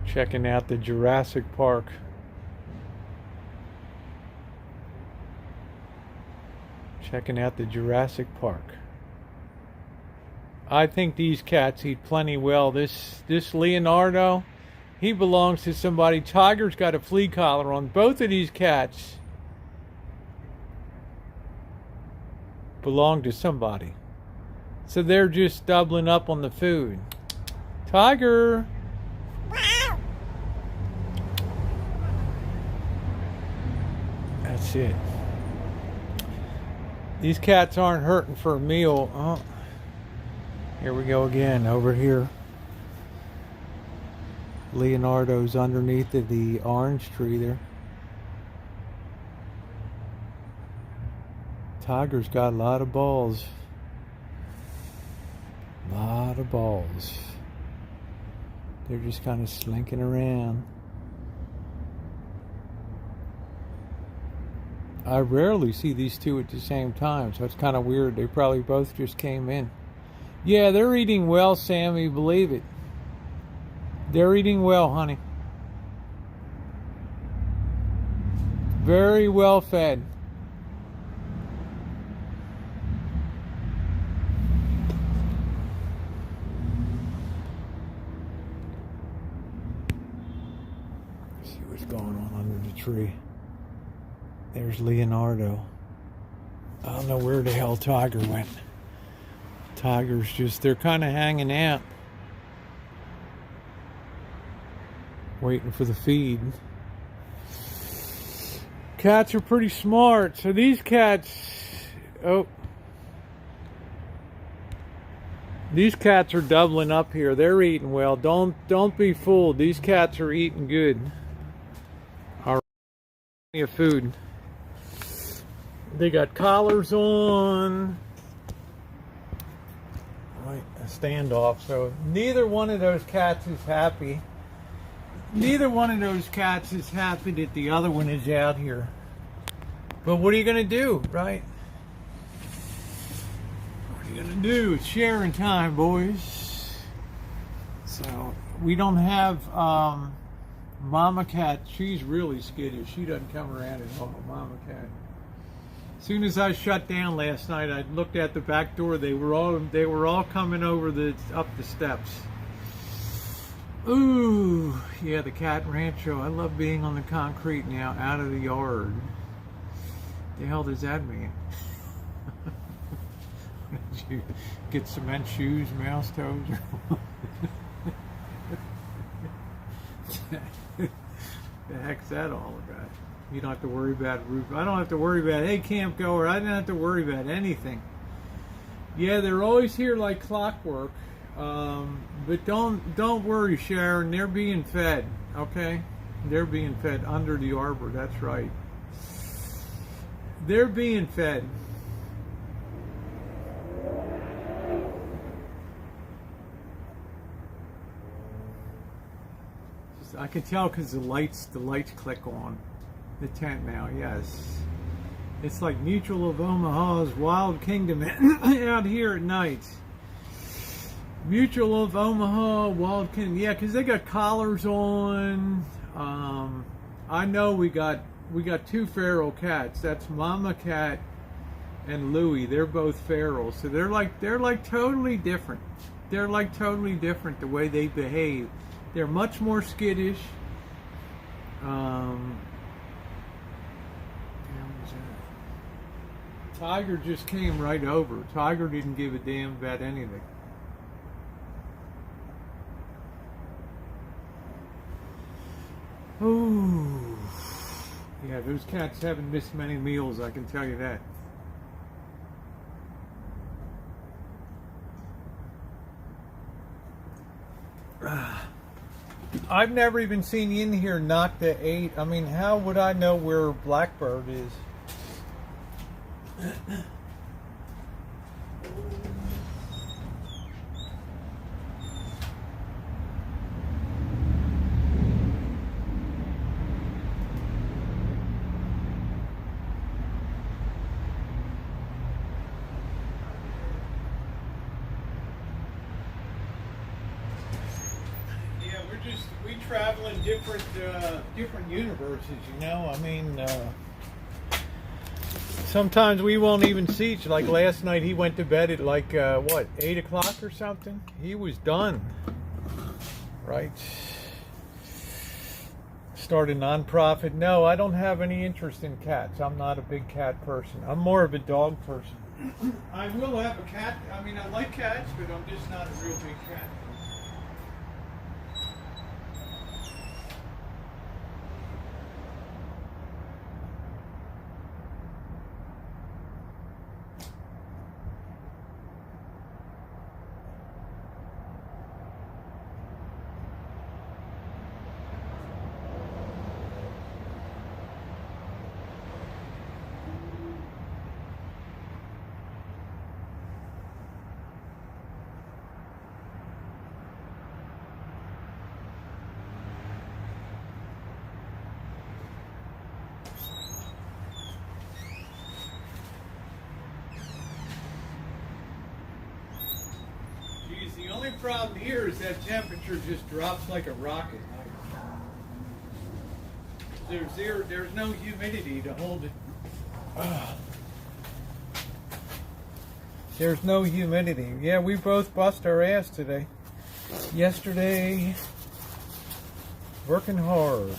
Checking out the Jurassic Park. Checking out the Jurassic Park. I think these cats eat plenty well. This Leonardo, he belongs to somebody. Tiger's got a flea collar on. Both of these cats belong to somebody. So they're just doubling up on the food. Tiger! That's it. These cats aren't hurting for a meal. Oh, here we go again, over here. Leonardo's underneath the orange tree there. Tiger's got a lot of balls. A lot of balls. They're just kind of slinking around. I rarely see these two at the same time, so it's kind of weird. They probably both just came in. Yeah, they're eating well, Sammy, believe it. They're eating well, honey. Very well fed. Let's see what's going on under the tree. There's Leonardo. I don't know where the hell Tiger went. Tiger's just, they're kind of hanging out. Waiting for the feed. Cats are pretty smart. So these cats, these cats are doubling up here. They're eating well. Don't be fooled. These cats are eating good. All right, plenty of food. They got collars on. Right, a standoff. So neither one of those cats is happy. neither one of those cats is happy that the other one is out here. But what are you going to do, right? What are you going to do? It's sharing time, boys. So we don't have Mama Cat. She's really skittish. She doesn't come around at all, Mama Cat. As soon as I shut down last night, I looked at the back door. They were all coming over up the steps. Ooh, yeah, the cat rancho. I love being on the concrete now, out of the yard. The hell does that mean? Did you get cement shoes, mouse toes? The heck's that all about? You don't have to worry about roof. I don't have to worry about, hey, camp goer, I don't have to worry about anything. Yeah, they're always here like clockwork. But don't worry, Sharon. They're being fed, okay? They're being fed under the arbor. That's right. They're being fed. I can tell because the lights click on the tent now. Yes, it's like Mutual of Omaha's Wild Kingdom out here at night. Mutual of Omaha, Wild Kingdom. Yeah, because they got collars on. I know we got two feral cats. That's Mama Cat and Louie. They're both feral, so they're like totally different. They're like totally different the way they behave. They're much more skittish. Tiger just came right over. Tiger didn't give a damn about anything. Ooh. Yeah, those cats haven't missed many meals, I can tell you that. I've never even seen you in here knock the 8. I mean, how would I know where Blackbird is? We travel in different universes, you know. I mean, sometimes we won't even see each. Like last night, he went to bed at like 8 o'clock or something. He was done. Right. Start a nonprofit. No, I don't have any interest in cats. I'm not a big cat person. I'm more of a dog person. I will have a cat. I mean, I like cats, but I'm just not a real big cat. The only problem here is that temperature just drops like a rocket. There's no humidity to hold it. There's no humidity. Yeah, we both bust our ass today. Yesterday, working hard.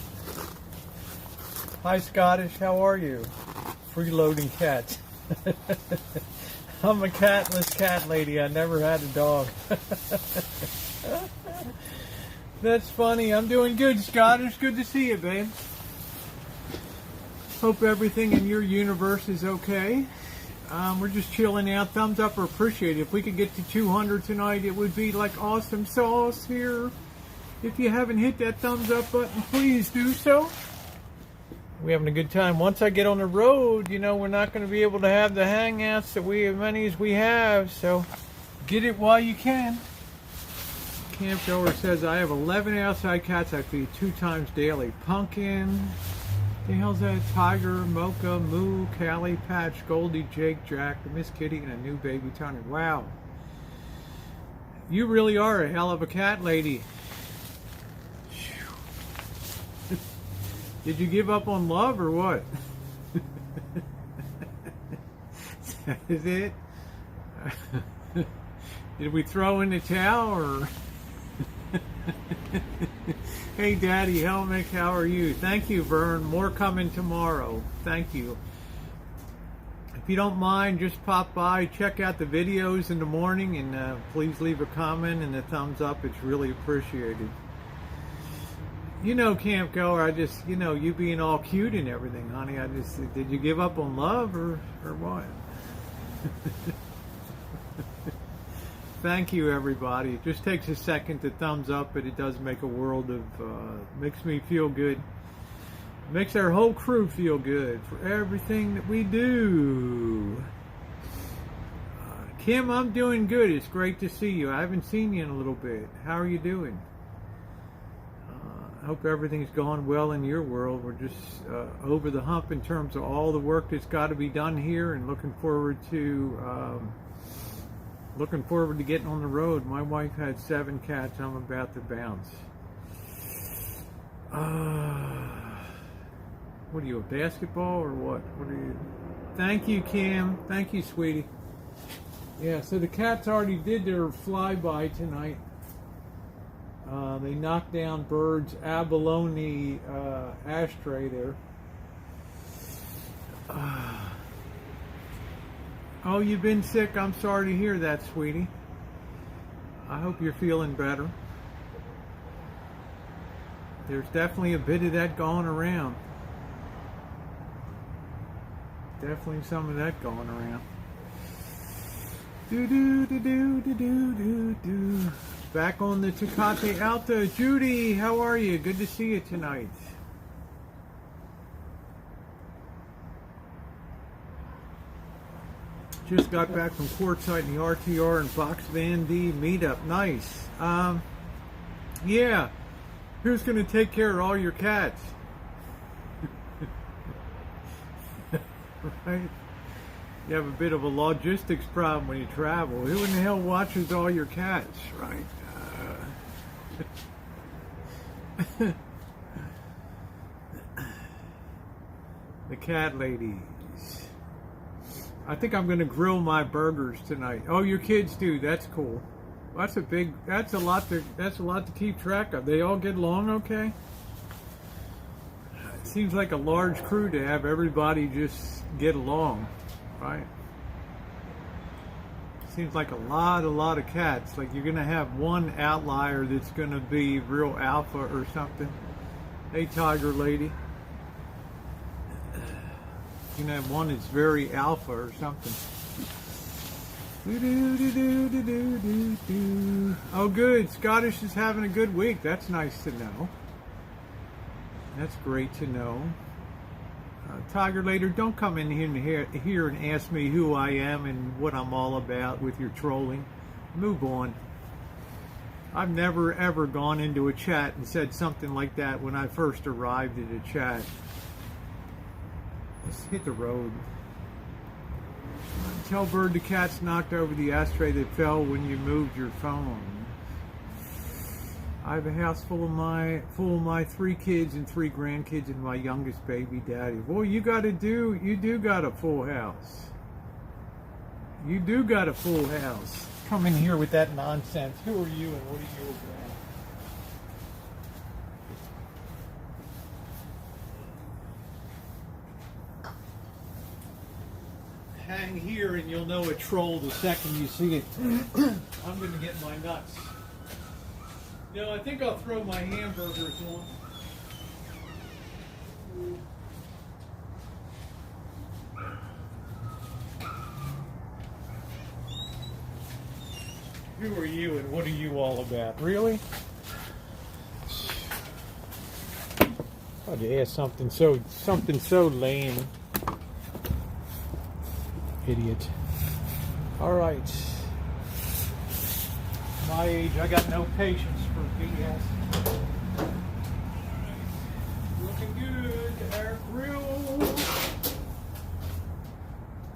Hi Scottish, how are you? Freeloading cats. I'm a catless cat lady. I never had a dog. That's funny. I'm doing good, Scottish. Good to see you, babe. Hope everything in your universe is okay. We're just chilling out. Thumbs up or appreciate it. If we could get to 200 tonight, it would be like awesome sauce here. If you haven't hit that thumbs up button, please do so. We're having a good time. Once I get on the road, you know, we're not going to be able to have the hangouts that we have many as we have. So get it while you can. Camp Goer says, I have 11 outside cats I feed 2 times daily. Pumpkin, the hell's that? Tiger, Mocha, Moo, Callie, Patch, Goldie, Jake, Jack, Miss Kitty, and a new baby Tony. Wow. You really are a hell of a cat lady. Did you give up on love or what? Is that it? Did we throw in the towel or? Hey Daddy Helmick, how are you? Thank you, Vern. More coming tomorrow. Thank you. If you don't mind, just pop by, check out the videos in the morning, and please leave a comment and a thumbs up. It's really appreciated. You know, Camp Goer, I just, you know, you being all cute and everything, honey. I just, did you give up on love or what? Thank you, everybody. It just takes a second to thumbs up, but it does make a world of, makes me feel good. Makes our whole crew feel good for everything that we do. Kim, I'm doing good. It's great to see you. I haven't seen you in a little bit. How are you doing? I hope everything's going well in your world. We're just over the hump in terms of all the work that's got to be done here, and looking forward to getting on the road. My wife had 7 cats. I'm about to bounce. What are you, a basketball or what? What are you? Thank you, Kim. Thank you, sweetie. Yeah, so the cats already did their flyby tonight. They knocked down Bird's abalone ashtray there. Oh, you've been sick? I'm sorry to hear that, sweetie. I hope you're feeling better. There's definitely a bit of that going around. Definitely some of that going around. Do. Back on the Tecate Alta. Judy, how are you? Good to see you tonight. Just got back from courtside in the RTR and Box Van D meetup. Nice. Yeah. Who's going to take care of all your cats? Right? You have a bit of a logistics problem when you travel. Who in the hell watches all your cats, right? The cat ladies. I think I'm going to grill my burgers tonight. Oh, your kids do. That's cool. That's a lot to keep track of. They all get along okay? It seems like a large crew to have everybody just get along, right? Seems like a lot of cats. Like you're going to have one outlier that's going to be real alpha or something. Hey, tiger lady. You're going to have one that's very alpha or something. Oh, good. Scottish is having a good week. That's nice to know. That's great to know. Tiger later, don't come in here and ask me who I am and what I'm all about with your trolling. Move on. I've never ever gone into a chat and said something like that when I first arrived at a chat. Let's hit the road. Tell Bird the cat's knocked over the ashtray that fell when you moved your phone. I have a house full of my 3 kids and 3 grandkids and my youngest baby daddy. Well, you do got a full house. You do got a full house. Come in here with that nonsense. Who are you and what are you about? Hang here and you'll know a troll the second you see it. I'm going to get my nuts. You know, I think I'll throw my hamburgers on. Who are you and what are you all about? Really? I'd ask something so lame. Idiot. All right. my age, I got no patience for BS. Looking good. Our grill.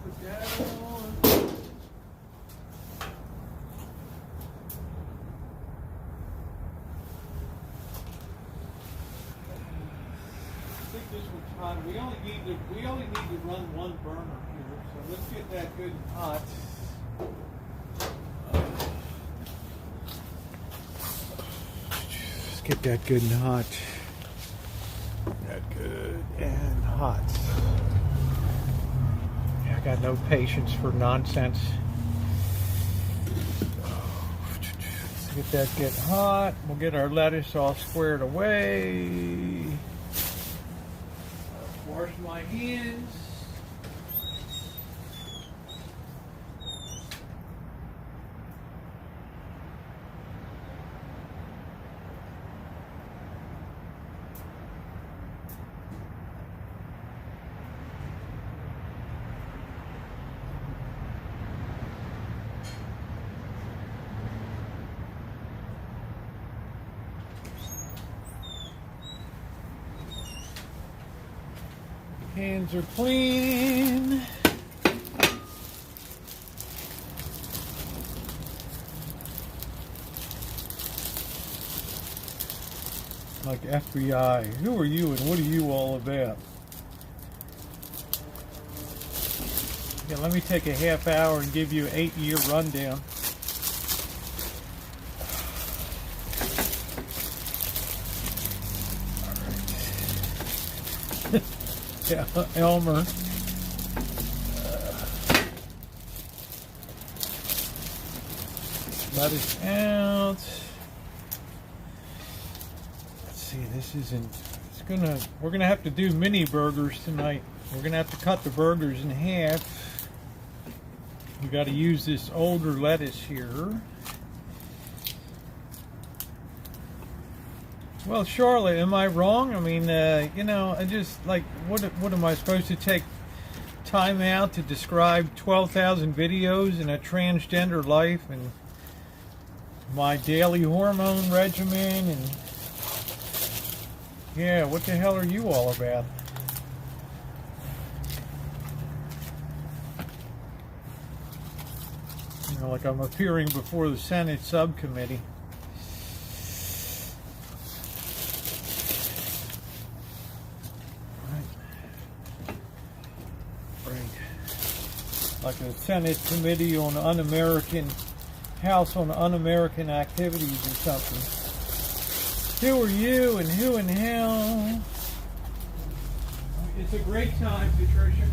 Put that on. I think this one's hot. We only need to run one burner here, so let's get that good and hot. Let's get that good and hot. That good and hot. Yeah, I got no patience for nonsense. Let's get that get hot. We'll get our lettuce all squared away. Wash my hands. Hands are clean. Like FBI, who are you and what are you all about? Yeah, let me take a half hour and give you an 8-year rundown. Yeah, Elmer. Lettuce out. Let's see, this isn't, we're gonna have to do mini burgers tonight. We're gonna have to cut the burgers in half. We gotta use this older lettuce here. Well, Charlotte, am I wrong? I mean, you know, I just, like, what am I supposed to take time out to describe 12,000 videos in a transgender life and my daily hormone regimen and, yeah, what the hell are you all about? You know, like I'm appearing before the Senate subcommittee. Like a Senate Committee on Un-American, House on Un-American Activities or something. Who are you and who in hell? It's a great time, Patricia.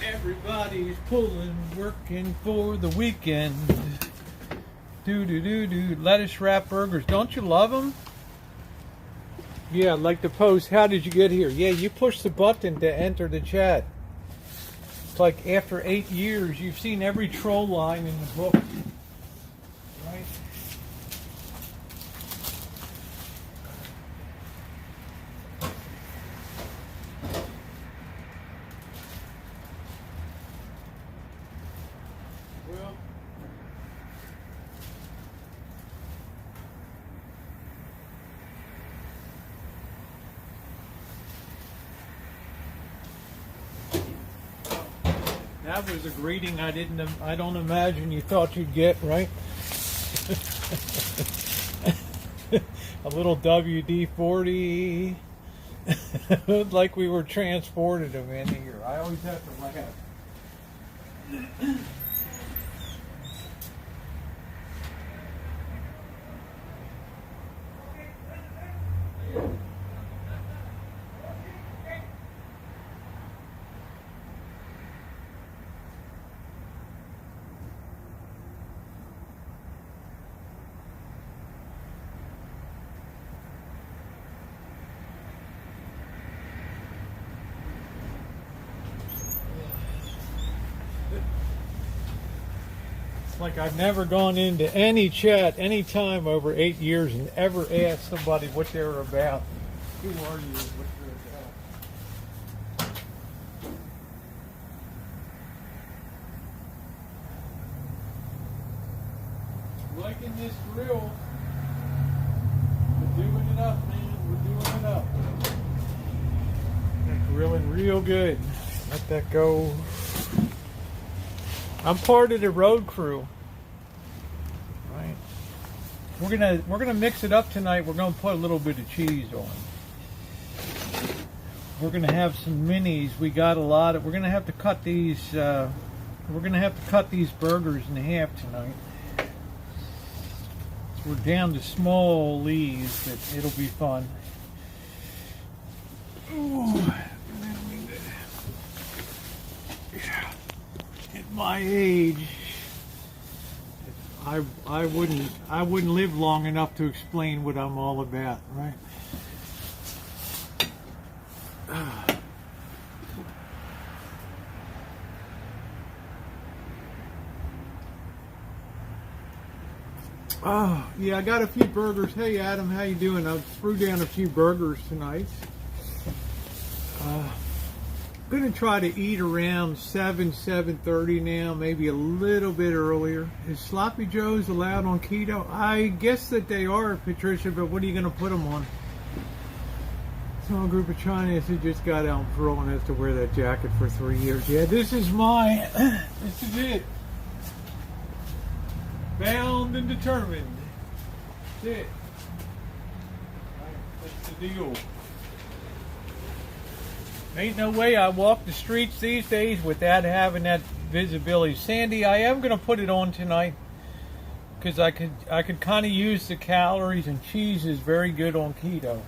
Everybody's pulling, working for the weekend. Do. Lettuce wrap burgers. Don't you love them? Yeah, like the post, how did you get here? Yeah, you push the button to enter the chat. It's like after 8 years, you've seen every troll line in the book. Right? That was a greeting I don't imagine you thought you'd get, right? A little WD-40. Like we were transported him in here. I always have to laugh. It's like I've never gone into any chat any time over 8 years and ever asked somebody what they were about. Who are you? What you're about? Liking this grill. We're doing it up, man. We're doing it up. They're grilling real good. Let that go. I'm part of the road crew. Right. We're gonna mix it up tonight. We're gonna put a little bit of cheese on. We're gonna have some minis. We got a lot of. We're gonna have to cut these. We're gonna have to cut these burgers in half tonight. We're down to small leaves, but it'll be fun. Ooh. At my age, I wouldn't live long enough to explain what I'm all about, right? Oh, yeah, I got a few burgers. Hey, Adam, how you doing? I threw down a few burgers tonight. I'm going to try to eat around 7:30 now, maybe a little bit earlier. Is Sloppy Joe's allowed on keto? I guess that they are, Patricia, but what are you going to put them on? Small group of Chinese who just got out on parole and has to wear that jacket for 3 years. Yeah, this is mine. This is it. Bound and determined. That's it. That's the deal. Ain't no way I walk the streets these days without having that visibility. Sandy, I am going to put it on tonight because I could kind of use the calories, and cheese is very good on keto.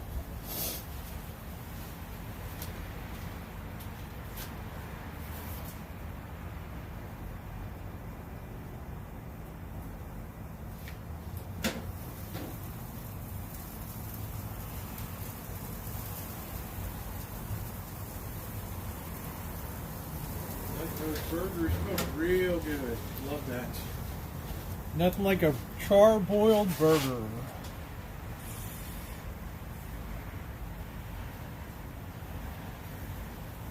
Those burgers cook real good. Love that. Nothing like a char-boiled burger.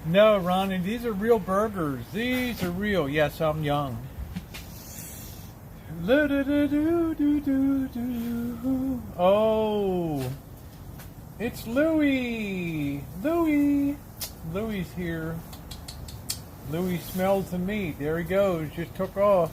No, Ronnie, these are real burgers. These are real. Yes, I'm young. Oh, it's Louie. Louie's here. Louis smells the meat. There he goes. Just took off.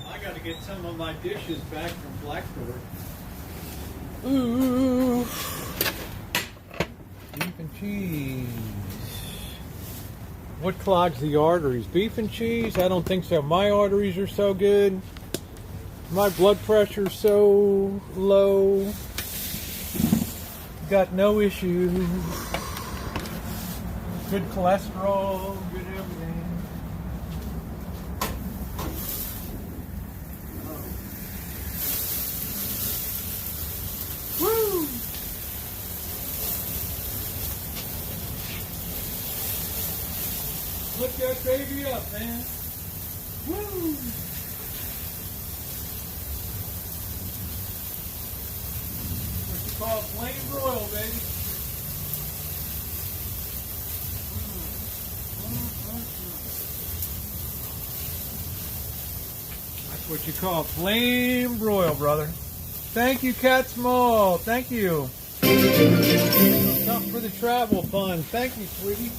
I got to get some of my dishes back from Blackboard. Ooh, beef and cheese. What clogs the arteries? Beef and cheese? I don't think so. My arteries are so good. My blood pressure's so low. Got no issues. Good cholesterol, good everything. Look that baby up, man. Woo! What you call flame broil, baby. That's what you call flame broil, brother. Thank you, Cat Small. Thank you. Something for the travel fund. Thank you, sweetie.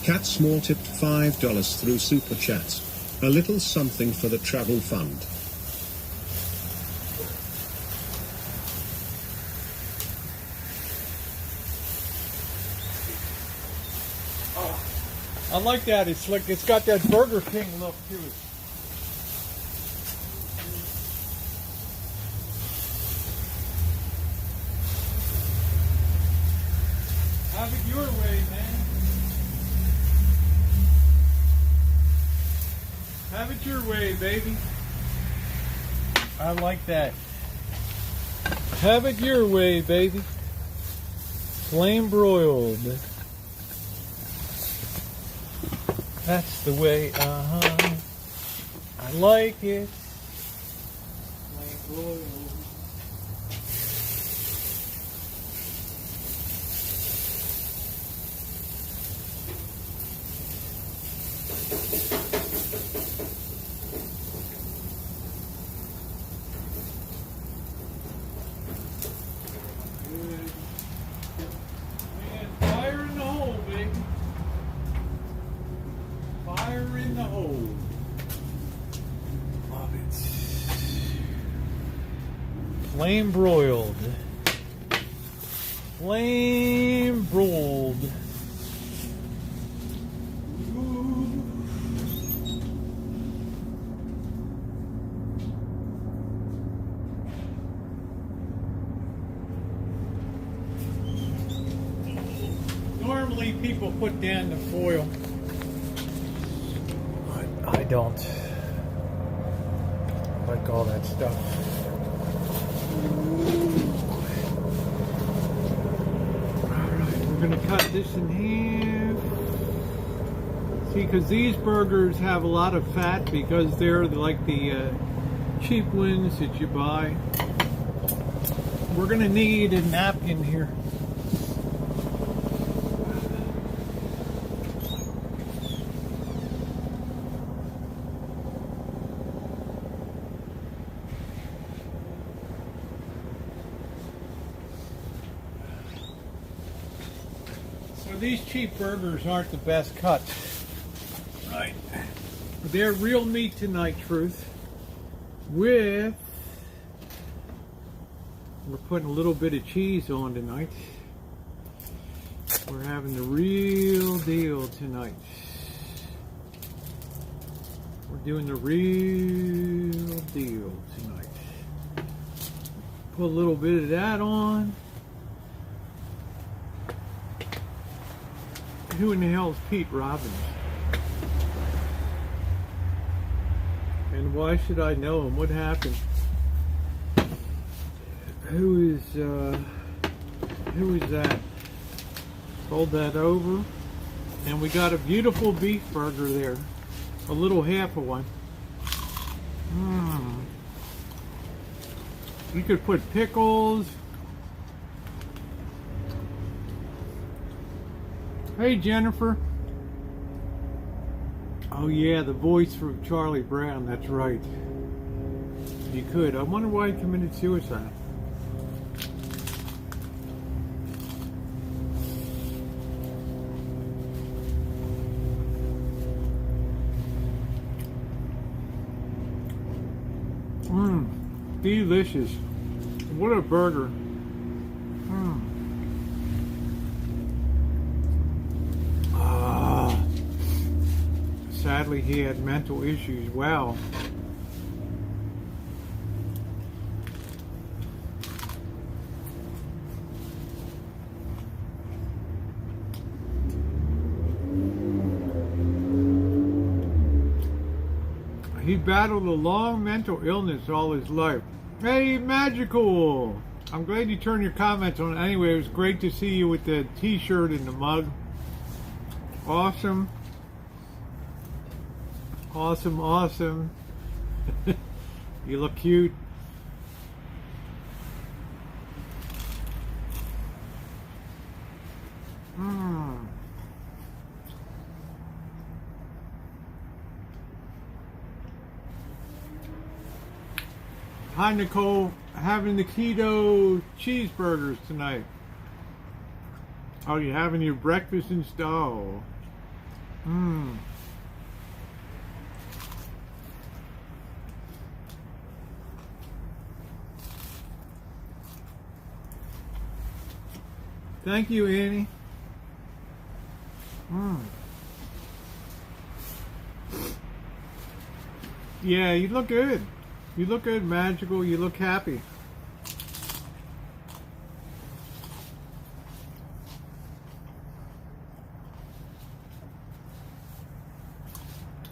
Cat Small tipped $5 through Super Chat. A little something for the travel fund. Oh, I like that. It's like it's got that Burger King look to it. your way, baby. I like that. Have it your way, baby. Flame broiled. That's the way, I like it. Flame broiled. Fire in the hole, baby. Fire in the hole. Love it. Flame broiled. Flame broiled. Normally people put down the foil. I don't like all that stuff. Alright, we're going to cut this in half. See, because these burgers have a lot of fat because they're like the cheap ones that you buy. We're going to need a napkin here. These cheap burgers aren't the best cut. Right. They're real meat tonight, Truth. We're putting a little bit of cheese on tonight. We're having the real deal tonight. We're doing the real deal tonight. Put a little bit of that on. Who in the hell is Pete Robbins? And why should I know him? What happened? Who is that? Fold that over. And we got a beautiful beef burger there. A little half of one. You could put pickles. Hey, Jennifer. Oh, yeah, the voice from Charlie Brown. That's right. You could. I wonder why he committed suicide. Delicious. What a burger. Sadly, he had mental issues. Wow. He battled a long mental illness all his life. Hey, Magical! I'm glad you turned your comments on. Anyway, it was great to see you with the t-shirt and the mug. Awesome. Awesome, awesome. You look cute. Hi, Nicole. Having the keto cheeseburgers tonight. Oh, you having your breakfast and stuff? Thank you, Annie. Yeah, you look good. You look good, Magical. You look happy.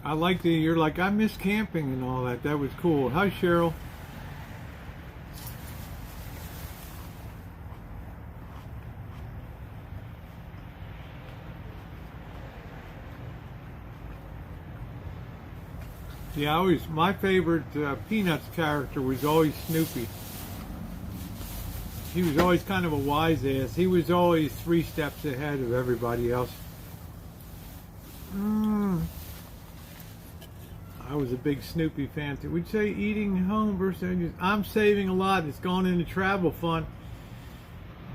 I like that you're like, I miss camping and all that. That was cool. Hi, Cheryl. Yeah, my favorite Peanuts character was always Snoopy. He was always kind of a wise ass. He was always 3 steps ahead of everybody else. I was a big Snoopy fan too. We'd say eating home versus I'm saving a lot. It's gone into travel fund.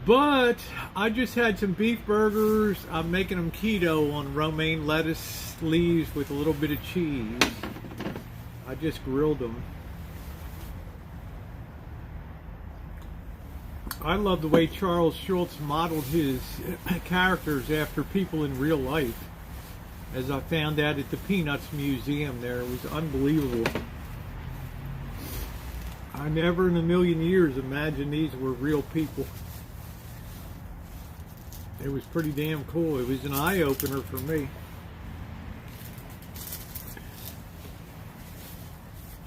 But I just had some beef burgers. I'm making them keto on romaine lettuce leaves with a little bit of cheese. I just grilled them. I love the way Charles Schulz modeled his characters after people in real life. As I found out at the Peanuts Museum there, it was unbelievable. I never in a million years imagined these were real people. It was pretty damn cool. It was an eye-opener for me.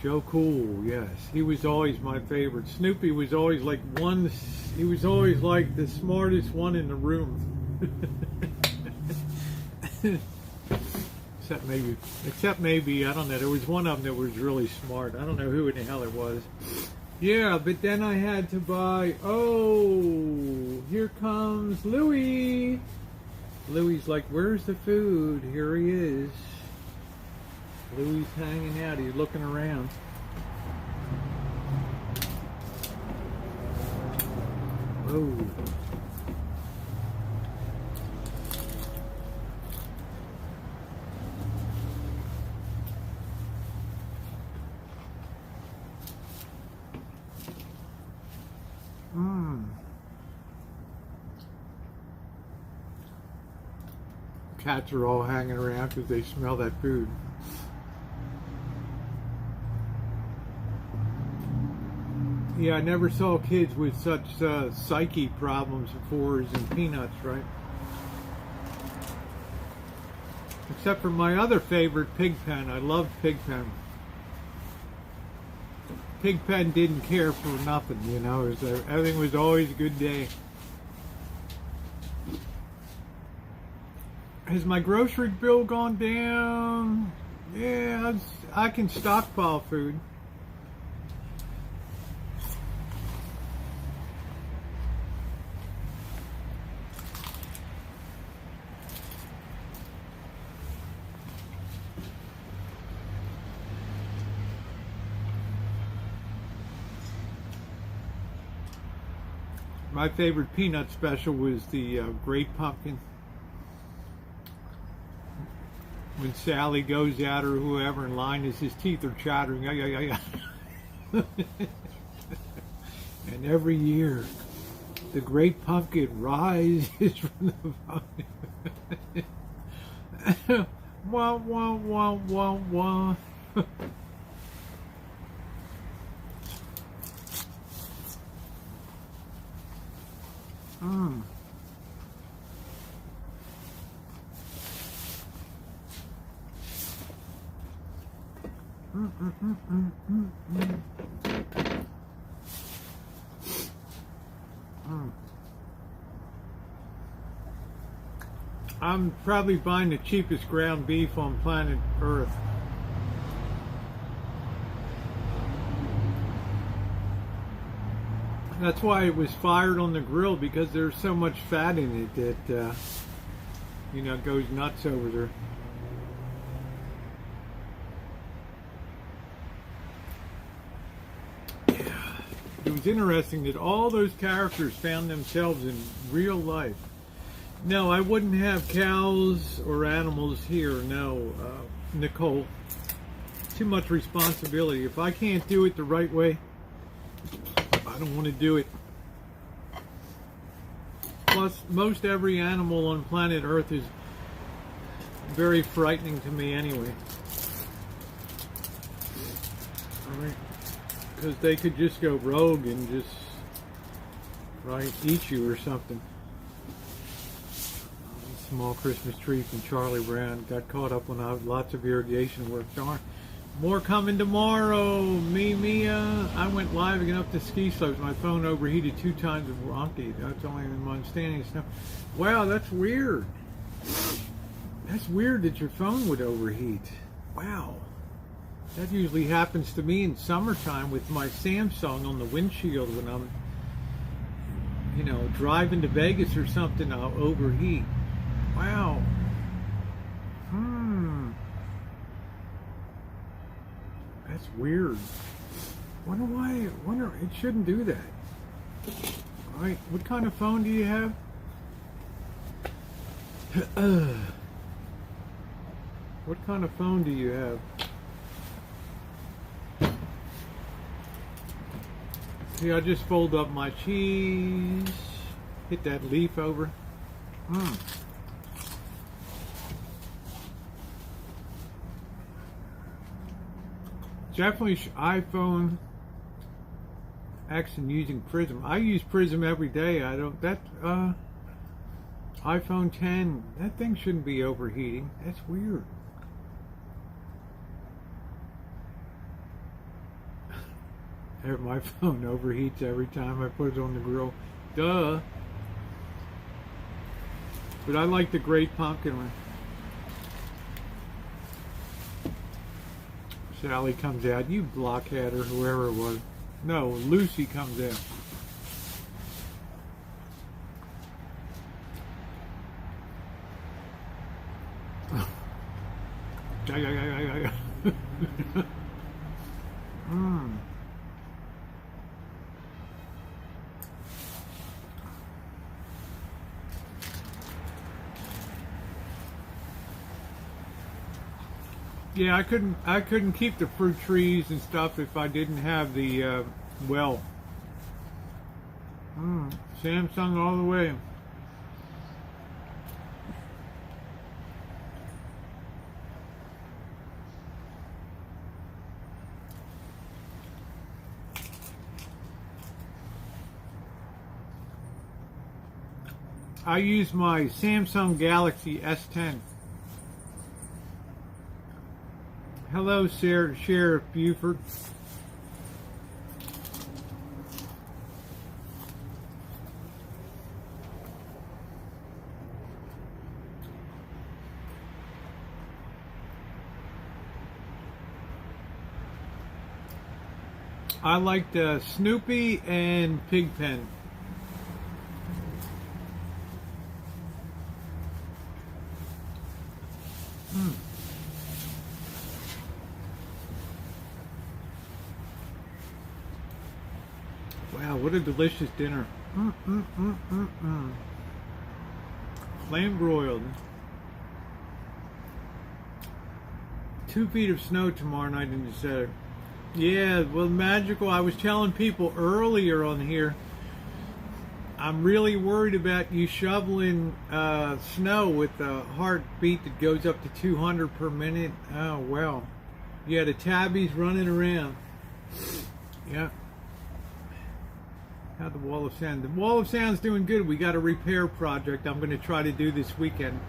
Joe Cool, yes. He was always my favorite. Snoopy was always like he was always like the smartest one in the room. Except maybe, I don't know, there was one of them that was really smart. I don't know who in the hell it was. Yeah, but then I had to buy, here comes Louie. Louie's like, where's the food? Here he is. Louie's hanging out, he's looking around. Whoa. Cats are all hanging around because they smell that food. Yeah, I never saw kids with such psyche problems before as in Peanuts, right? Except for my other favorite, Pigpen. I loved Pigpen. Pigpen didn't care for nothing, you know. Everything was always a good day. Has my grocery bill gone down? Yeah, I can stockpile food. My favorite Peanut special was the Great Pumpkin. When Sally goes out or whoever in line, his teeth are chattering. And every year, the Great Pumpkin rises from the vine. Wah, wah, wah, wah, wah. I'm probably buying the cheapest ground beef on planet Earth. That's why it was fired on the grill, because there's so much fat in it that, you know, goes nuts over there. It was interesting that all those characters found themselves in real life. No, I wouldn't have cows or animals here. No, Nicole. Too much responsibility. If I can't do it the right way, I don't want to do it. Plus, most every animal on planet Earth is very frightening to me anyway. All right. Because they could just go rogue and just, right, eat you or something. It's small Christmas tree from Charlie Brown. Got caught up on lots of irrigation work. Darn. More coming tomorrow. Mia. I went live again up the ski slopes. My phone overheated 2 times of wonky. That's only in Montana snow. Wow, that's weird. That's weird that your phone would overheat. Wow. That usually happens to me in summertime with my Samsung on the windshield when I'm, driving to Vegas or something. I'll overheat. Wow. That's weird. Wonder it shouldn't do that. All right, what kind of phone do you have? What kind of phone do you have? See, I just fold up my cheese, hit that leaf over. Definitely iPhone X and using Prism. I use Prism every day. iPhone 10, that thing shouldn't be overheating. That's weird. My phone overheats every time I put it on the grill. Duh. But I like the Great Pumpkin one. Sally comes out. You blockhead or whoever it was. No, Lucy comes out. Yeah, I couldn't keep the fruit trees and stuff if I didn't have the well. Samsung all the way. I use my Samsung Galaxy S10. Hello, Sheriff Buford. I liked Snoopy and Pigpen. Wow, what a delicious dinner. Flame broiled. 2 feet of snow tomorrow night in December. Yeah, well, magical. I was telling people earlier on here, I'm really worried about you shoveling snow with a heartbeat that goes up to 200 per minute. Oh, well. Yeah, the tabby's running around. Yeah. How the Wall of Sound? The Wall of Sound's doing good. We got a repair project I'm going to try to do this weekend.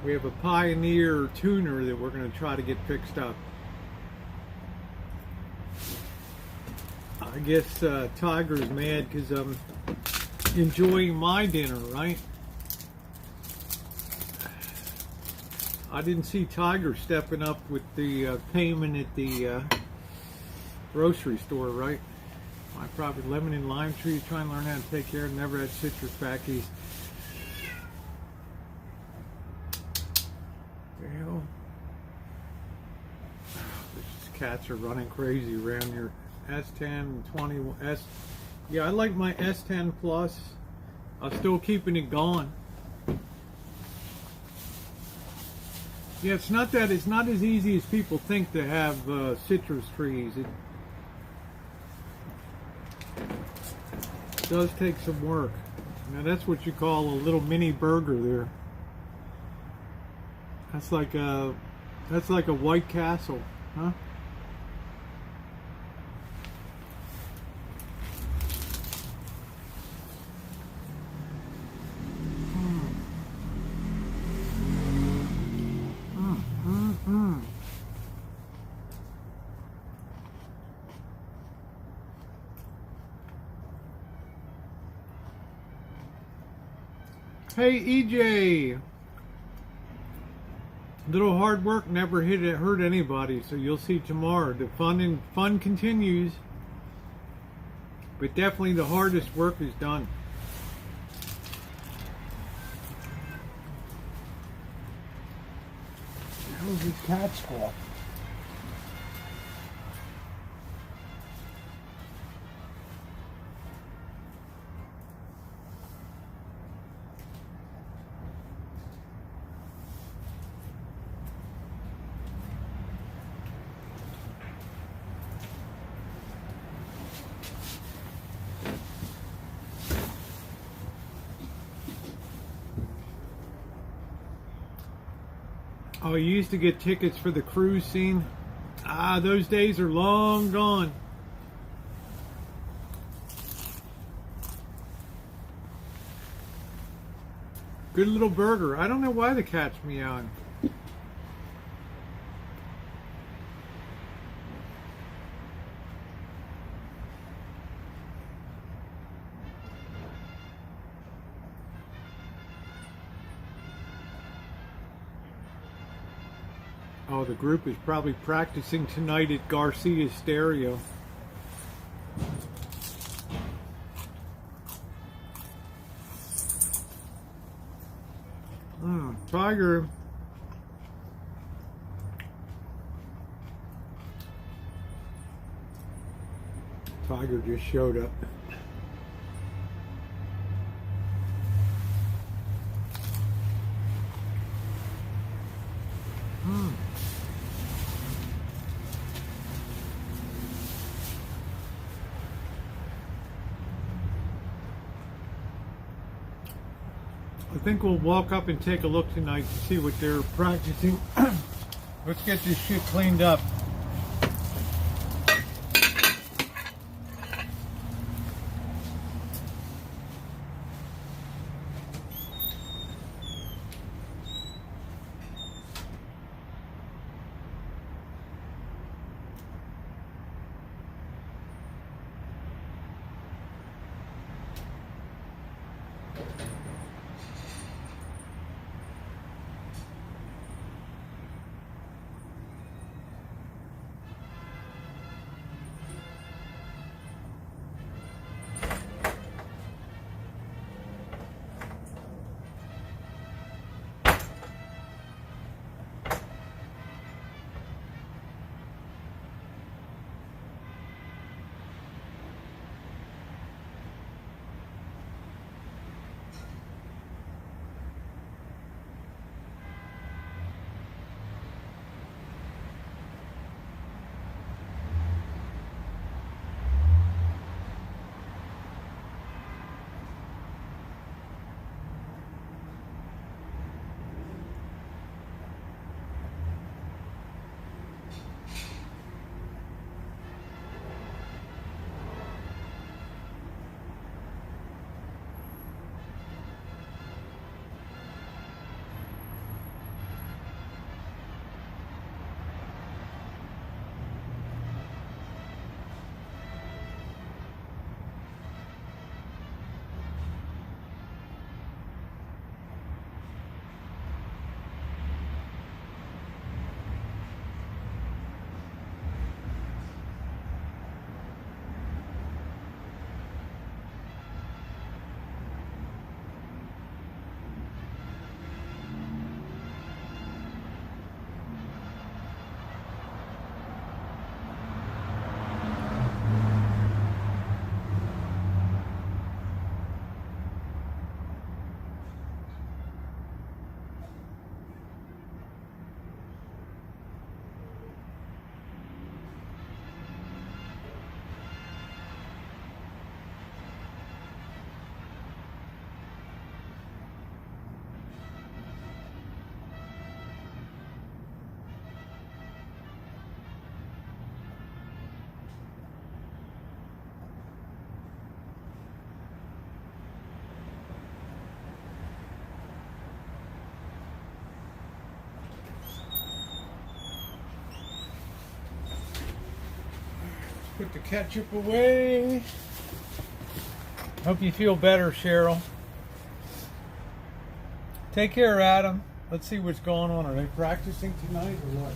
We have a Pioneer tuner that we're going to try to get fixed up. I guess Tiger's mad because I'm enjoying my dinner, right? I didn't see Tiger stepping up with the payment at the grocery store, right? My private lemon and lime trees, trying to learn how to take care of. Never had citrus backies. The hell? These cats are running crazy around here. S10, 21, S. Yeah, I like my S10 Plus. I'm still keeping it going. Yeah, it's not as easy as people think to have citrus trees. It does take some work. Now that's what you call a little mini burger there. That's like a White Castle, huh? Hey EJ, little hard work never hurt anybody, so you'll see tomorrow. The fun continues, but definitely the hardest work is done. How's these cats for? Oh, you used to get tickets for the cruise scene? Ah, those days are long gone. Good little burger. I don't know why the cat's meowing. Oh, the group is probably practicing tonight at Garcia's Stereo. Tiger. Tiger just showed up. I think we'll walk up and take a look tonight to see what they're practicing. Let's get this shit cleaned up. Put the ketchup away. Hope you feel better, Cheryl. Take care, Adam. Let's see what's going on. Are they practicing tonight or what?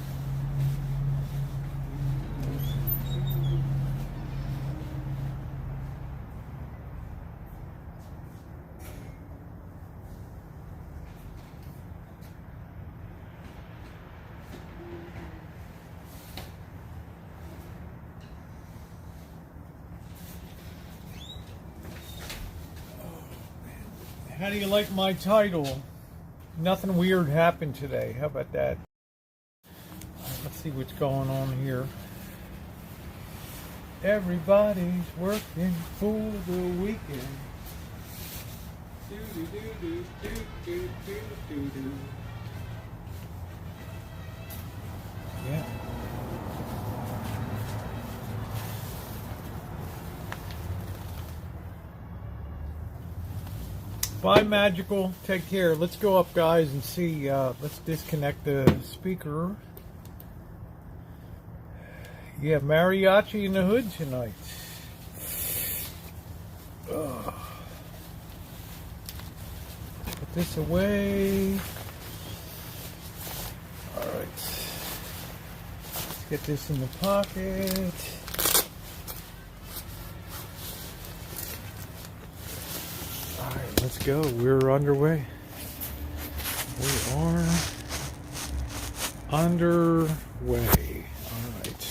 How do you like my title? Nothing weird happened today. How about that? Let's see what's going on here. Everybody's working for the weekend. Do do do do do do do do do. Yeah. Bye, Magical. Take care. Let's go up, guys, and see. Let's disconnect the speaker. Yeah, mariachi in the hood tonight. Ugh. Put this away. All right. Let's get this in the pocket. Let's go. We're underway. We are underway. All right.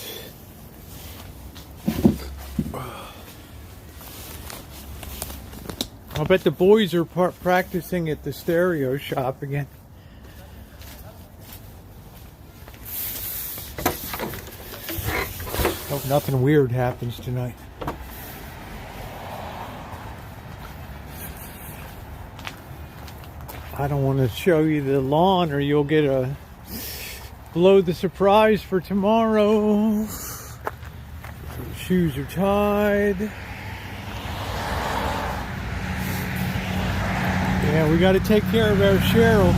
I'll bet the boys are practicing at the stereo shop again. Hope nothing weird happens tonight. I don't want to show you the lawn or you'll get a blow the surprise for tomorrow. Shoes are tied. Yeah, we got to take care of our Cheryl.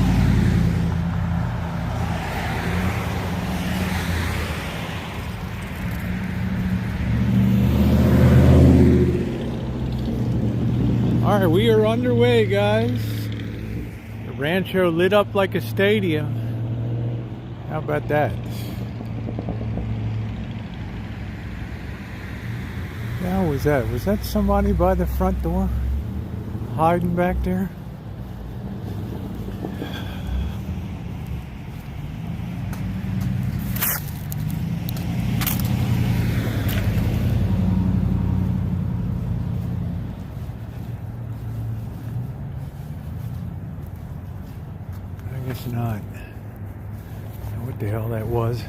All right, we are underway, guys. Rancho lit up like a stadium. How about that? How was that? Was that somebody by the front door? Hiding back there? Not. I don't know what the hell that was.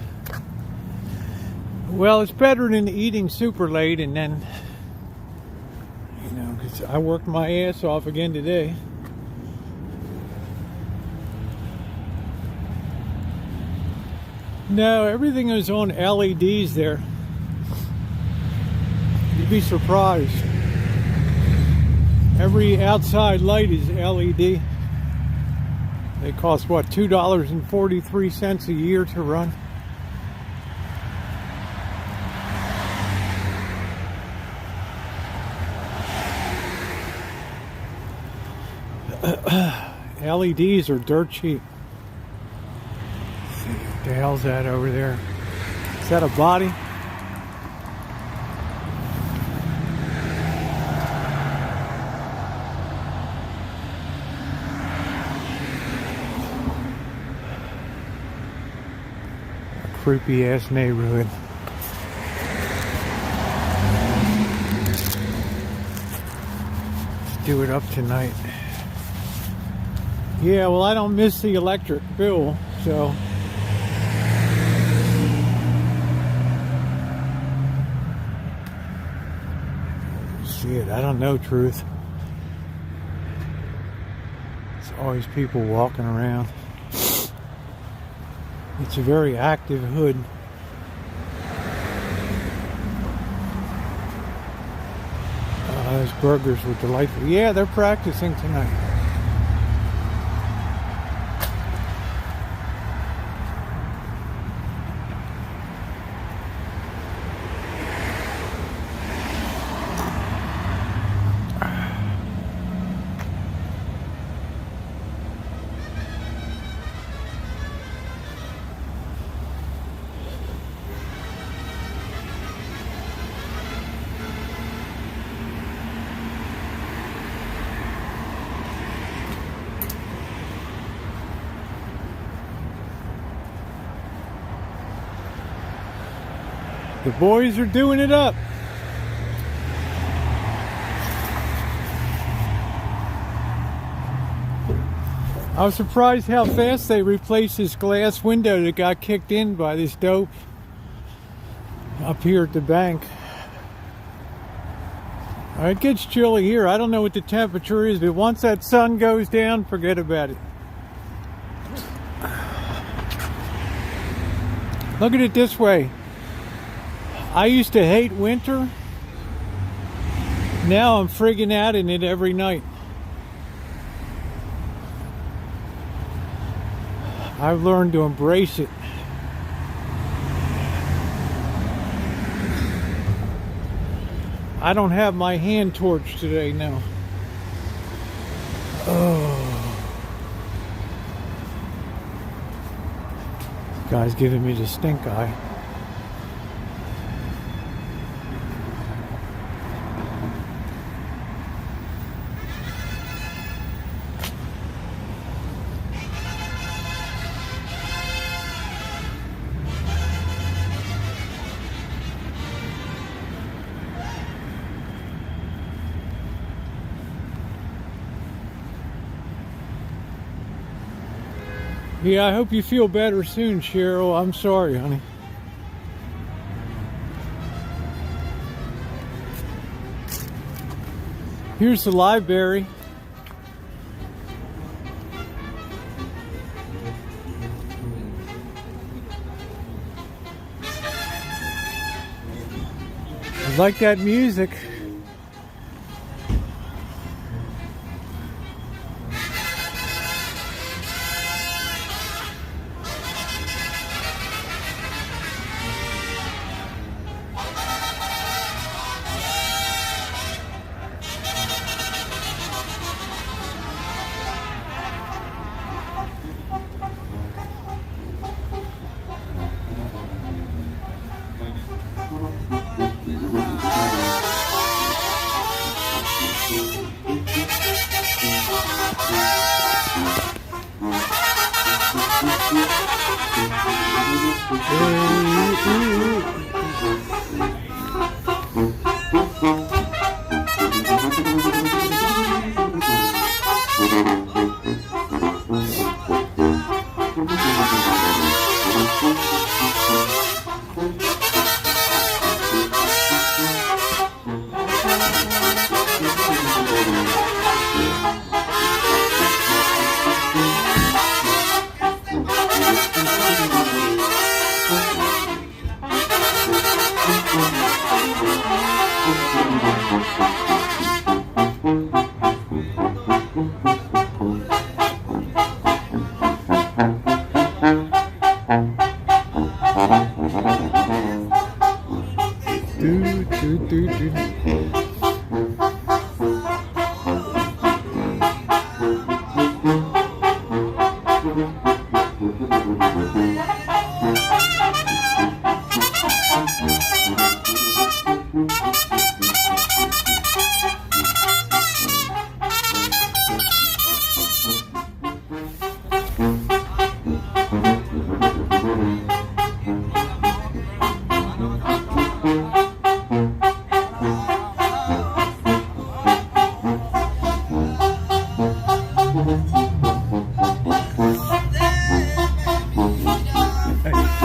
Well, it's better than eating super late and then, you know, because I worked my ass off again today. No, everything is on LEDs there. You'd be surprised. Every outside light is LED. They cost, what, $2.43 a year to run? LEDs are dirt cheap. Let's see, what the hell's that over there? Is that a body? Creepy ass neighborhood. Let's do it up tonight. Yeah, well, I don't miss the electric bill, so shit, I don't know, truth. There's always people walking around. It's a very active hood. Those burgers were delightful. Yeah, they're practicing tonight. The boys are doing it up. I was surprised how fast they replaced this glass window that got kicked in by this dope up here at the bank. It gets chilly here. I don't know what the temperature is, but once that sun goes down, forget about it. Look at it this way. I used to hate winter. Now I'm friggin' out in it every night. I've learned to embrace it. I don't have my hand torch today now. Oh. This guy's giving me the stink eye. Yeah, I hope you feel better soon, Cheryl. I'm sorry, honey. Here's the library. I like that music.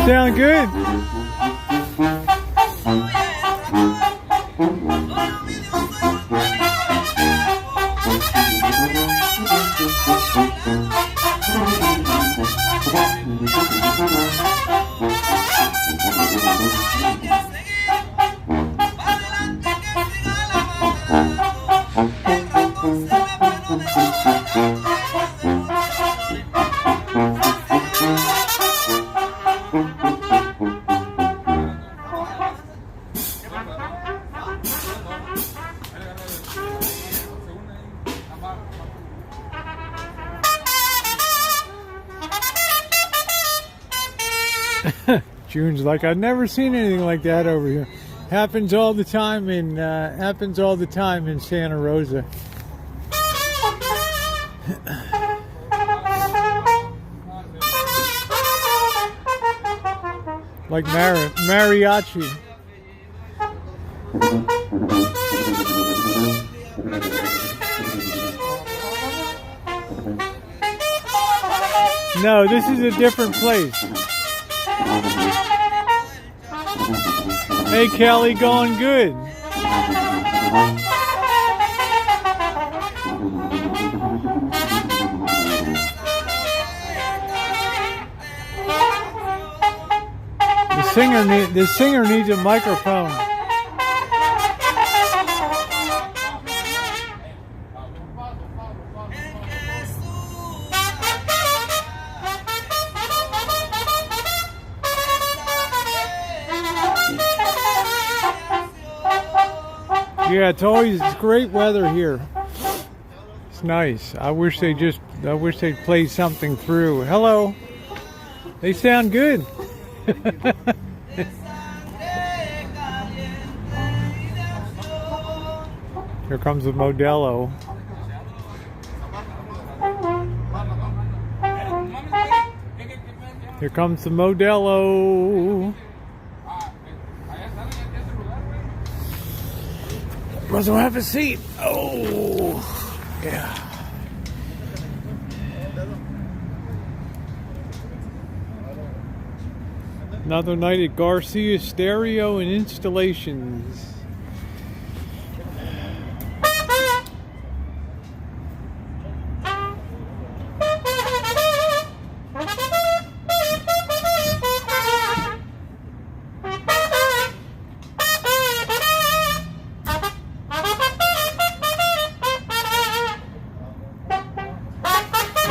Sound good? June's like, I've never seen anything like that over here. Happens all the time in Santa Rosa. Like mariachi. No, this is a different place. Hey, Kelly, going good. The singer needs a microphone. Yeah, it's great weather here. It's nice. I wish they'd play something through. Hello. They sound good. Here comes the Modelo. Here comes the Modelo. Russell, have a seat. Oh, yeah. Another night at Garcia Stereo and Installations.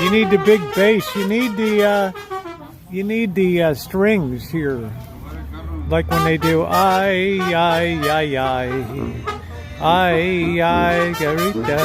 You need the big bass. You need the strings here, like when they do I, Garita.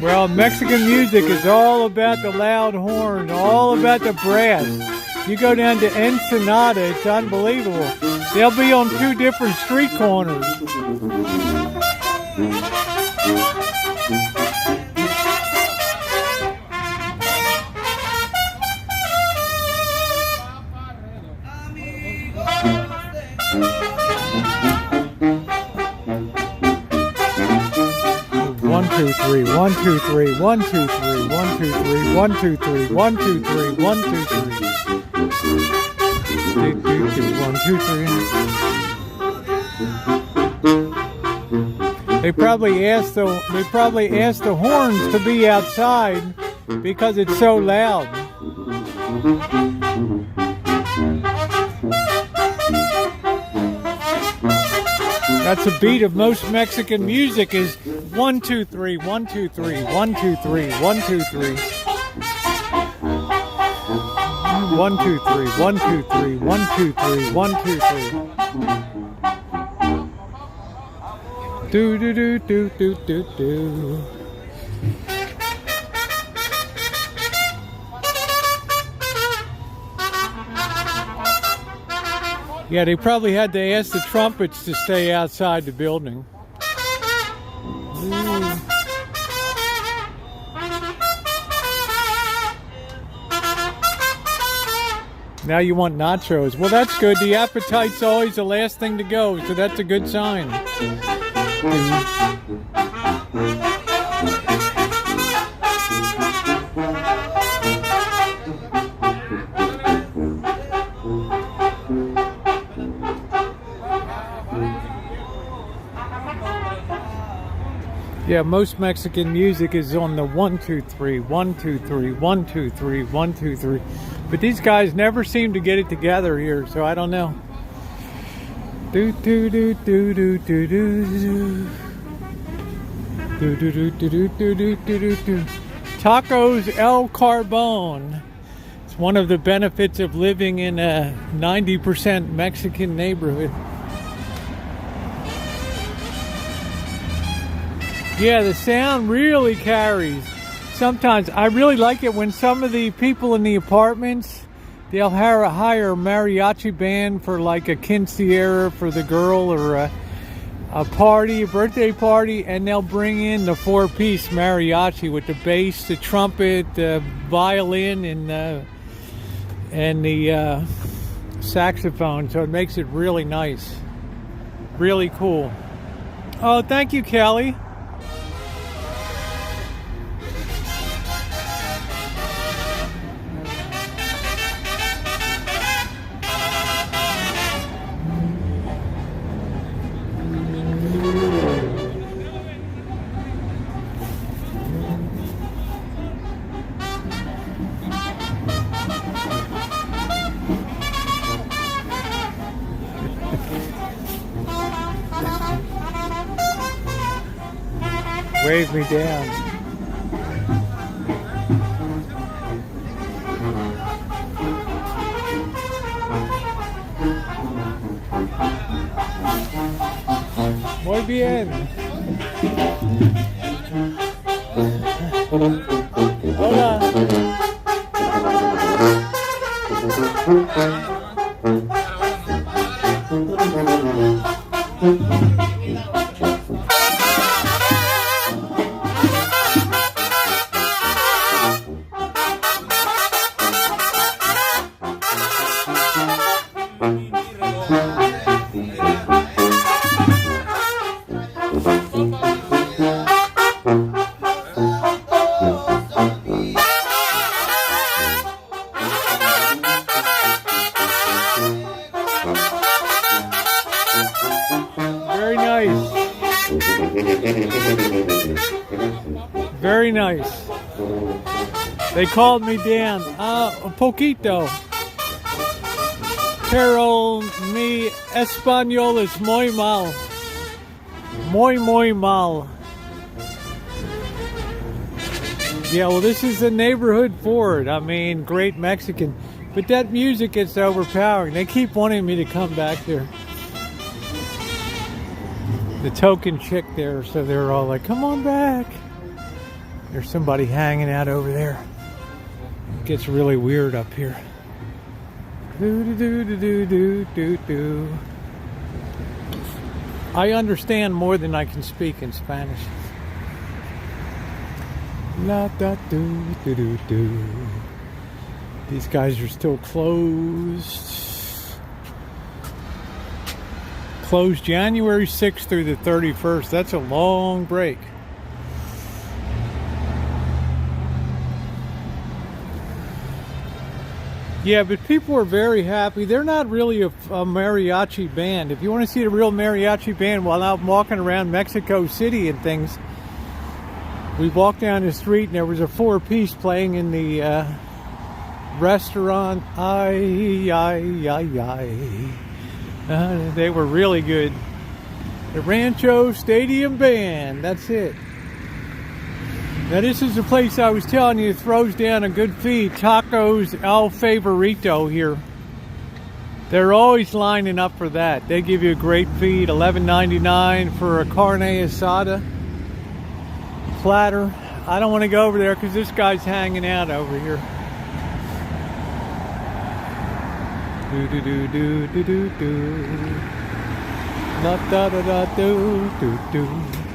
Well, Mexican music is all about the loud horn, all about the brass. You go down to Ensenada, it's unbelievable. They'll be on two different street corners. One, two, three, 1, 2, 3, 1, 2, 3, 1, 2, 3, 1, 2, 3, 1, 2, 3, 1, 2, 3. 1, 2, 3. They probably asked the horns to be outside because it's so loud. That's the beat of most Mexican music is 1, 2, 3, 1, 2, 3, 1, 2, 3, 1, 2, 3. 1, 2, 3, 1, 2, 3, 1, 2, 3, 1, 2, 3. Do do do do do do do. Yeah, they probably had to ask the trumpets to stay outside the building. Ooh. Now you want nachos. Well, that's good. The appetite's always the last thing to go, so that's a good sign. Yeah, most Mexican music is on the 1, 2, 3, 1, 2, 3, 1, 2, 3, 1, 2, 3. But these guys never seem to get it together here, so I don't know. Do do do do do do do do do do do do do do do. Tacos El Carbon. It's one of the benefits of living in a 90% Mexican neighborhood. Yeah, the sound really carries. Sometimes I really like it when some of the people in the apartments They'll hire a mariachi band for like a quinceañera for the girl, or a party, a birthday party, and they'll bring in the four-piece mariachi with the bass, the trumpet, the violin, and the saxophone. So it makes it really nice, really cool. Oh, thank you, Kelly. Wave me down. Muy bien. Hola. Very nice. Very nice. They called me Dan. Un poquito. Pero mi español es muy mal. Muy mal. Yeah, well, this is a neighborhood Ford. I mean, great Mexican. But that music gets overpowering. They keep wanting me to come back there. The token chick there, so they're all like, come on back. There's somebody hanging out over there. It gets really weird up here. Do. I understand more than I can speak in Spanish. La da do do do do. These guys are still closed. Closed January 6th through the 31st. That's a long break. Yeah, but people are very happy. They're not really a mariachi band. If you want to see a real mariachi band while I'm walking around Mexico City and things, we walked down the street and there was a four-piece playing in the restaurant. They were really good. The Rancho Stadium Band. That's it. Now this is the place I was telling you throws down a good feed. Tacos El Favorito here. They're always lining up for that. They give you a great feed. $11.99 for a carne asada platter. I don't want to go over there because this guy's hanging out over here. Do do do do do do do. Da da da da do do do.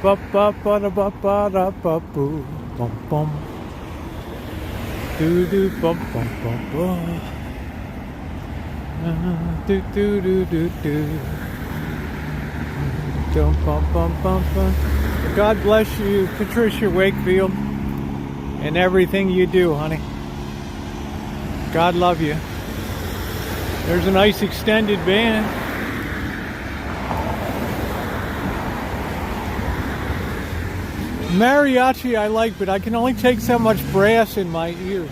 Ba ba ba da ba ba da ba boo. Bum bum. Do do bum bum bum bum. Do do do do do. Dum bum bum bum bum. God bless you, Patricia Wakefield, and everything you do, honey. God love you. There's a nice extended band. Mariachi I like, but I can only take so much brass in my ear.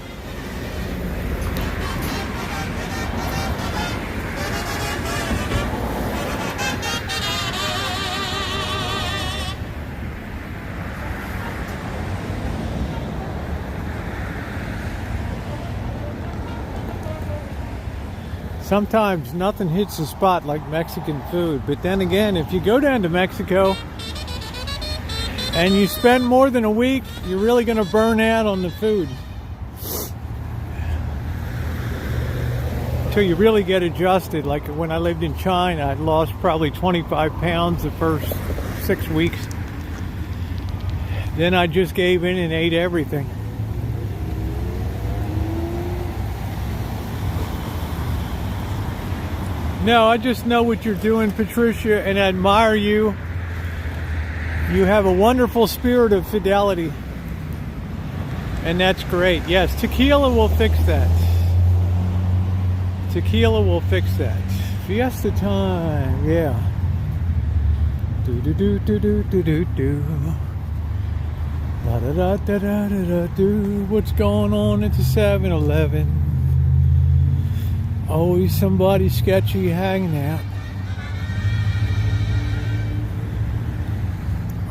Sometimes nothing hits the spot like Mexican food, but then again, if you go down to Mexico and you spend more than a week, you're really going to burn out on the food. till you really get adjusted. Like when I lived in China, I lost probably 25 pounds the first 6 weeks. Then I just gave in and ate everything. No, I just know what you're doing, Patricia, and I admire you. You have a wonderful spirit of fidelity. And that's great. Yes, tequila will fix that. Tequila will fix that. Fiesta time, yeah. Do do do do do do do do. Da da da da da da do. What's going on at the 7-Eleven? Always somebody sketchy hanging out.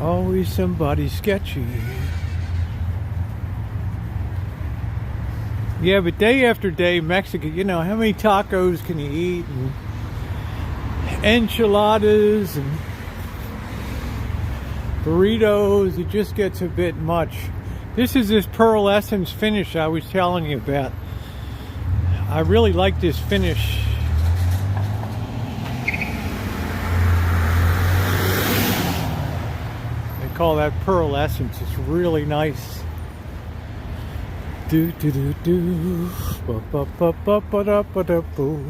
Always somebody sketchy. Yeah, but day after day, Mexico, you know, how many tacos can you eat? And enchiladas and burritos, it just gets a bit much. This is this pearl essence finish I was telling you about. I really like this finish. They call that pearl essence. It's really nice. Do do do do. Ba ba ba ba ba da ba da boo.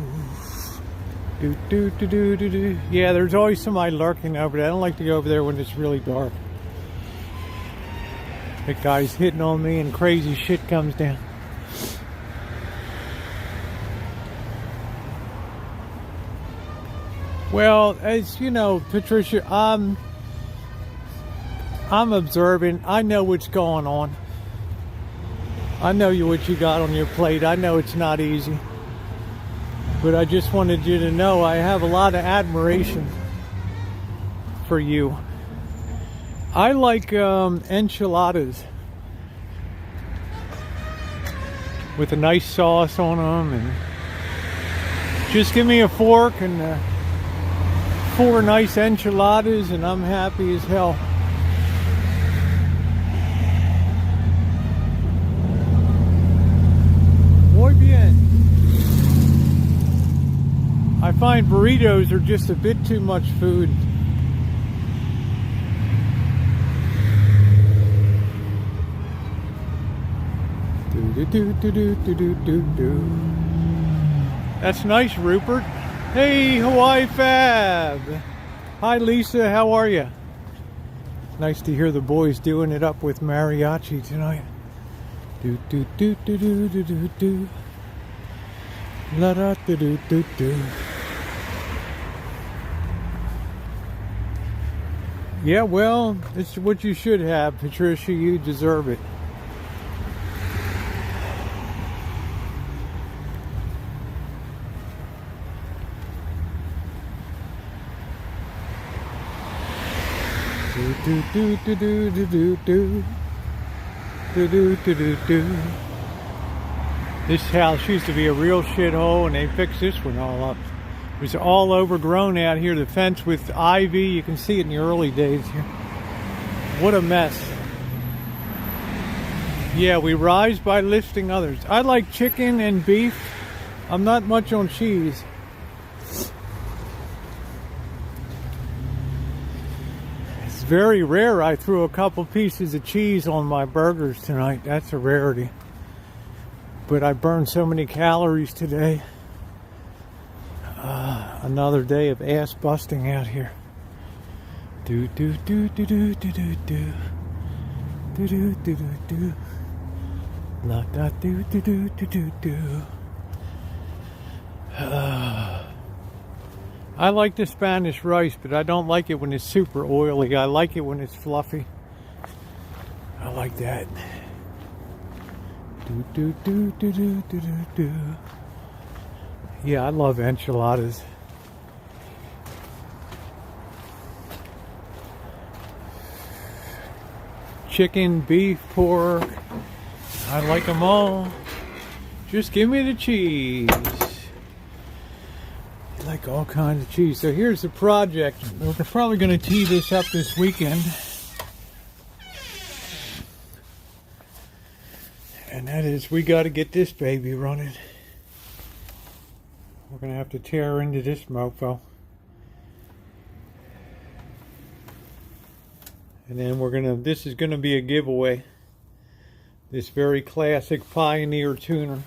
Do do do do do do. Yeah, there's always somebody lurking over there. I don't like to go over there when it's really dark. That guy's hitting on me and crazy shit comes down. Well, as you know, Patricia, I'm observant. I know what's going on. I know what you got on your plate. I know it's not easy. But I just wanted you to know I have a lot of admiration for you. I like enchiladas with a nice sauce on them, and just give me a fork and 4 nice enchiladas and I'm happy as hell. Muy bien. I find burritos are just a bit too much food. Do do do do do do do do. That's nice, Rupert. Hey, Hawaii Fab. Hi, Lisa. How are you? Nice to hear the boys doing it up with mariachi tonight. Do do do do do do do do. La da do do do do. Yeah, well, it's what you should have, Patricia. You deserve it. Do do do do do do do do do do do do. This house used to be a real shithole, and they fixed this one all up. It was all overgrown out here. The fence with ivy, you can see it in the early days here. What a mess. Yeah, we rise by lifting others. I like chicken and beef. I'm not much on cheese. It's very rare I threw a couple pieces of cheese on my burgers tonight. That's a rarity. But I burned so many calories today. Another day of ass busting out here. Do do do do do do do do do do do do do. La da do do do do do do. I like the Spanish rice, but I don't like it when it's super oily. I like it when it's fluffy. I like that. Do do do do do do do do. Yeah, I love enchiladas. Chicken, beef, pork. I like them all. Just give me the cheese. I like all kinds of cheese. So here's the project. We're probably going to tee this up this weekend. And that is, we got to get this baby running. gonna have to tear into this mofo. And then this is gonna be a giveaway. This very classic Pioneer tuner.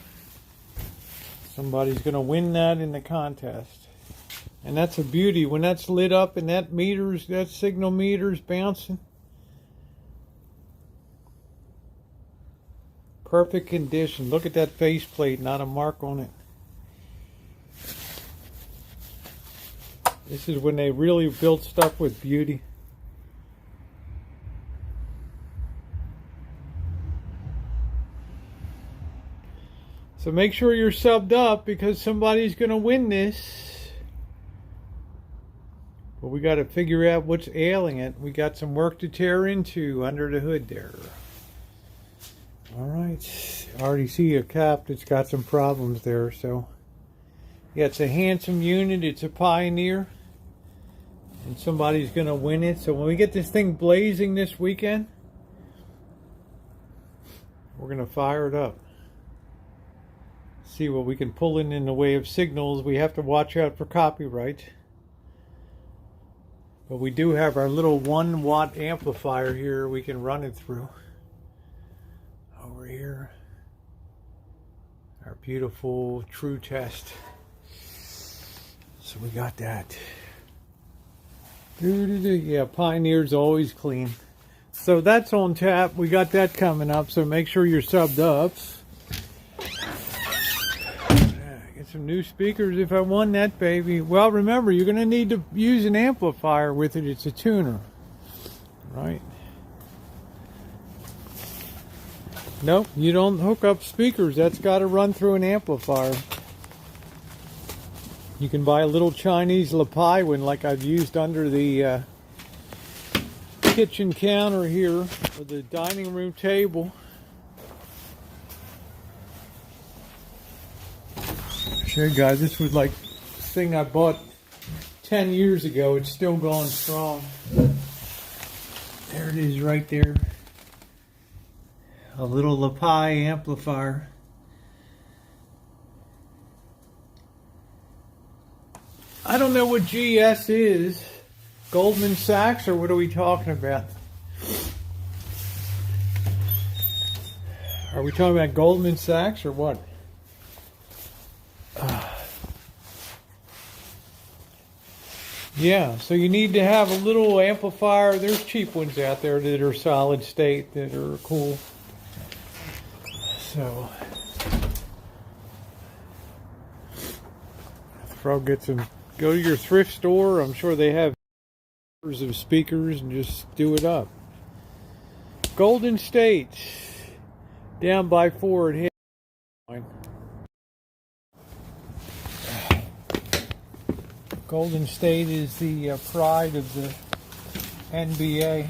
Somebody's gonna win that in the contest. And that's a beauty. When that's lit up and that signal meter's bouncing. Perfect condition. Look at that faceplate, not a mark on it. This is when they really built stuff with beauty. So make sure you're subbed up because somebody's going to win this. But we got to figure out what's ailing it. We got some work to tear into under the hood there. All right. I already see a cap that's got some problems there. So, yeah, it's a handsome unit. It's a Pioneer. And somebody's going to win it. So when we get this thing blazing this weekend, we're going to fire it up. See what we can pull in the way of signals. We have to watch out for copyright. But we do have our little 1-watt amplifier here we can run it through. Over here. Our beautiful true test. So we got that. Yeah, Pioneer's always clean. So that's on tap. We got that coming up. So make sure you're subbed up. Get some new speakers if I won that baby. Well, remember, you're going to need to use an amplifier with it. It's a tuner. Right? Nope, you don't hook up speakers. That's got to run through an amplifier. You can buy a little Chinese lapel one like I've used under the kitchen counter here or the dining room table. Show you guys, this was like this thing I bought 10 years ago. It's still going strong. There it is right there. A little lapel amplifier. I don't know what GS is. Goldman Sachs, or what are we talking about? Are we talking about Goldman Sachs or what? Yeah, so you need to have a little amplifier. There's cheap ones out there that are solid state that are cool. So, go to your thrift store. I'm sure they have of speakers and just do it up. Golden State, down by Ford. Golden State is the pride of the NBA.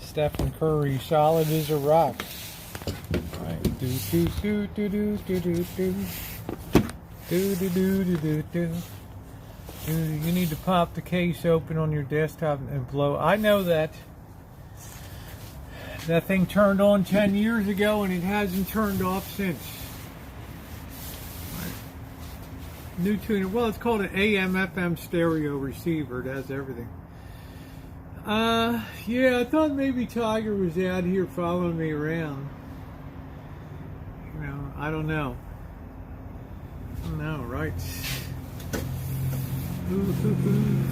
Stephen Curry, solid as a rock. Right. Do do do do do do do do do do do do do. You need to pop the case open on your desktop and blow. I know that thing turned on 10 years ago and it hasn't turned off since. New tuner. Well, it's called an AM/FM stereo receiver. It has everything. Yeah, I thought maybe Tiger was out here following me around. You know, I don't know. I don't know, right? Ooh, ooh, ooh.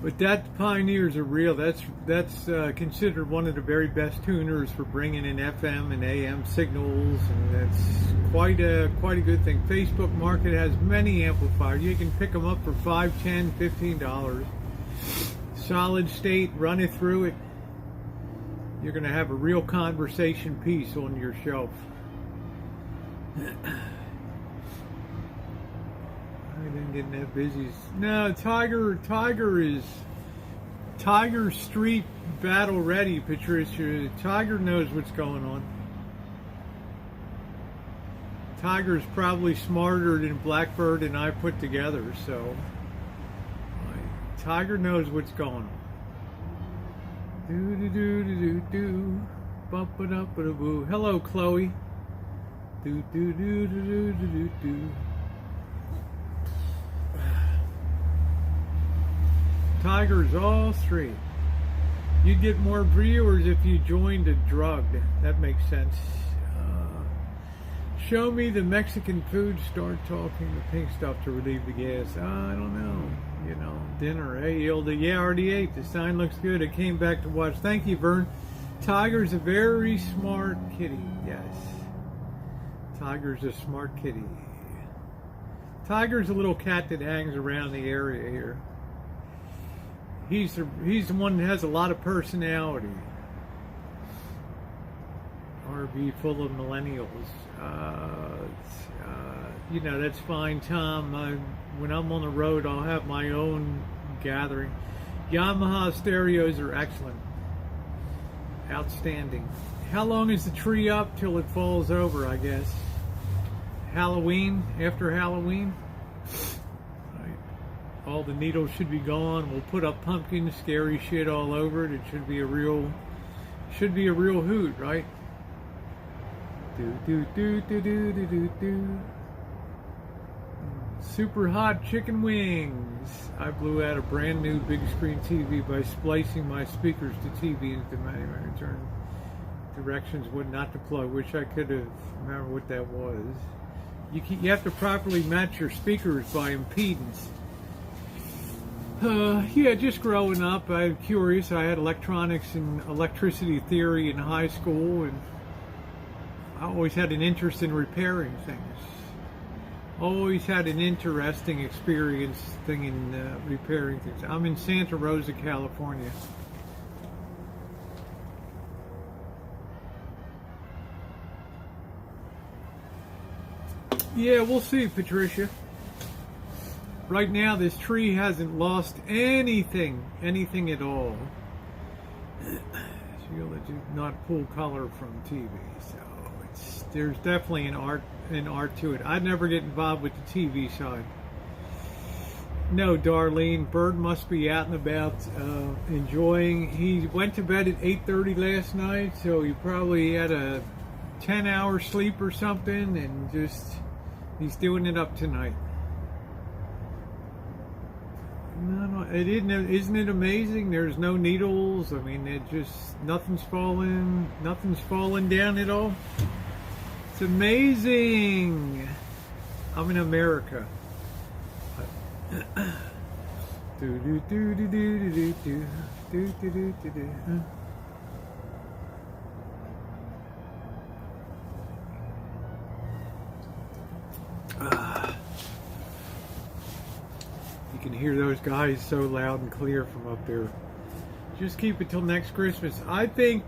But that Pioneers are real. That's considered one of the very best tuners for bringing in FM and AM signals, and that's quite a good thing. Facebook Market has many amplifiers. You can pick them up for $5, $10, $15. Solid state, run it through it. You're going to have a real conversation piece on your shelf. I didn't get that busy. No, Tiger Street battle ready, Patricia. Tiger knows what's going on. Tiger's probably smarter than Blackbird and I put together, so Tiger knows what's going on. Do do do do do do. Bump it up a boo. Hello, Chloe. Do do do do do do do do. Tigers all straight. You'd get more viewers if you joined a drug. That makes sense. Show me the Mexican food. Start talking the pink stuff to relieve the gas. I don't know. You know, dinner. Hey, Hilda. Yeah, already ate. The sign looks good. I came back to watch. Thank you, Vern. Tiger's a very smart kitty. Yes. Tiger's a smart kitty. Tiger's a little cat that hangs around the area here. He's the one that has a lot of personality. RV full of millennials. You know, that's fine, Tom. When I'm on the road, I'll have my own gathering. Yamaha stereos are excellent. Outstanding. How long is the tree up till it falls over, I guess? Halloween? After Halloween? Right. All the needles should be gone. We'll put up pumpkins, scary shit all over it. It should be a real hoot, right? Do do do do do do do do. Super hot chicken wings. I blew out a brand new big screen TV by splicing my speakers to TV into my return directions what not to plug. Wish I could have remembered what that was. You have to properly match your speakers by impedance. Yeah, just growing up, I'm curious. I had electronics and electricity theory in high school, and I always had an interest in repairing things. Always had an interesting experience thing in repairing things. I'm in Santa Rosa, California. Yeah, we'll see, Patricia. Right now, this tree hasn't lost anything at all. Sheila did not pull color from TV, so there's definitely an art to it. I'd never get involved with the TV side. No, Darlene, Bird must be out and about enjoying. He went to bed at 8:30 last night, so he probably had a 10-hour sleep or something, and just he's doing it up tonight. No, isn't it amazing? There's no needles. I mean, nothing's falling down at all. It's amazing. I'm in America. Do do do do do do do do do do do do. You can hear those guys so loud and clear from up there. Just keep it till next Christmas. I think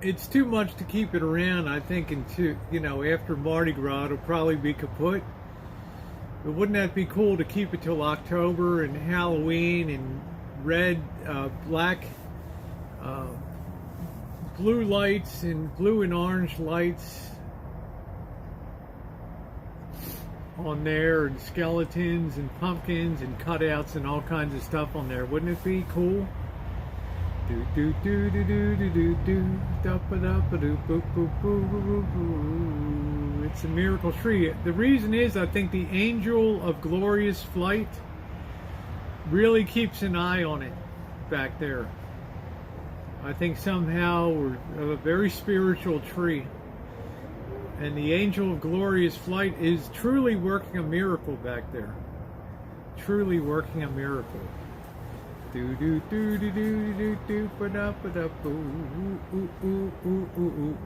it's too much to keep it around. I think after Mardi Gras, it'll probably be kaput. But wouldn't that be cool to keep it till October and Halloween and red, black, blue lights and blue and orange lights on there, and skeletons and pumpkins and cutouts and all kinds of stuff on there? Wouldn't it be cool? Do do do do do do do do da ba da ba do boo boo boo boo boo. It's a miracle tree. The reason is I think the angel of glorious flight really keeps an eye on it back there. I think somehow we're a very spiritual tree. And the angel of glorious flight is truly working a miracle back there. Truly working a miracle. Do do do do do do do ba da ba da boo ooh ooh ooh ooh ooh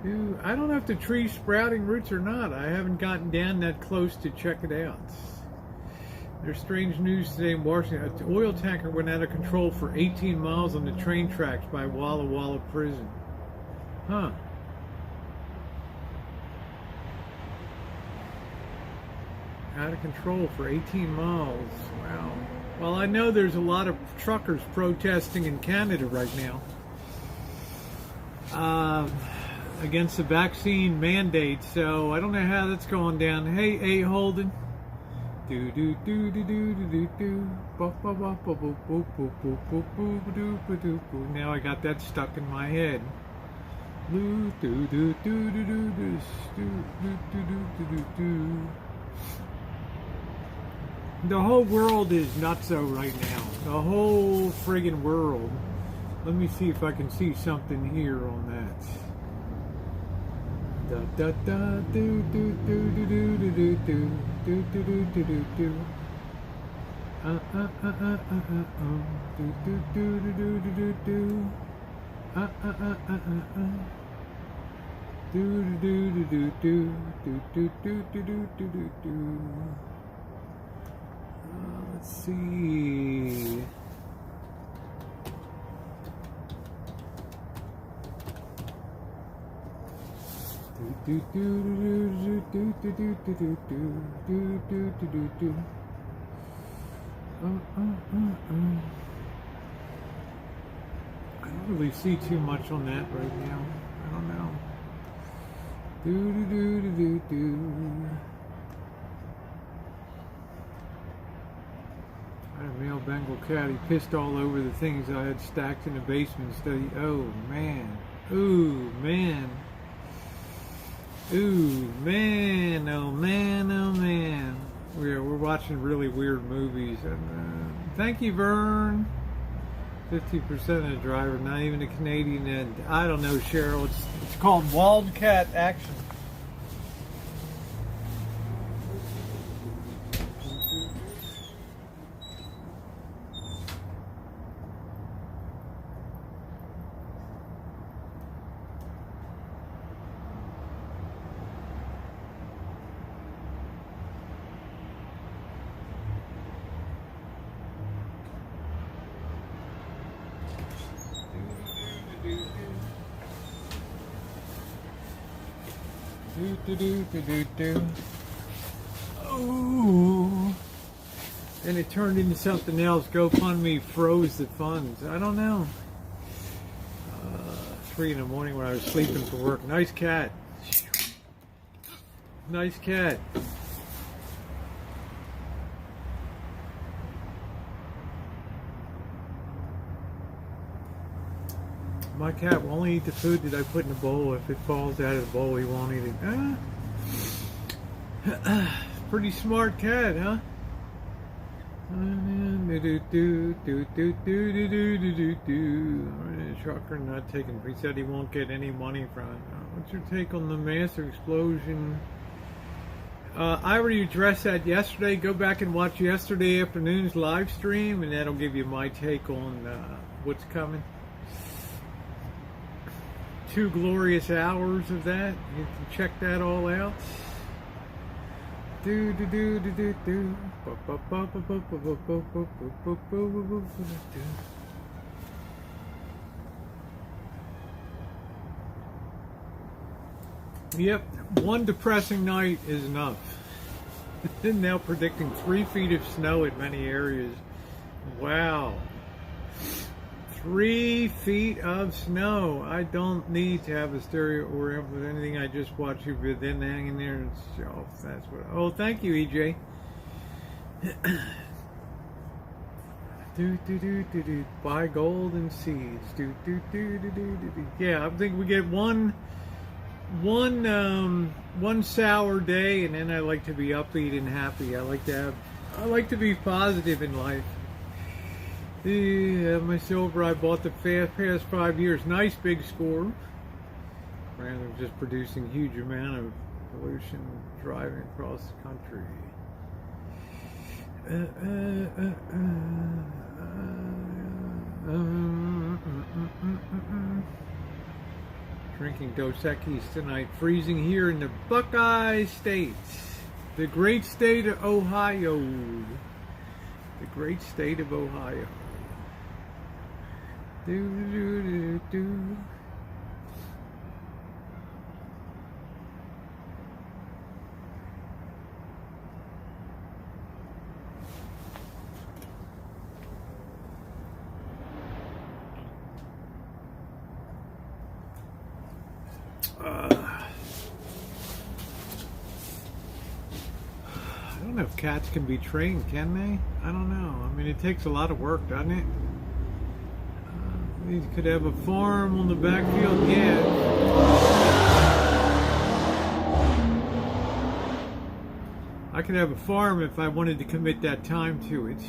ooh. I don't know if the tree's sprouting roots or not. I haven't gotten down that close to check it out. There's strange news today in Washington. An oil tanker went out of control for 18 miles on the train tracks by Walla Walla Prison. Huh. Out of control for 18 miles. Wow. Well, I know there's a lot of truckers protesting in Canada right now against the vaccine mandate, so I don't know how that's going down. Hey, Holden. Do do do do do do do do. Now I got that stuck in my head. Do do do do do do do do do do do. The whole world is nutso right now. The whole friggin' world. Let me see if I can see something here on that. Da da da do do do do do do do do do do do do do. Do do do do do do do do. Do do do do do do do do do do do do do. Let's see. Do do do do do do do do do do do do do. I don't really see too much on that right now. I don't know. Do do do do do do. I had a male Bengal cat. He pissed all over the things I had stacked in the basement. Oh man. Ooh man. Ooh man. Oh man. Oh man. We're watching really weird movies. And thank you, Vern. 50% of the driver, not even a Canadian. And I don't know, Cheryl. It's called Wildcat Action. Do. Oh, and it turned into something else. GoFundMe froze the funds. I don't know. 3 a.m. when I was sleeping for work. Nice cat. Nice cat. My cat will only eat the food that I put in the bowl. If it falls out of the bowl, he won't eat it. Pretty smart cat, huh? Trucker not taking. He said he won't get any money from it. What's your take on the massive explosion? I already addressed that yesterday. Go back and watch yesterday afternoon's live stream, and that'll give you my take on what's coming. 2 glorious hours of that. You can check that all out. Do do do do do do. Yep, one depressing night is enough. Now predicting 3 feet of snow in many areas. Wow. 3 feet of snow. I don't need to have a stereo or with anything. I just watch you with then hanging there and oh, that's what. Oh, thank you, EJ. Do do do do do. Buy golden seeds. Do do do do do do. Yeah, I think we get one sour day, and then I like to be upbeat and happy. I like to be positive in life. My silver I bought the past 5 years. Nice big score. Rather than just producing huge amount of pollution driving across the country. Drinking Dos Equis tonight. Freezing here in the Buckeye State. The great state of Ohio. The great state of Ohio. Do do do do. I don't don't know if cats can be trained, can they? I don't know. I mean, it takes a lot of work, doesn't it? You could have a farm on the backfield, yeah. I could have a farm if I wanted to commit that time to it.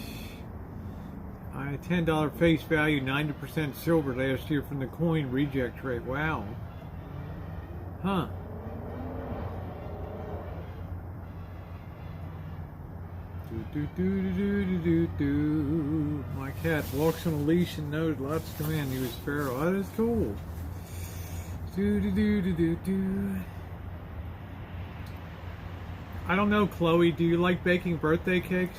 I had $10 face value, 90% silver last year from the coin reject trade. Wow. Huh. My cat walks on a leash and knows lots to come in. He was feral. That is cool. I don't know, Chloe. Do you like baking birthday cakes?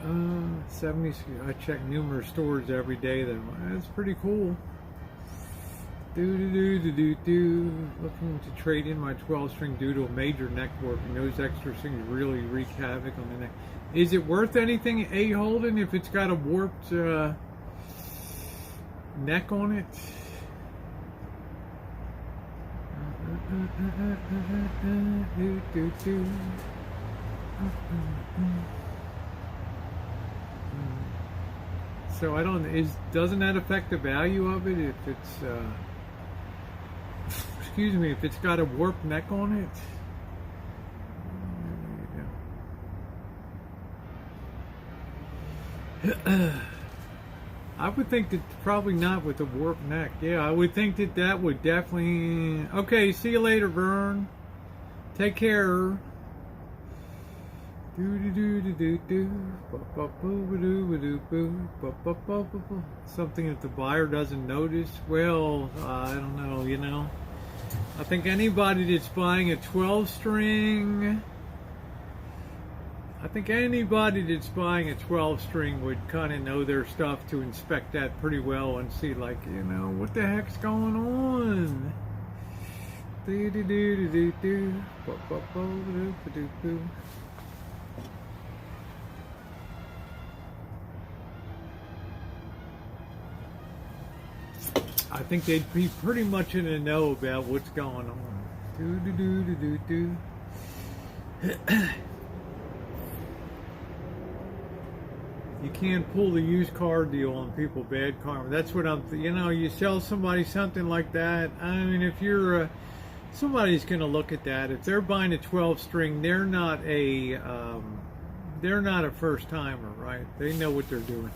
70s. I check numerous stores every day. That's pretty cool. Looking to trade in my 12-string due to a major neck warping. Those extra strings really wreak havoc on the neck. Is it worth anything, A. Holden, if it's got a warped neck on it? So I don't. Doesn't that affect the value of it if it's? Excuse me, if it's got a warped neck on it. I would think that probably not with a warped neck. Yeah, I would think that would definitely. Okay, see you later, Vern. Take care. Something that the buyer doesn't notice. Well, I don't know, you know. I think anybody that's buying a 12-string, would kind of know their stuff to inspect that pretty well and see, like, you know, what the heck's going on. I think they'd be pretty much in the know about what's going on. You can't pull the used car deal on people, bad karma. That's what you sell somebody something like that. I mean, if you're somebody's going to look at that. If they're buying a 12-string, they're not a first timer, right? They know what they're doing.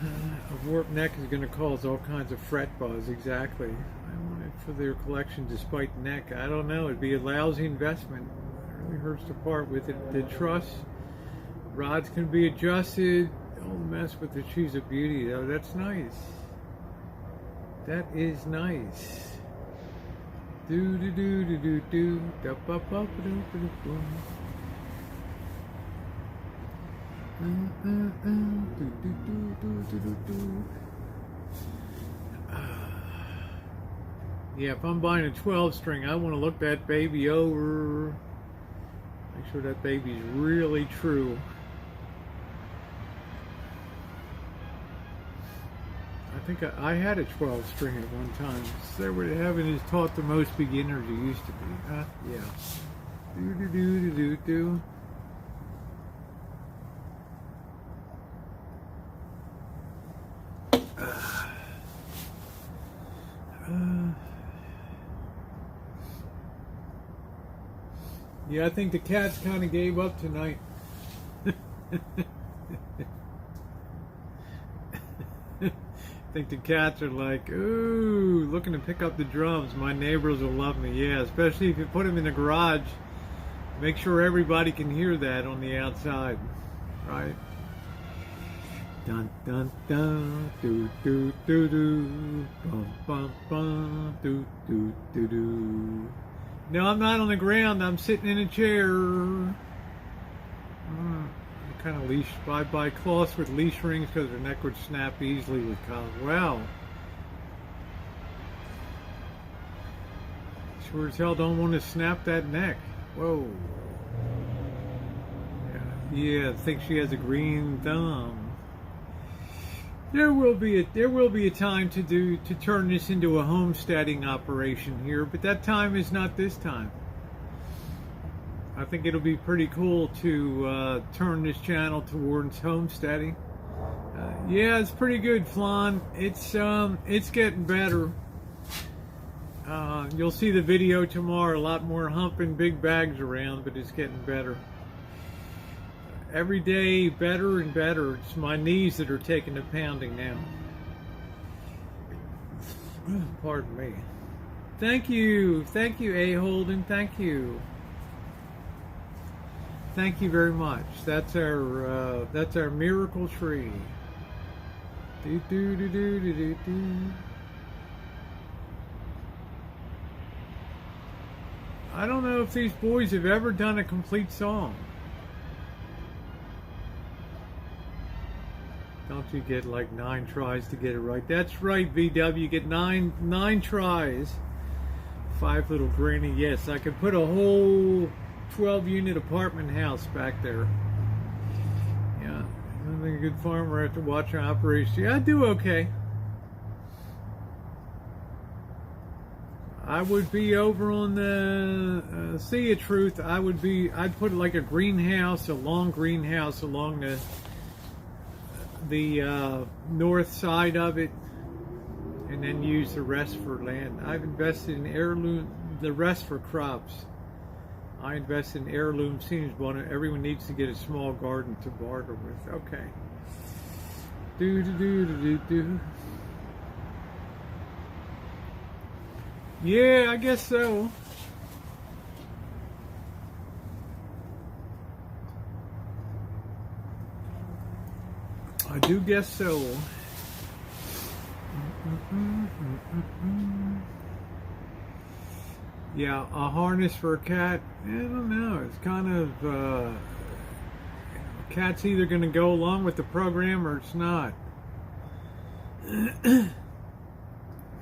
A warped neck is going to cause all kinds of fret buzz. Exactly. I want it for their collection despite neck. I don't know. It'd be a lousy investment. It really hurts to part with it. The truss rods can be adjusted. Don't mess with the She's a Beauty, though. That's nice. That is nice. Do do do do do do da ba ba ba do do do. Yeah, if I'm buying a 12-string, I want to look that baby over. Make sure that baby's really true. I think I had a 12-string at one time. So what heaven is taught the most beginners it used to be. Yeah. Do do do do do do. Yeah, I think the cats kind of gave up tonight. I think the cats are like, ooh, looking to pick up the drums. My neighbors will love me. Yeah, especially if you put them in the garage. Make sure everybody can hear that on the outside, right? Dun dun dun, do do do do, bum bum bum, do do do do. No, I'm not on the ground. I'm sitting in a chair. Kind of leash. I buy cloths with leash rings because their neck would snap easily with collars. Wow. Sure as hell don't want to snap that neck. Whoa. Yeah, I think she has a green thumb. There will be a time to turn this into a homesteading operation here, but that time is not this time. I think it'll be pretty cool to turn this channel towards homesteading. Yeah, it's pretty good, Flan. It's getting better. You'll see the video tomorrow. A lot more humping big bags around, but it's getting better. Every day, better and better. It's my knees that are taking the pounding now. Pardon me. Thank you, A. Holden. Thank you. Thank you very much. That's our miracle tree. Do do do do do do do. I don't know if these boys have ever done a complete song. Don't you get like 9 tries to get it right? That's right, VW. You get nine tries. 5 little granny. Yes, I could put a whole 12-unit apartment house back there. Yeah, I don't think a good farmer after watching operations. Yeah, I do okay. I would be over on the Sea of Truth. I'd put like a greenhouse, a long greenhouse along the north side of it, and then use the rest for land. I've invested in heirloom, the rest for crops. I invest in heirloom seeds, but everyone needs to get a small garden to barter with. Okay. Do do do do do do. Yeah, I guess so. I do guess so. Yeah, a harness for a cat. I don't know. It's kind of cat's either going to go along with the program or it's not.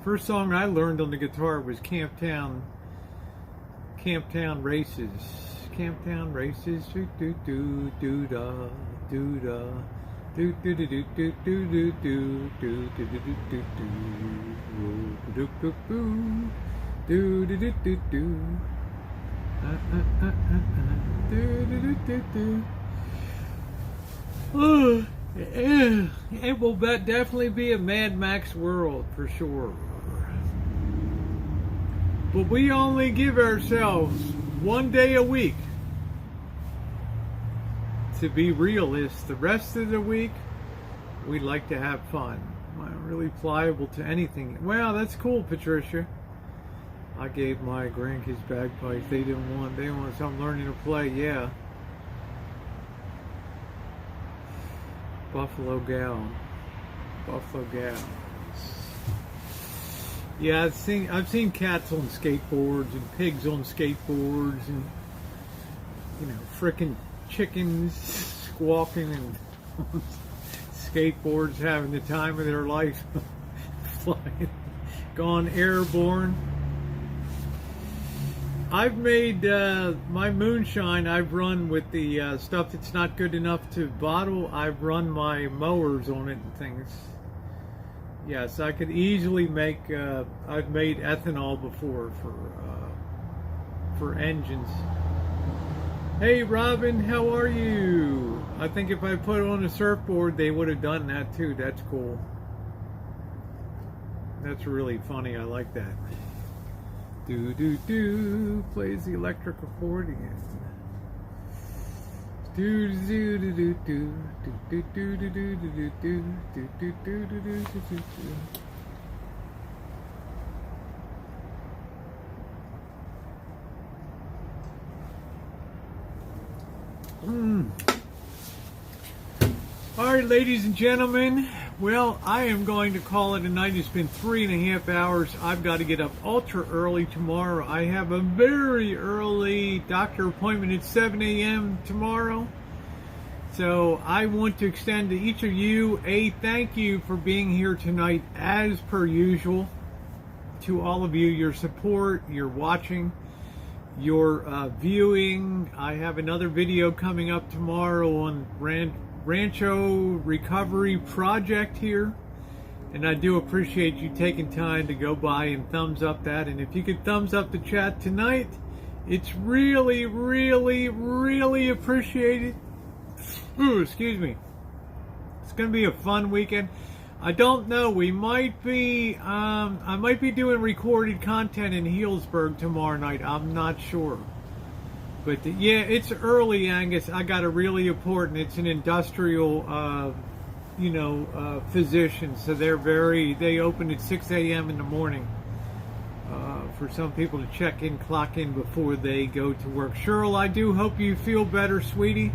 First song I learned on the guitar was Camptown Races. Camptown Races. Do do do do da do da. Do do do do do do do do do do do do do do do do do do do. It will definitely be a Mad Max world for sure. But we only give ourselves one day a week to be realists. The rest of the week, we like to have fun. I'm really pliable to anything. Well, that's cool, Patricia. I gave my grandkids bagpipes. They want some learning to play. Yeah. Buffalo Gal. Yeah, I've seen cats on skateboards and pigs on skateboards and frickin' chickens squawking and skateboards having the time of their life, flying, gone airborne. I've made my moonshine. I've run with the stuff that's not good enough to bottle. I've run my mowers on it and things. Yes, I could easily make. I've made ethanol before for engines. Hey Robin, how are you? I think if I put it on a surfboard, they would have done that too. That's cool. That's really funny. I like that. Do do do plays the electric accordion. Do do do do do do do do do do do do do do do do do do. All right, ladies and gentlemen. Well, I am going to call it a night. It's been 3.5 hours. I've got to get up ultra early tomorrow. I have a very early doctor appointment at 7 a.m. tomorrow. So I want to extend to each of you a thank you for being here tonight, as per usual. To all of you, your support, your watching, your viewing. I have another video coming up tomorrow on Rancho Recovery Project here, and I do appreciate you taking time to go by and thumbs up that. And if you could thumbs up the chat tonight, It's really, really, really appreciated. Ooh, excuse me. It's going to be a fun weekend. I don't know. We might be. I might be doing recorded content in Healdsburg tomorrow night. I'm not sure. But yeah, it's early, Angus. I got a really important. It's an industrial, physician. So they open at 6 a.m. in the morning. For some people to check in, clock in before they go to work. Cheryl, I do hope you feel better, sweetie.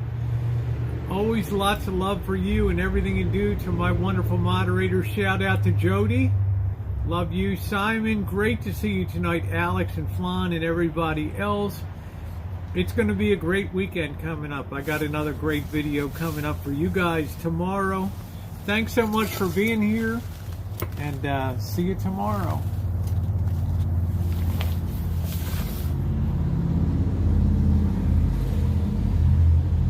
Always lots of love for you and everything you do. To my wonderful moderators, shout out to Jody. Love you, Simon. Great to see you tonight, Alex and Flan and everybody else. It's going to be a great weekend coming up. I got another great video coming up for you guys tomorrow. Thanks so much for being here, and see you tomorrow.